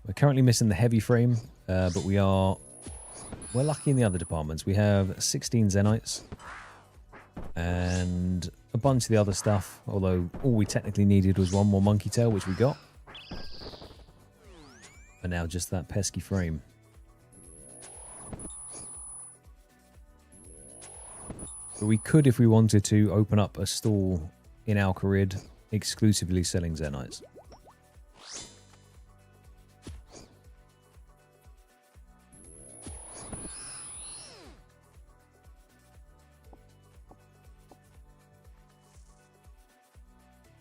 We're currently missing the heavy frame, but we're lucky in the other departments. We have 16 Zenites and a bunch of the other stuff, although all we technically needed was one more monkey tail, which we got. And now just that pesky frame. But we could, if we wanted to, open up a stall in Al-Kharid exclusively selling Zenites.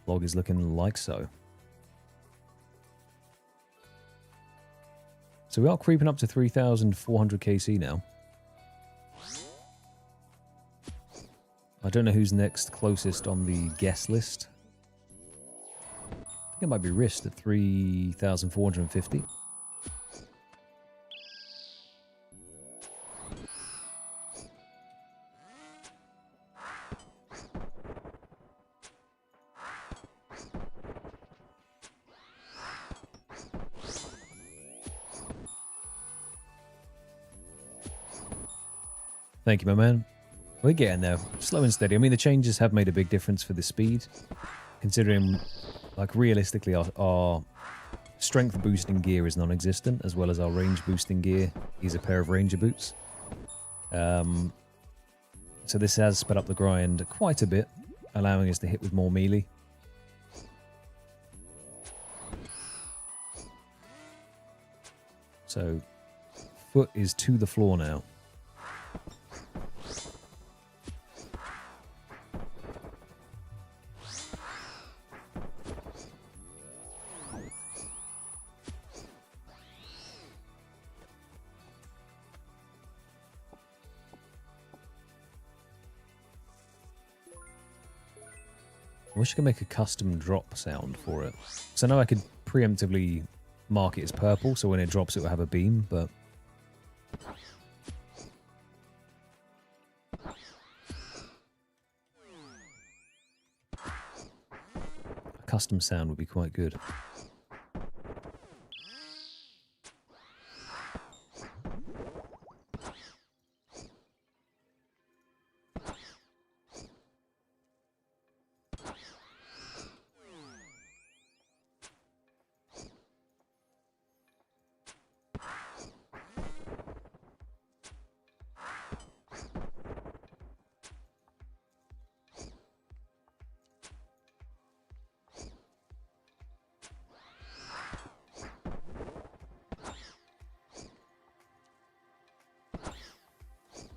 Log is looking like so. So we are creeping up to 3,400 KC now. I don't know who's next closest on the guest list. I think it might be Rist at 3,450. Thank you, my man. We're getting there, slow and steady. I mean, the changes have made a big difference for the speed, considering, like, realistically, our strength boosting gear is non-existent, as well as our range boosting gear is a pair of ranger boots. So this has sped up the grind quite a bit, allowing us to hit with more melee. So, foot is to the floor now. I wish I could make a custom drop sound for it. So I know I could preemptively mark it as purple, so when it drops it will have a beam, but... a custom sound would be quite good.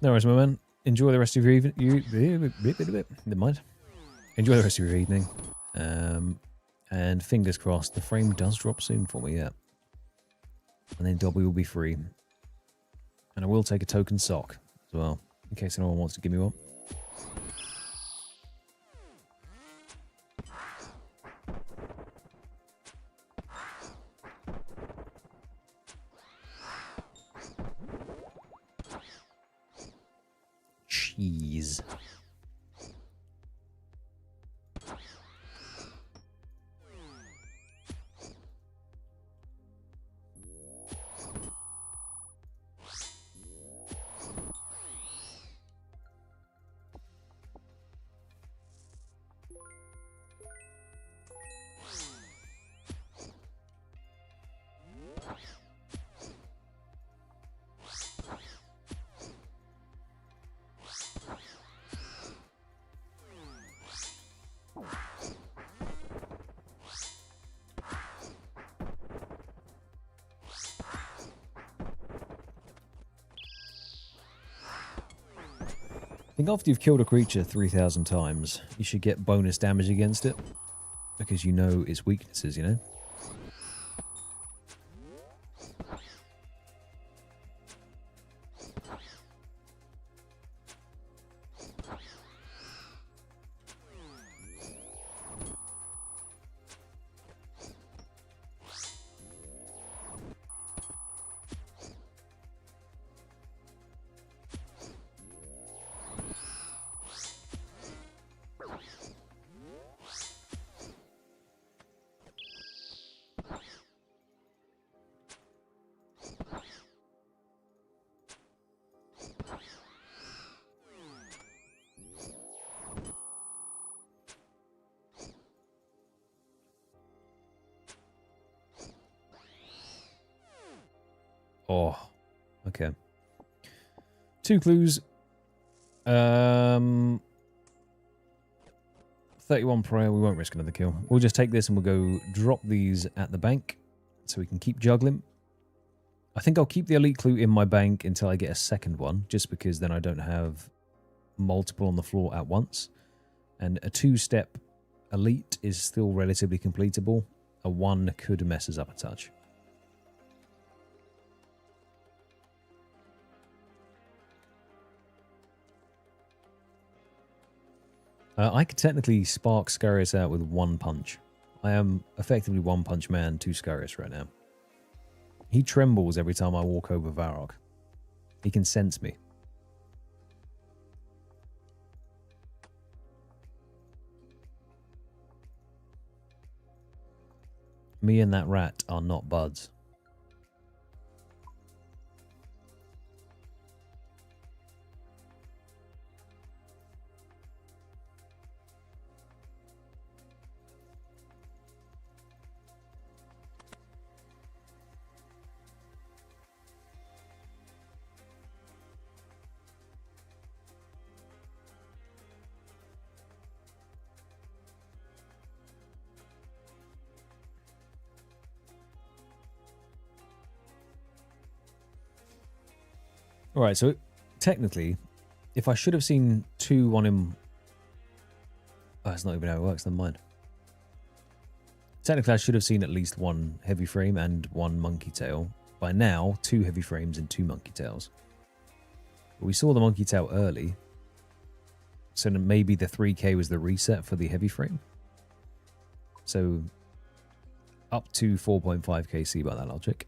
No worries, my man. Enjoy the rest of your evening. Never mind. Enjoy the rest of your evening. And fingers crossed, the frame does drop soon for me, yeah. And then Dobby will be free. And I will take a token sock as well, in case anyone wants to give me one. Cheese. I think after you've killed a creature 3,000 times, you should get bonus damage against it, because you know its weaknesses, you know? Oh, okay. 2 clues. 31 prayer. We won't risk another kill. We'll just take this and we'll go drop these at the bank so we can keep juggling. I think I'll keep the elite clue in my bank until I get a second one, just because then I don't have multiple on the floor at once. And a 2-step elite is still relatively completable. A 1 could mess us up a touch. I could technically spark Scarius out with 1 punch. I am effectively 1 punch man to Scarius right now. He trembles every time I walk over Varrock. He can sense me. Me and that rat are not buds. Alright, so technically, if I should have seen 2 on him... Oh, that's not even how it works, never mind. Technically, I should have seen at least 1 heavy frame and 1 monkey tail. By now, 2 heavy frames and 2 monkey tails. But we saw the monkey tail early. So maybe the 3k was the reset for the heavy frame. So, up to 4.5k C by that logic.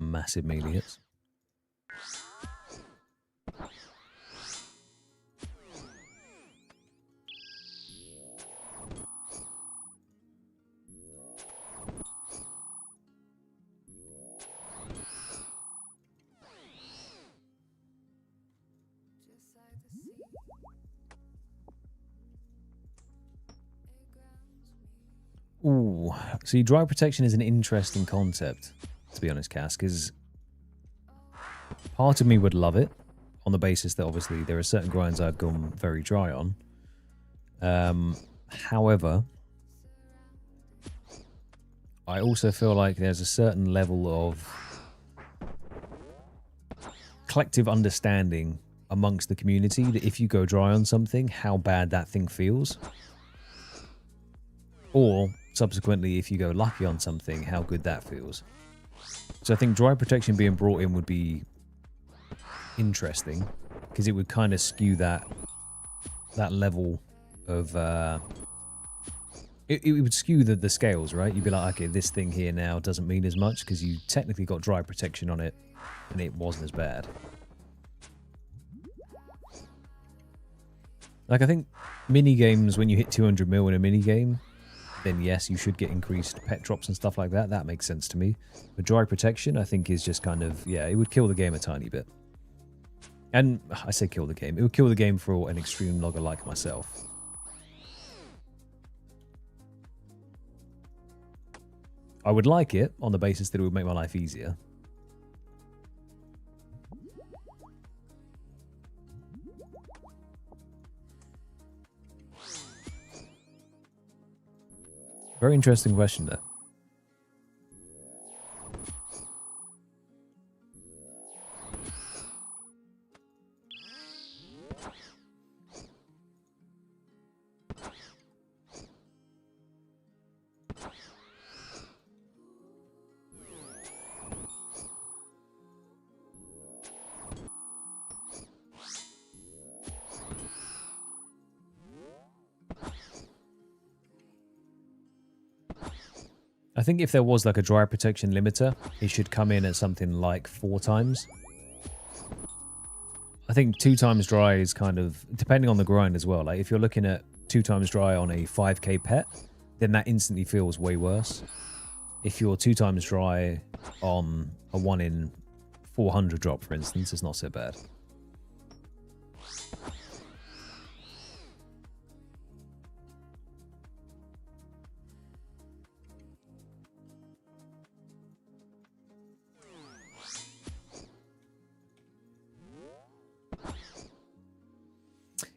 Massive melee hits. Ooh, see, dry protection is an interesting concept, to be honest, Cass, because part of me would love it on the basis that obviously there are certain grinds I've gone very dry on. However, I also feel like there's a certain level of collective understanding amongst the community that if you go dry on something, how bad that thing feels. Or, subsequently, if you go lucky on something, how good that feels. So I think dry protection being brought in would be interesting, because it would kind of skew that level of... It would skew the scales, right? You'd be like, okay, this thing here now doesn't mean as much, because you technically got dry protection on it, and it wasn't as bad. Like, I think mini-games, when you hit 200 mil in a mini-game, then yes, you should get increased pet drops and stuff like that. That makes sense to me. But dry protection, I think, is just kind of, yeah, it would kill the game a tiny bit. And I say kill the game. It would kill the game for an extreme logger like myself. I would like it on the basis that it would make my life easier. Very interesting question there. I think if there was like a dry protection limiter, it should come in at something like 4 times. I think 2 times dry is kind of, depending on the grind as well. Like if you're looking at 2 times dry on a 5k pet, then that instantly feels way worse. If you're 2 times dry on a 1 in 400 drop, for instance, it's not so bad.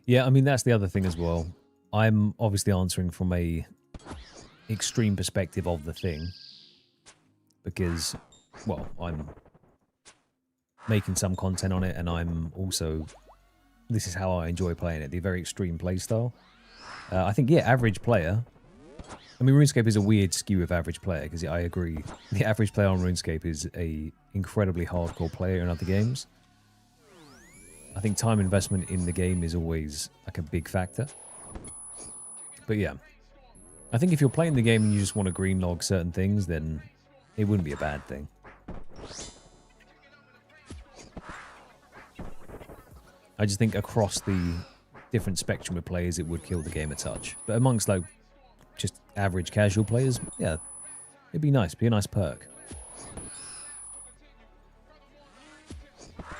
Yeah, I mean, that's the other thing as well. I'm obviously answering from a extreme perspective of the thing. Because, well, I'm making some content on it, and I'm also... This is how I enjoy playing it, the very extreme playstyle. I think, yeah, average player... I mean, RuneScape is a weird skew of average player, because I agree. The average player on RuneScape is a incredibly hardcore player in other games. I think time investment in the game is always like a big factor. But yeah, I think if you're playing the game and you just want to green log certain things, then it wouldn't be a bad thing. I just think across the different spectrum of players, it would kill the game a touch. But amongst like just average casual players, yeah, it'd be nice. Be a nice perk.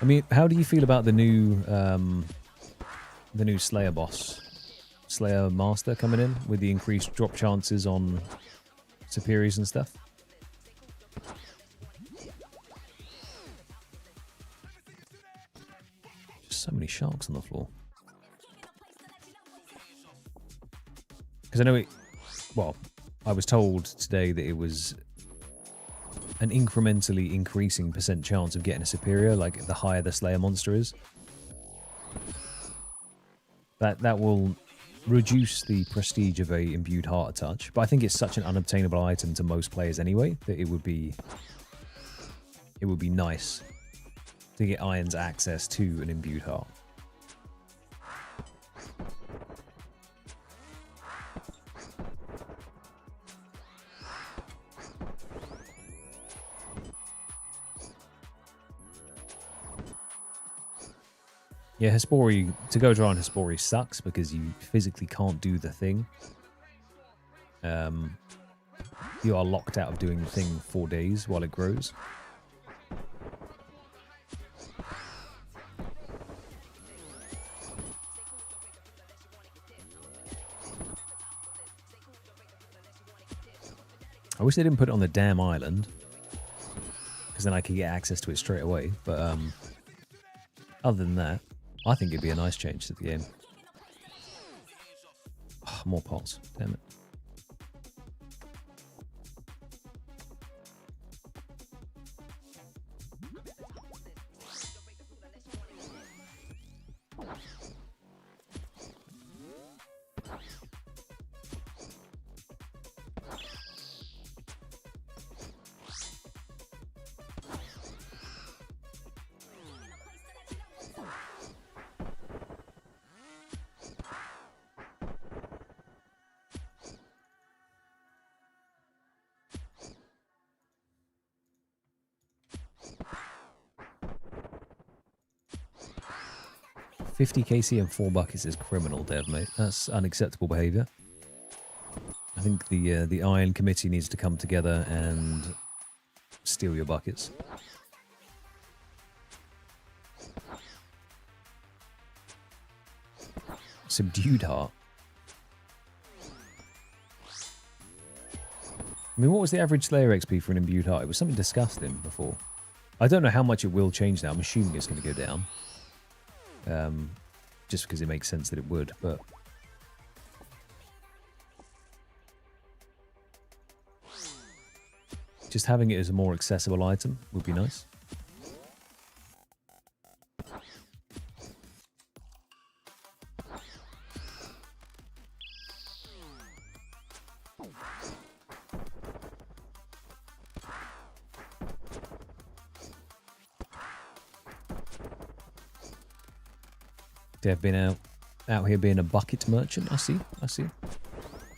I mean, how do you feel about the new Slayer boss, Slayer Master coming in with the increased drop chances on superiors and stuff? Just so many sharks on the floor. Because I know it... Well, I was told today that it was an incrementally increasing % chance of getting a superior, like the higher the Slayer monster is. That will reduce the prestige of a imbued heart a touch, but I think it's such an unobtainable item to most players anyway that it would be nice to get Iron's access to an imbued heart. Yeah, Hespori, to go dry on Hespori sucks because you physically can't do the thing. You are locked out of doing the thing 4 days while it grows. I wish they didn't put it on the damn island, because then I could get access to it straight away, but other than that, I think it'd be a nice change to the game. Oh, more pots. Damn it. $50 KC and 4 buckets is criminal, Dev, mate. That's unacceptable behaviour. I think the Iron Committee needs to come together and steal your buckets. Subdued heart. I mean, what was the average Slayer XP for an imbued heart? It was something disgusting before. I don't know how much it will change now. I'm assuming it's going to go down. Just because it makes sense that it would, but... just having it as a more accessible item would be nice. Dev been out here being a bucket merchant. I see.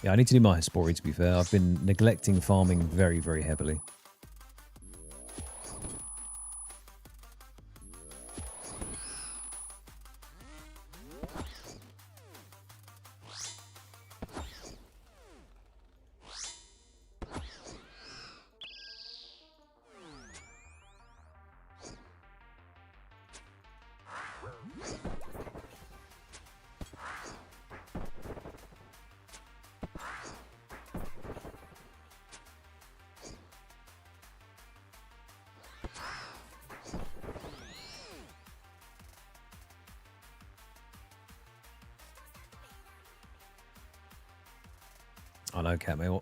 Yeah, I need to do my Hespori, to be fair. I've been neglecting farming very, very heavily. I know, Catmail.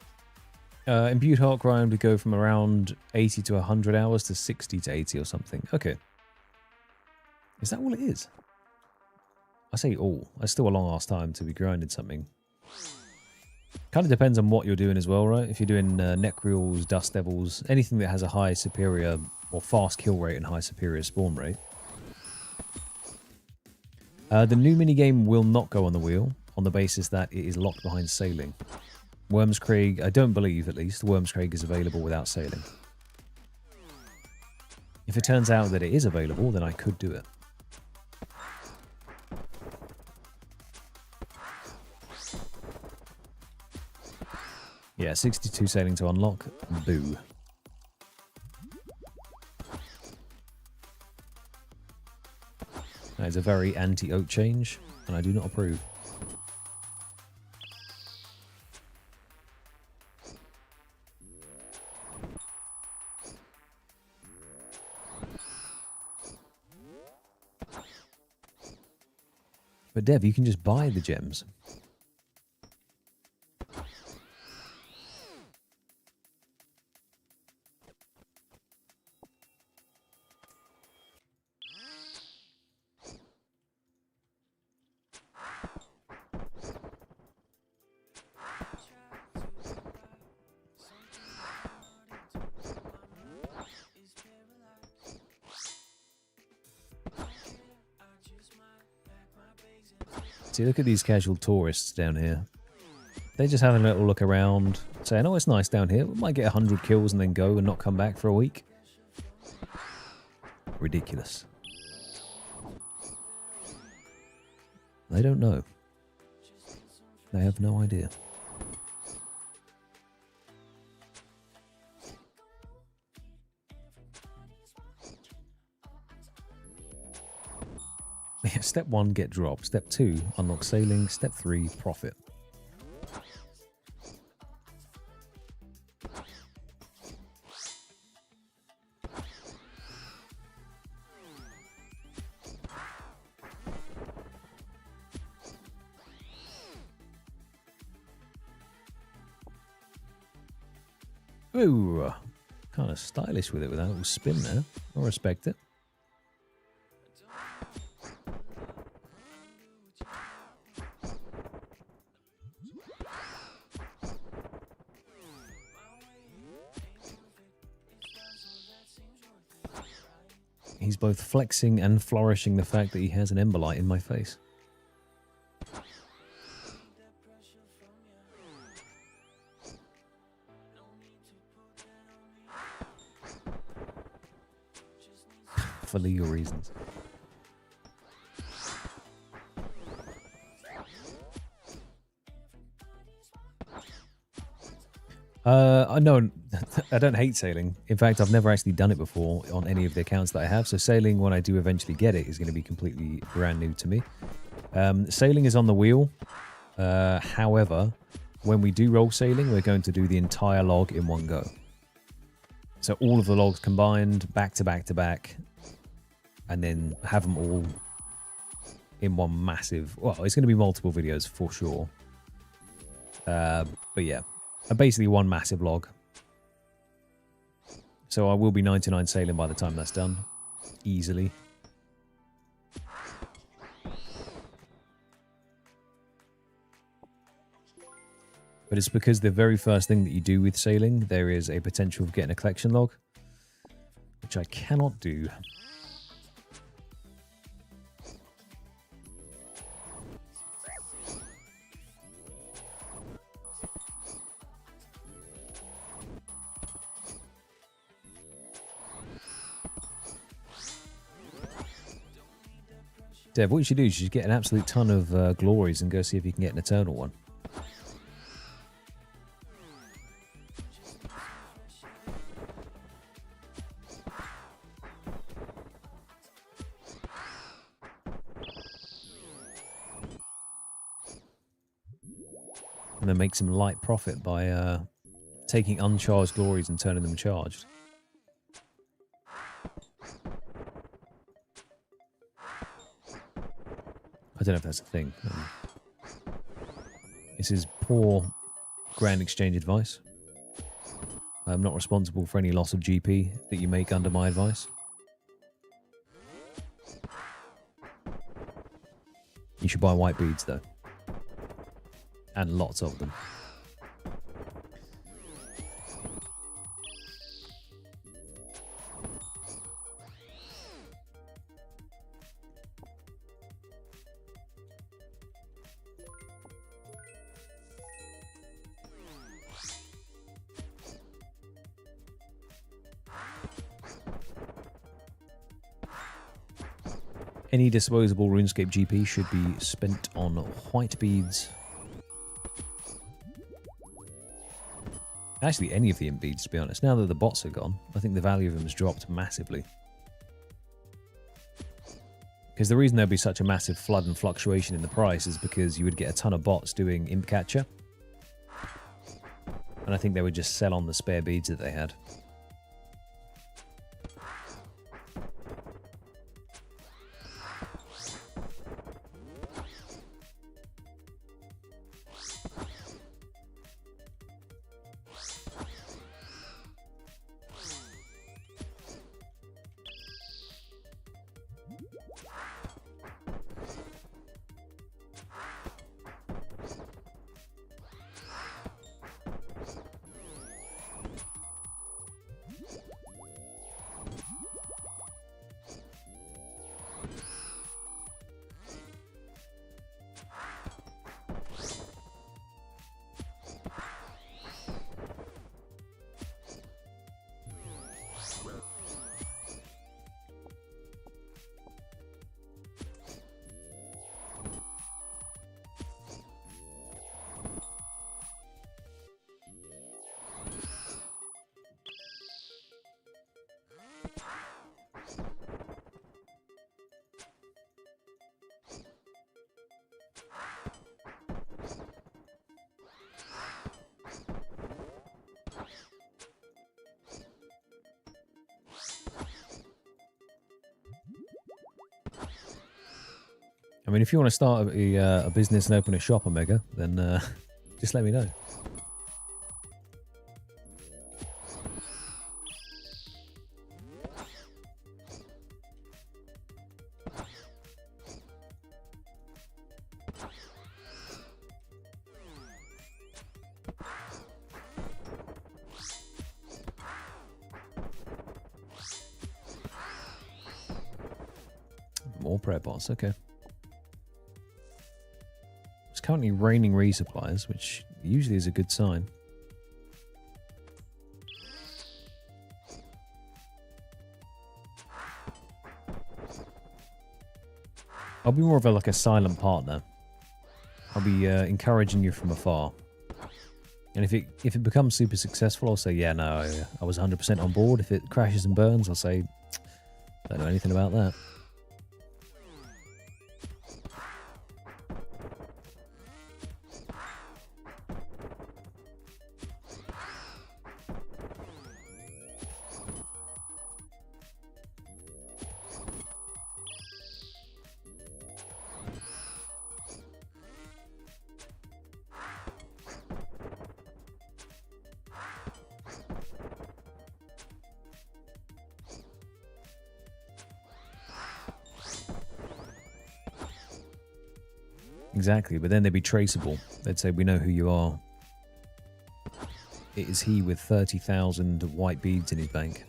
Imbued Heart Grind would go from around 80 to 100 hours to 60 to 80 or something. Okay. Is that all it is? I say all. That's still a long ass time to be grinding something. Kind of depends on what you're doing as well, right? If you're doing Necreals, Dust Devils, anything that has a high superior or fast kill rate and high superior spawn rate. The new minigame will not go on the wheel on the basis that it is locked behind sailing. Wormscraig, I don't believe at least, Wormscraig is available without sailing. If it turns out that it is available, then I could do it. Yeah, 62 sailing to unlock. Boo. That is a very anti-oat change, and I do not approve. But Dev, you can just buy the gems. See, look at these casual tourists down here. They're just having a little look around, saying, oh, it's nice down here. We might get 100 kills and then go and not come back for a week. Ridiculous. They don't know. They have no idea. Yeah, step 1, get drop. Step 2, unlock sailing. Step 3, profit. Ooh, kind of stylish with it with that little spin there. I respect it. He's both flexing and flourishing the fact that he has an Emberlight in my face. For legal reasons. No, I don't hate sailing. In fact, I've never actually done it before on any of the accounts that I have. So sailing, when I do eventually get it, is going to be completely brand new to me. Sailing is on the wheel. However, when we do roll sailing, we're going to do the entire log in one go. So all of the logs combined, back to back to back, and then have them all in one massive... Well, it's going to be multiple videos for sure. But yeah, basically one massive log. So I will be 99 sailing by the time that's done. Easily. But it's because the very first thing that you do with sailing, there is a potential of getting a collection log, which I cannot do. Dev, what you should do is you should get an absolute ton of glories and go see if you can get an eternal one. And then make some light profit by taking uncharged glories and turning them charged. I don't know if that's a thing. This is poor Grand Exchange advice. I'm not responsible for any loss of GP that you make under my advice. You should buy white beads though. And lots of them. Any disposable RuneScape GP should be spent on white beads. Actually, any of the imp beads, to be honest. Now that the bots are gone, I think the value of them has dropped massively. Because the reason there'd be such a massive flood and fluctuation in the price is because you would get a ton of bots doing imp catcher. And I think they would just sell on the spare beads that they had. I mean, if you want to start a business and open a shop, Omega, then just let me know. More prayer bots, okay. It's currently raining resupplies, which usually is a good sign. I'll be more of like a silent partner. I'll be encouraging you from afar. And if it becomes super successful, I'll say, yeah, no, I was 100% on board. If it crashes and burns, I'll say, don't know anything about that. Exactly, but then they'd be traceable. They'd say, we know who you are. It is he with 30,000 white beads in his bank.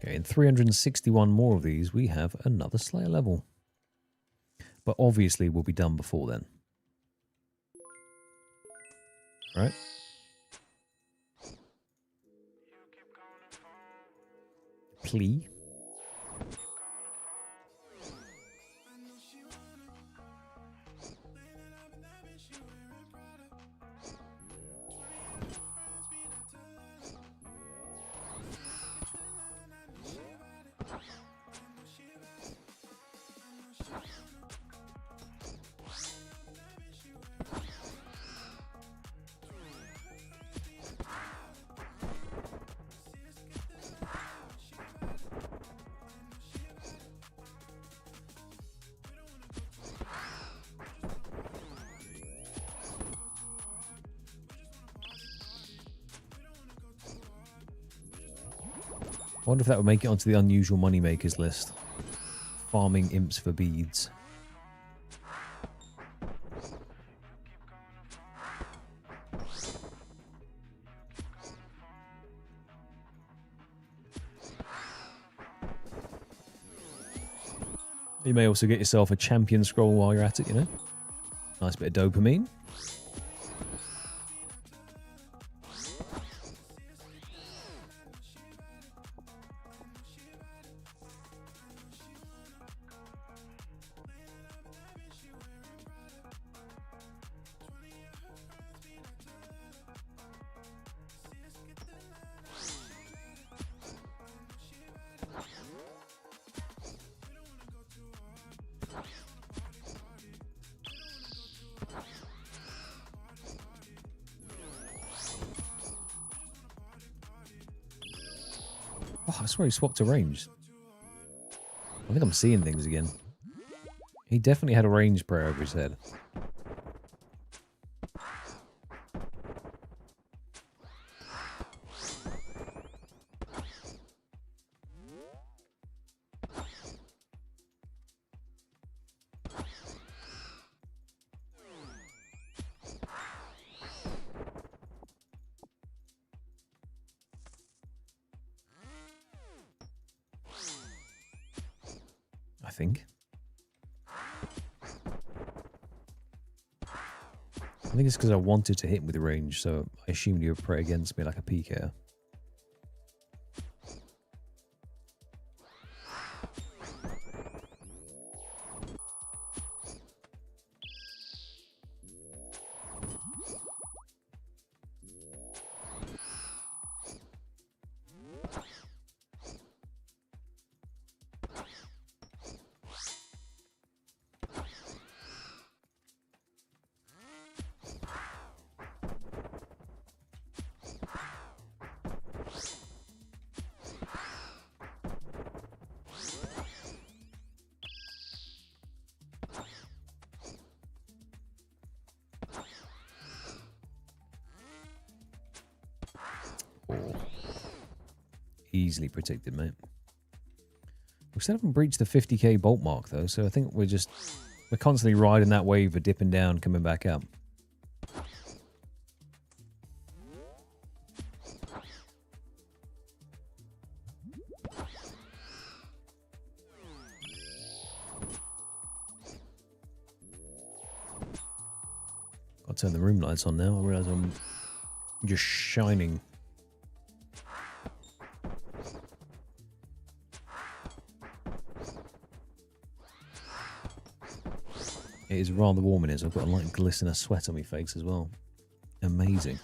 Okay, in 361 more of these, we have another Slayer level. But obviously we'll be done before then. right? Plea. I wonder if that would make it onto the unusual moneymakers list. Farming imps for beads. You may also get yourself a champion scroll while you're at it, you know? Nice bit of dopamine. Oh, I swear he swapped to range. I think I'm seeing things again. He definitely had a range prayer over his head. I think. I think it's because I wanted to hit him with the range, so I assumed he would pray against me like a PK. Easily predicted, mate. We still haven't breached the 50k bolt mark, though, so I think we're constantly riding that wave of dipping down, coming back up. I'll turn the room lights on now. I realise I'm just shining. It is rather warm in here, so I've got a light glisten of sweat on my face as well. Amazing.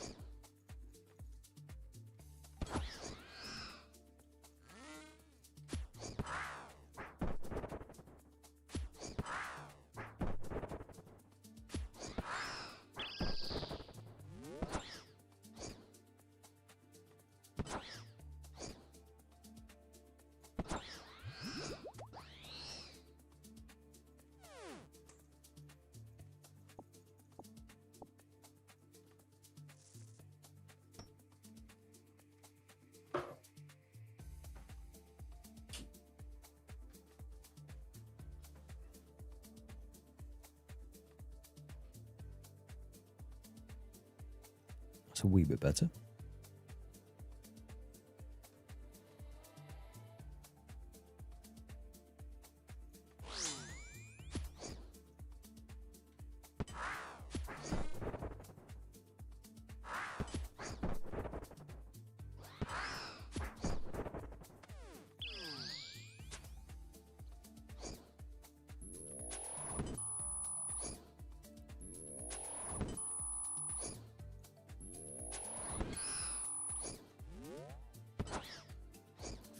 It's a wee bit better.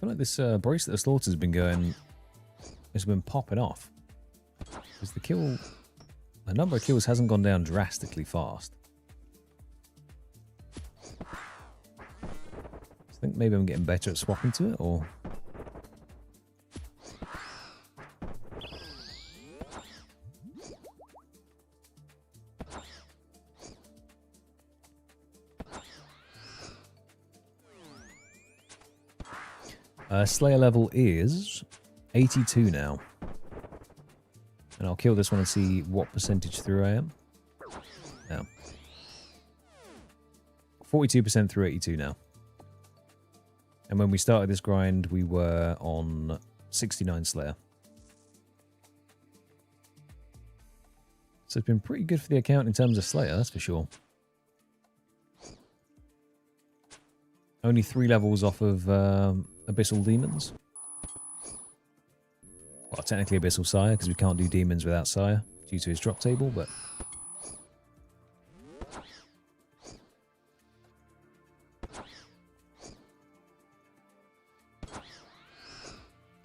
feel like this bracelet of slaughter has been going... It's been popping off. Because the number of kills hasn't gone down drastically fast. I think maybe I'm getting better at swapping to it, or... Slayer level is 82 now. And I'll kill this one and see what percentage through I am. Now. 42% through 82 now. And when we started this grind, we were on 69 Slayer. So it's been pretty good for the account in terms of Slayer, that's for sure. Only 3 levels off of Abyssal Demons. Well, technically Abyssal Sire, because we can't do Demons without Sire, due to his drop table, but...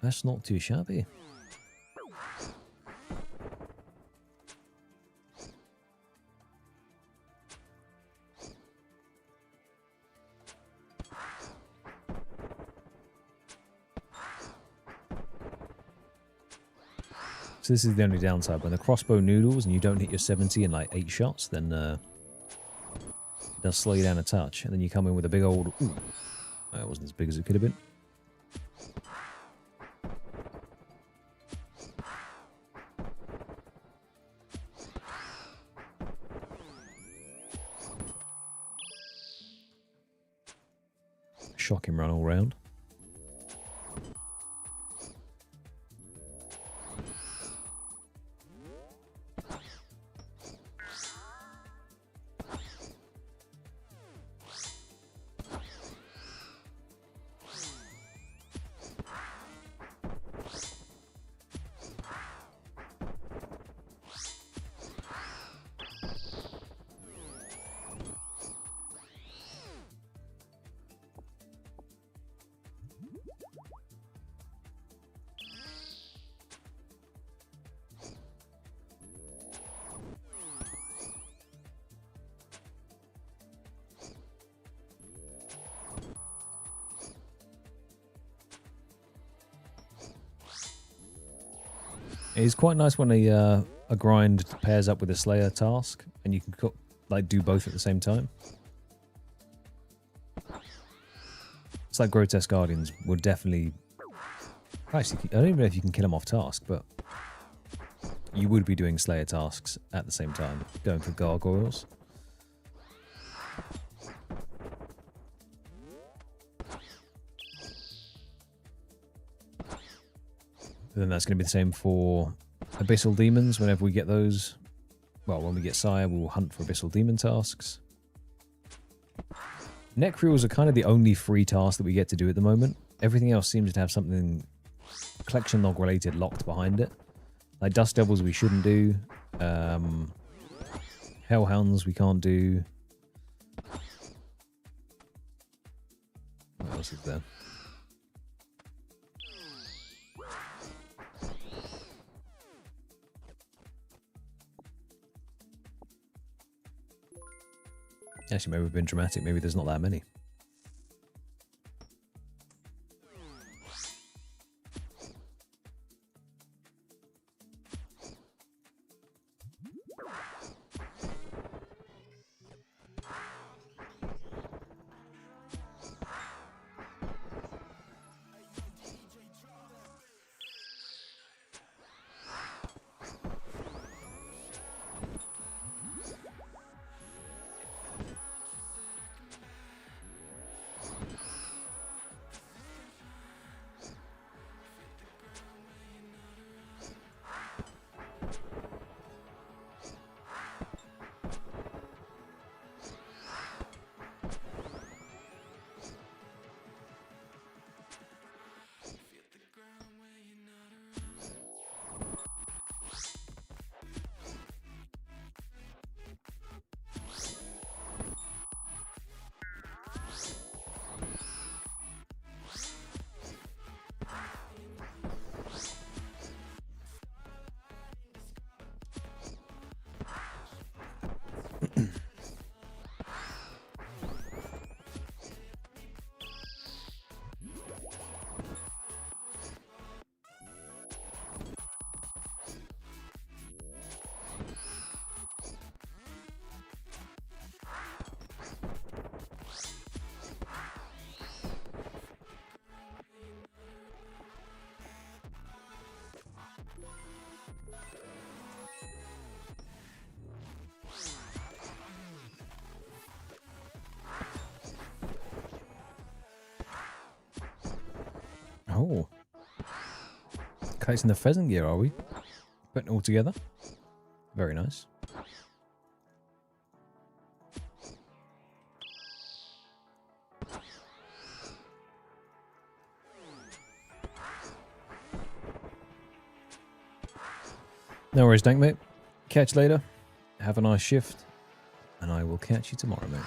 That's not too shabby. So this is the only downside. When the crossbow noodles and you don't hit your 70 in like 8 shots, then it does slow you down a touch. And then you come in with a big old... Ooh, that wasn't as big as it could have been. Shocking run all round. It's quite nice when a grind pairs up with a Slayer task, and you can do both at the same time. It's like Grotesque Guardians would definitely... Actually, I don't even know if you can kill them off task, but you would be doing Slayer tasks at the same time, going for gargoyles. Then that's going to be the same for Abyssal Demons whenever we get those. Well, when we get Sire, we'll hunt for Abyssal Demon tasks. Necruels are kind of the only free task that we get to do at the moment. Everything else seems to have something collection log related locked behind it. Like Dust Devils we shouldn't do. Hellhounds we can't do. What else is there? Actually, maybe we've been dramatic. Maybe there's not that many. Oh. Collecting the pheasant gear, are we? Putting it all together. Very nice. No worries, Dank, mate. Catch you later. Have a nice shift. And I will catch you tomorrow, mate.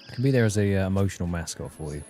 I can be there as a emotional mascot for you.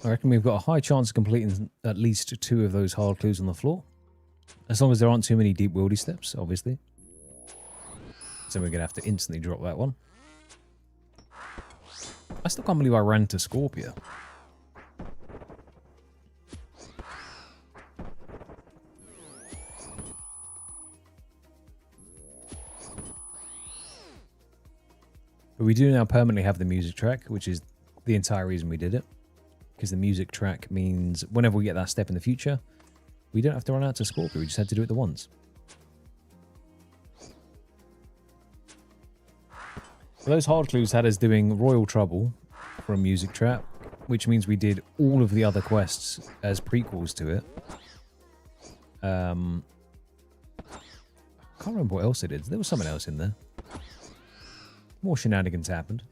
I reckon we've got a high chance of completing at least 2 of those hard clues on the floor. As long as there aren't too many deep wildy steps, obviously. So we're going to have to instantly drop that one. I still can't believe I ran to Scorpia. But we do now permanently have the music track, which is the entire reason we did it. Because the music track means whenever we get that step in the future, we don't have to run out to Scorpio, we just had to do it the once. So those hard clues had us doing Royal Trouble for a music track, which means we did all of the other quests as prequels to it. I can't remember what else it is. There was something else in there. More shenanigans happened.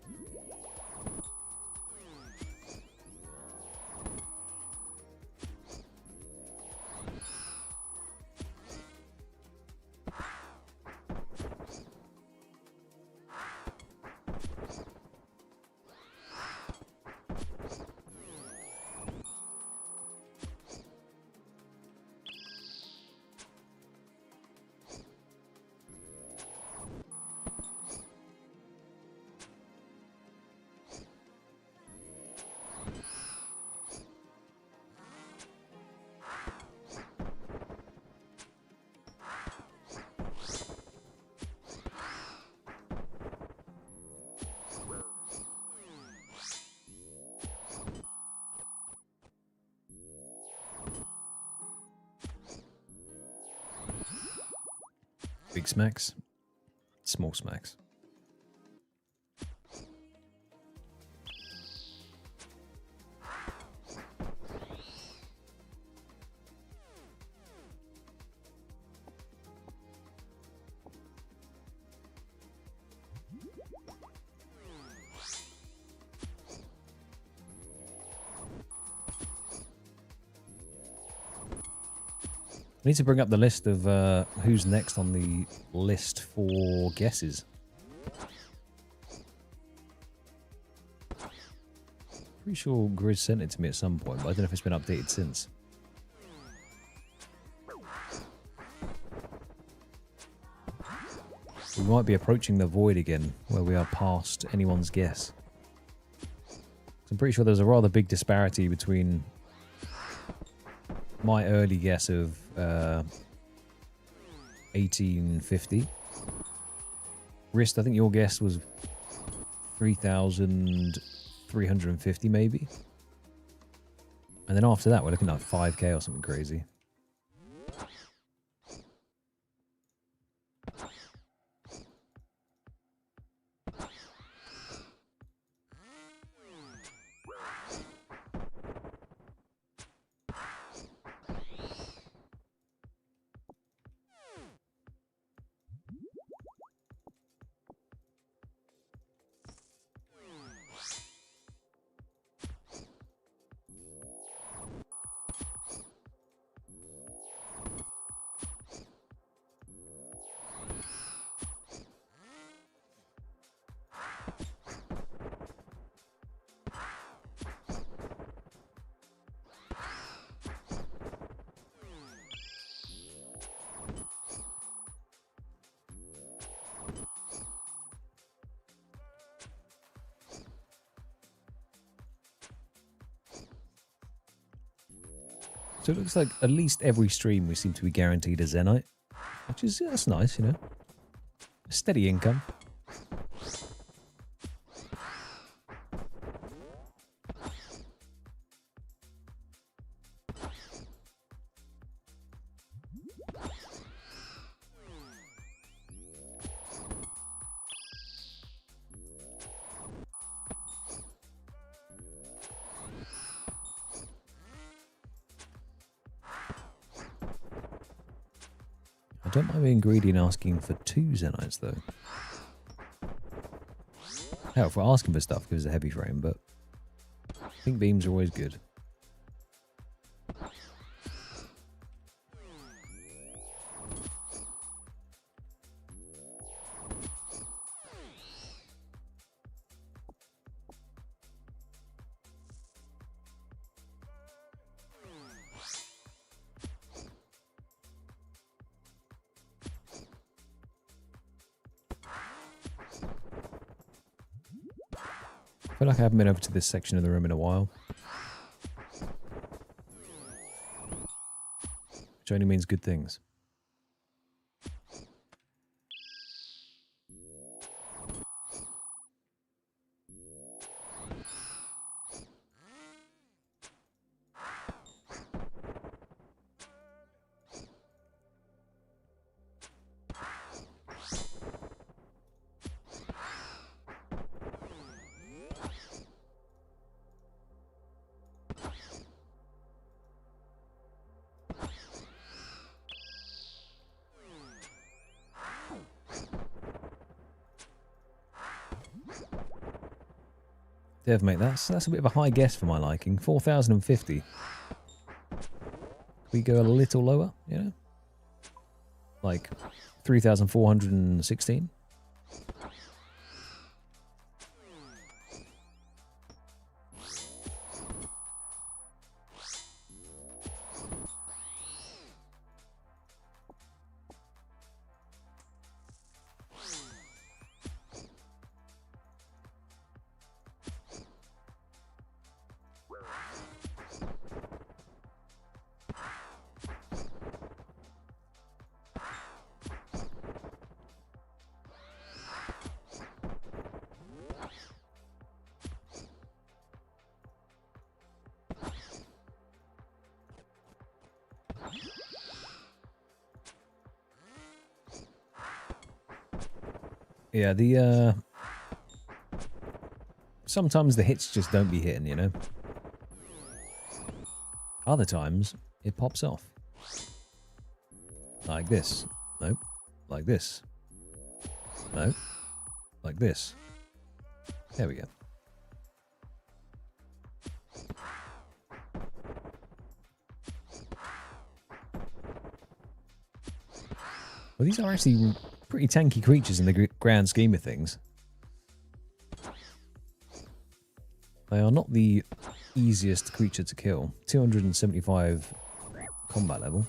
Big smacks, small smacks. I need to bring up the list of who's next on the list for guesses. Pretty sure Grizz sent it to me at some point, but I don't know if it's been updated since. We might be approaching the void again, where we are past anyone's guess. I'm pretty sure there's a rather big disparity between my early guess of 1850. Rist, I think your guess was 3,350 maybe. And then after that, we're looking at 5k or something crazy. So it looks like at least every stream we seem to be guaranteed a Zenite, which is, that's nice, you know. A steady income. I don't mind being greedy and asking for 2 Zenites, though. Hell, if we're asking for stuff, gives a heavy frame, but pink beams are always good. I feel like I haven't been over to this section of the room in a while. Which only means good things. Dev, mate, that's a bit of a high guess for my liking. 4,050. Can we go a little lower, you know? Like 3,416? Yeah, sometimes the hits just don't be hitting, you know? Other times, it pops off. Like this. Nope. Like this. Nope. Like this. There we go. Well, these are actually pretty tanky creatures in the grand scheme of things. They are not the easiest creature to kill. 275 combat level.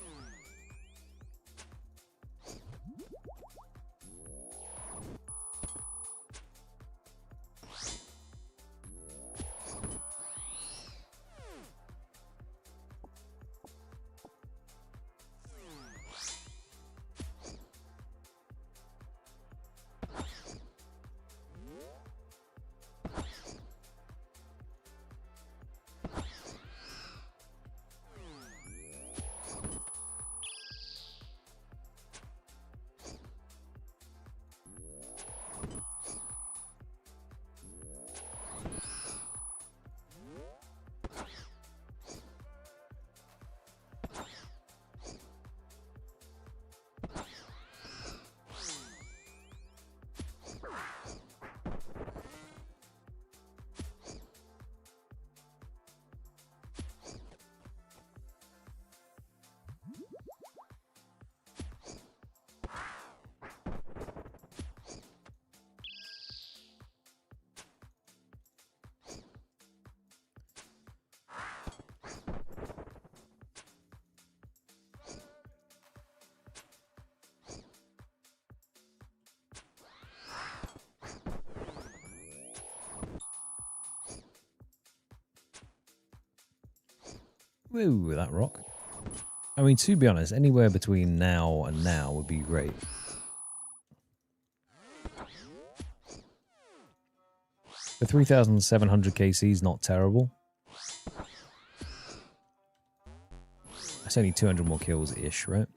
Woo, that rock. I mean, to be honest, anywhere between now and now would be great. The 3,700 KC is not terrible. That's only 200 more kills-ish, right?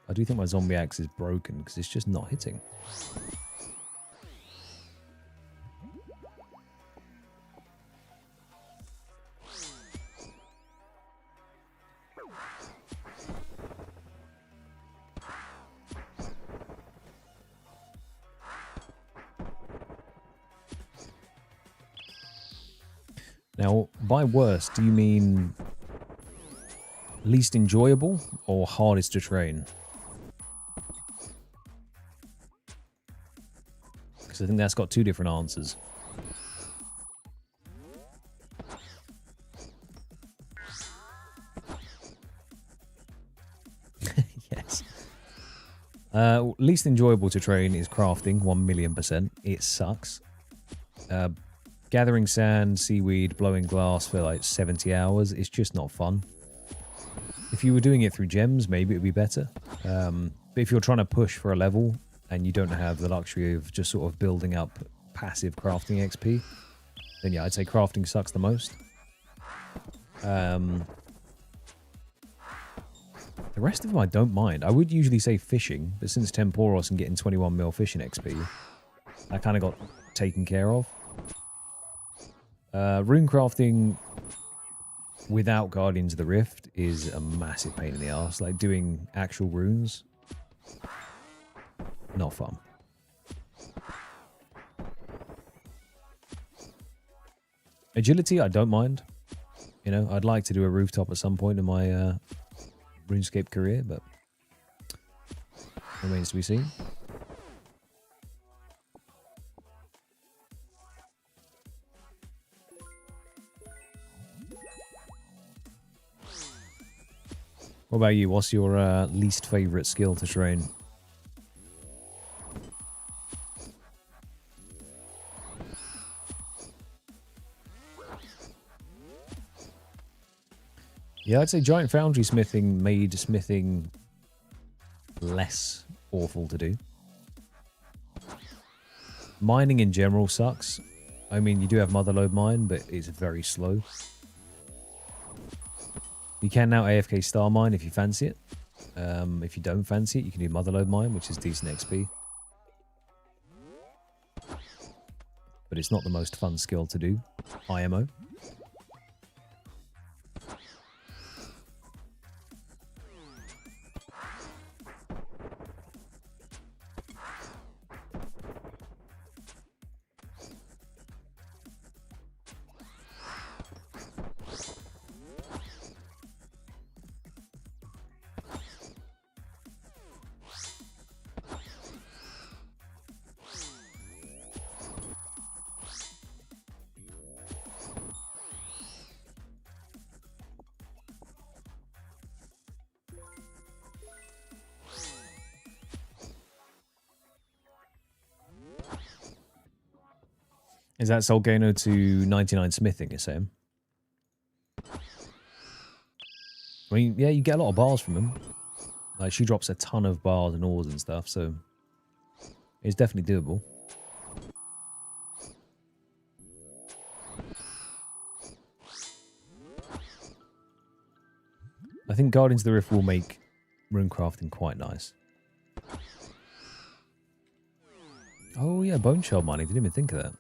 I do think my zombie axe is broken because it's just not hitting. Now, by worst, do you mean least enjoyable or hardest to train? Because I think that's got two different answers. Yes. Least enjoyable to train is crafting, 1,000,000%. It sucks. Gathering sand, seaweed, blowing glass for like 70 hours, it's just not fun. If you were doing it through gems, maybe it would be better. But if you're trying to push for a level and you don't have the luxury of just sort of building up passive crafting XP, then yeah, I'd say crafting sucks the most. The rest of them I don't mind. I would usually say fishing, but since Temporos and getting 21 mil fishing XP, I kind of got taken care of. Rune crafting without Guardians of the Rift is a massive pain in the ass. Like doing actual runes, not fun. Agility, I don't mind. You know, I'd like to do a rooftop at some point in my RuneScape career, but remains to be seen. What about you? What's your least favorite skill to train? Yeah, I'd say Giant Foundry smithing made smithing less awful to do. Mining in general sucks. I mean, you do have Motherlode Mine, but it's very slow. You can now AFK Star Mine if you fancy it. If you don't fancy it, you can do Motherlode Mine, which is decent XP. But it's not the most fun skill to do. IMO. Is that Solgano to 99 smithing, you're saying? I mean, yeah, you get a lot of bars from him. Like, she drops a ton of bars and ores and stuff, so it's definitely doable. I think Guardians of the Rift will make rune crafting quite nice. Oh yeah, bone shell mining. Didn't even think of that.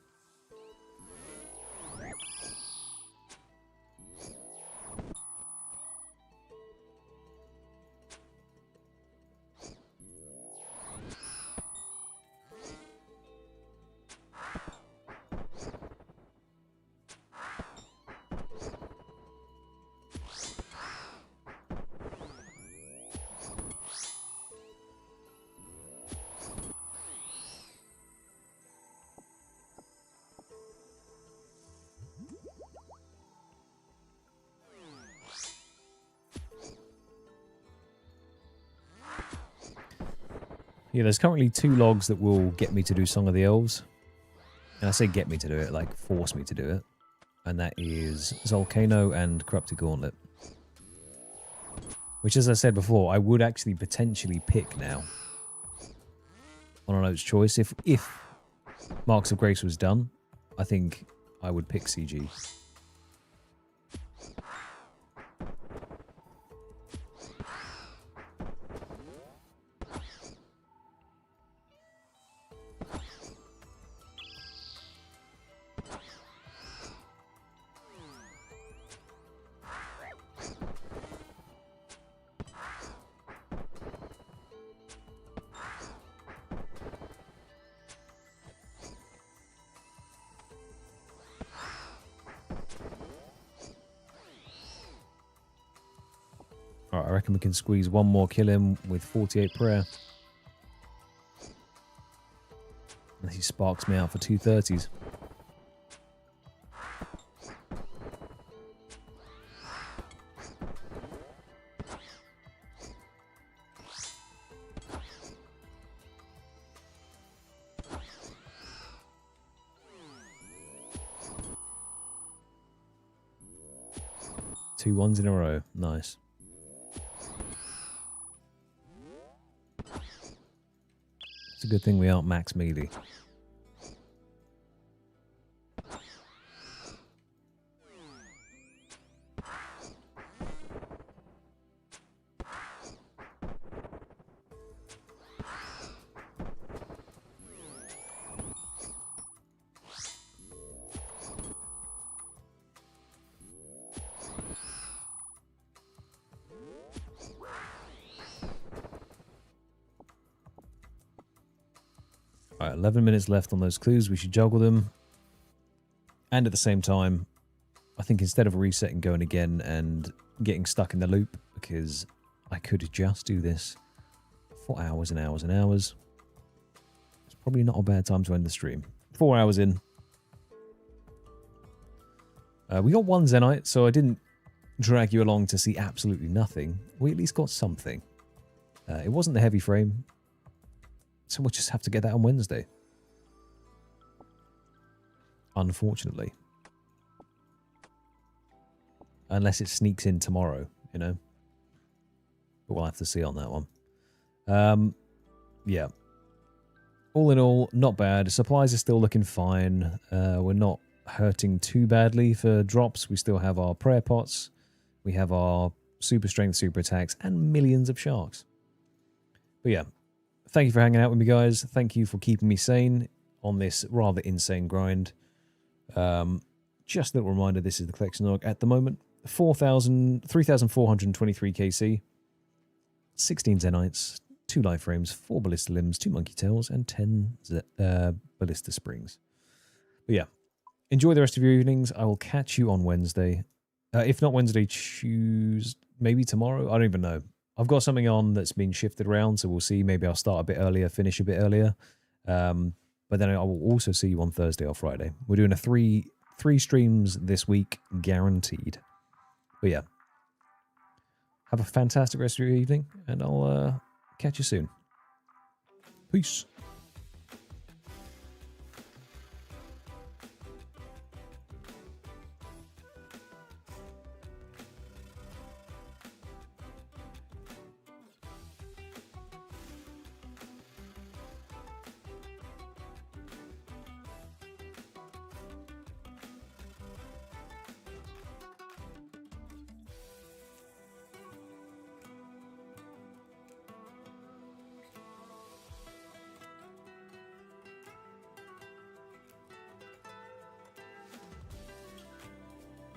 Yeah, there's currently 2 logs that will get me to do Song of the Elves. And I say get me to do it, like force me to do it. And that is Volcano and Corrupted Gauntlet. Which, as I said before, I would actually potentially pick now on an Oats choice. If Marks of Grace was done, I think I would pick CG. Alright, I reckon we can squeeze one more kill in with 48 prayer. Unless he sparks me out for 230s. Two ones in a row. Nice. It's a good thing we aren't max melee. Alright, 11 minutes left on those clues. We should juggle them. And at the same time, I think instead of resetting, going again and getting stuck in the loop, because I could just do this for hours and hours and hours. It's probably not a bad time to end the stream. 4 hours in. We got one Zenite, so I didn't drag you along to see absolutely nothing. We at least got something. It wasn't the heavy frame. So we'll just have to get that on Wednesday. Unfortunately. Unless it sneaks in tomorrow, you know. But we'll have to see on that one. Yeah. All in all, not bad. Supplies are still looking fine. We're not hurting too badly for drops. We still have our prayer pots. We have our super strength, super attacks, and millions of sharks. But yeah. Thank you for hanging out with me, guys. Thank you for keeping me sane on this rather insane grind. Just a little reminder, this is the collection log at the moment. 3,423 KC, 16 Zenites, 2 life frames, 4 ballista limbs, 2 monkey tails, and 10 ballista springs. But yeah, enjoy the rest of your evenings. I will catch you on Wednesday. If not Wednesday, Tuesday, maybe tomorrow. I don't even know. I've got something on that's been shifted around, so we'll see. Maybe I'll start a bit earlier, finish a bit earlier. But then I will also see you on Thursday or Friday. We're doing a three streams this week, guaranteed. But yeah. Have a fantastic rest of your evening, and I'll catch you soon. Peace.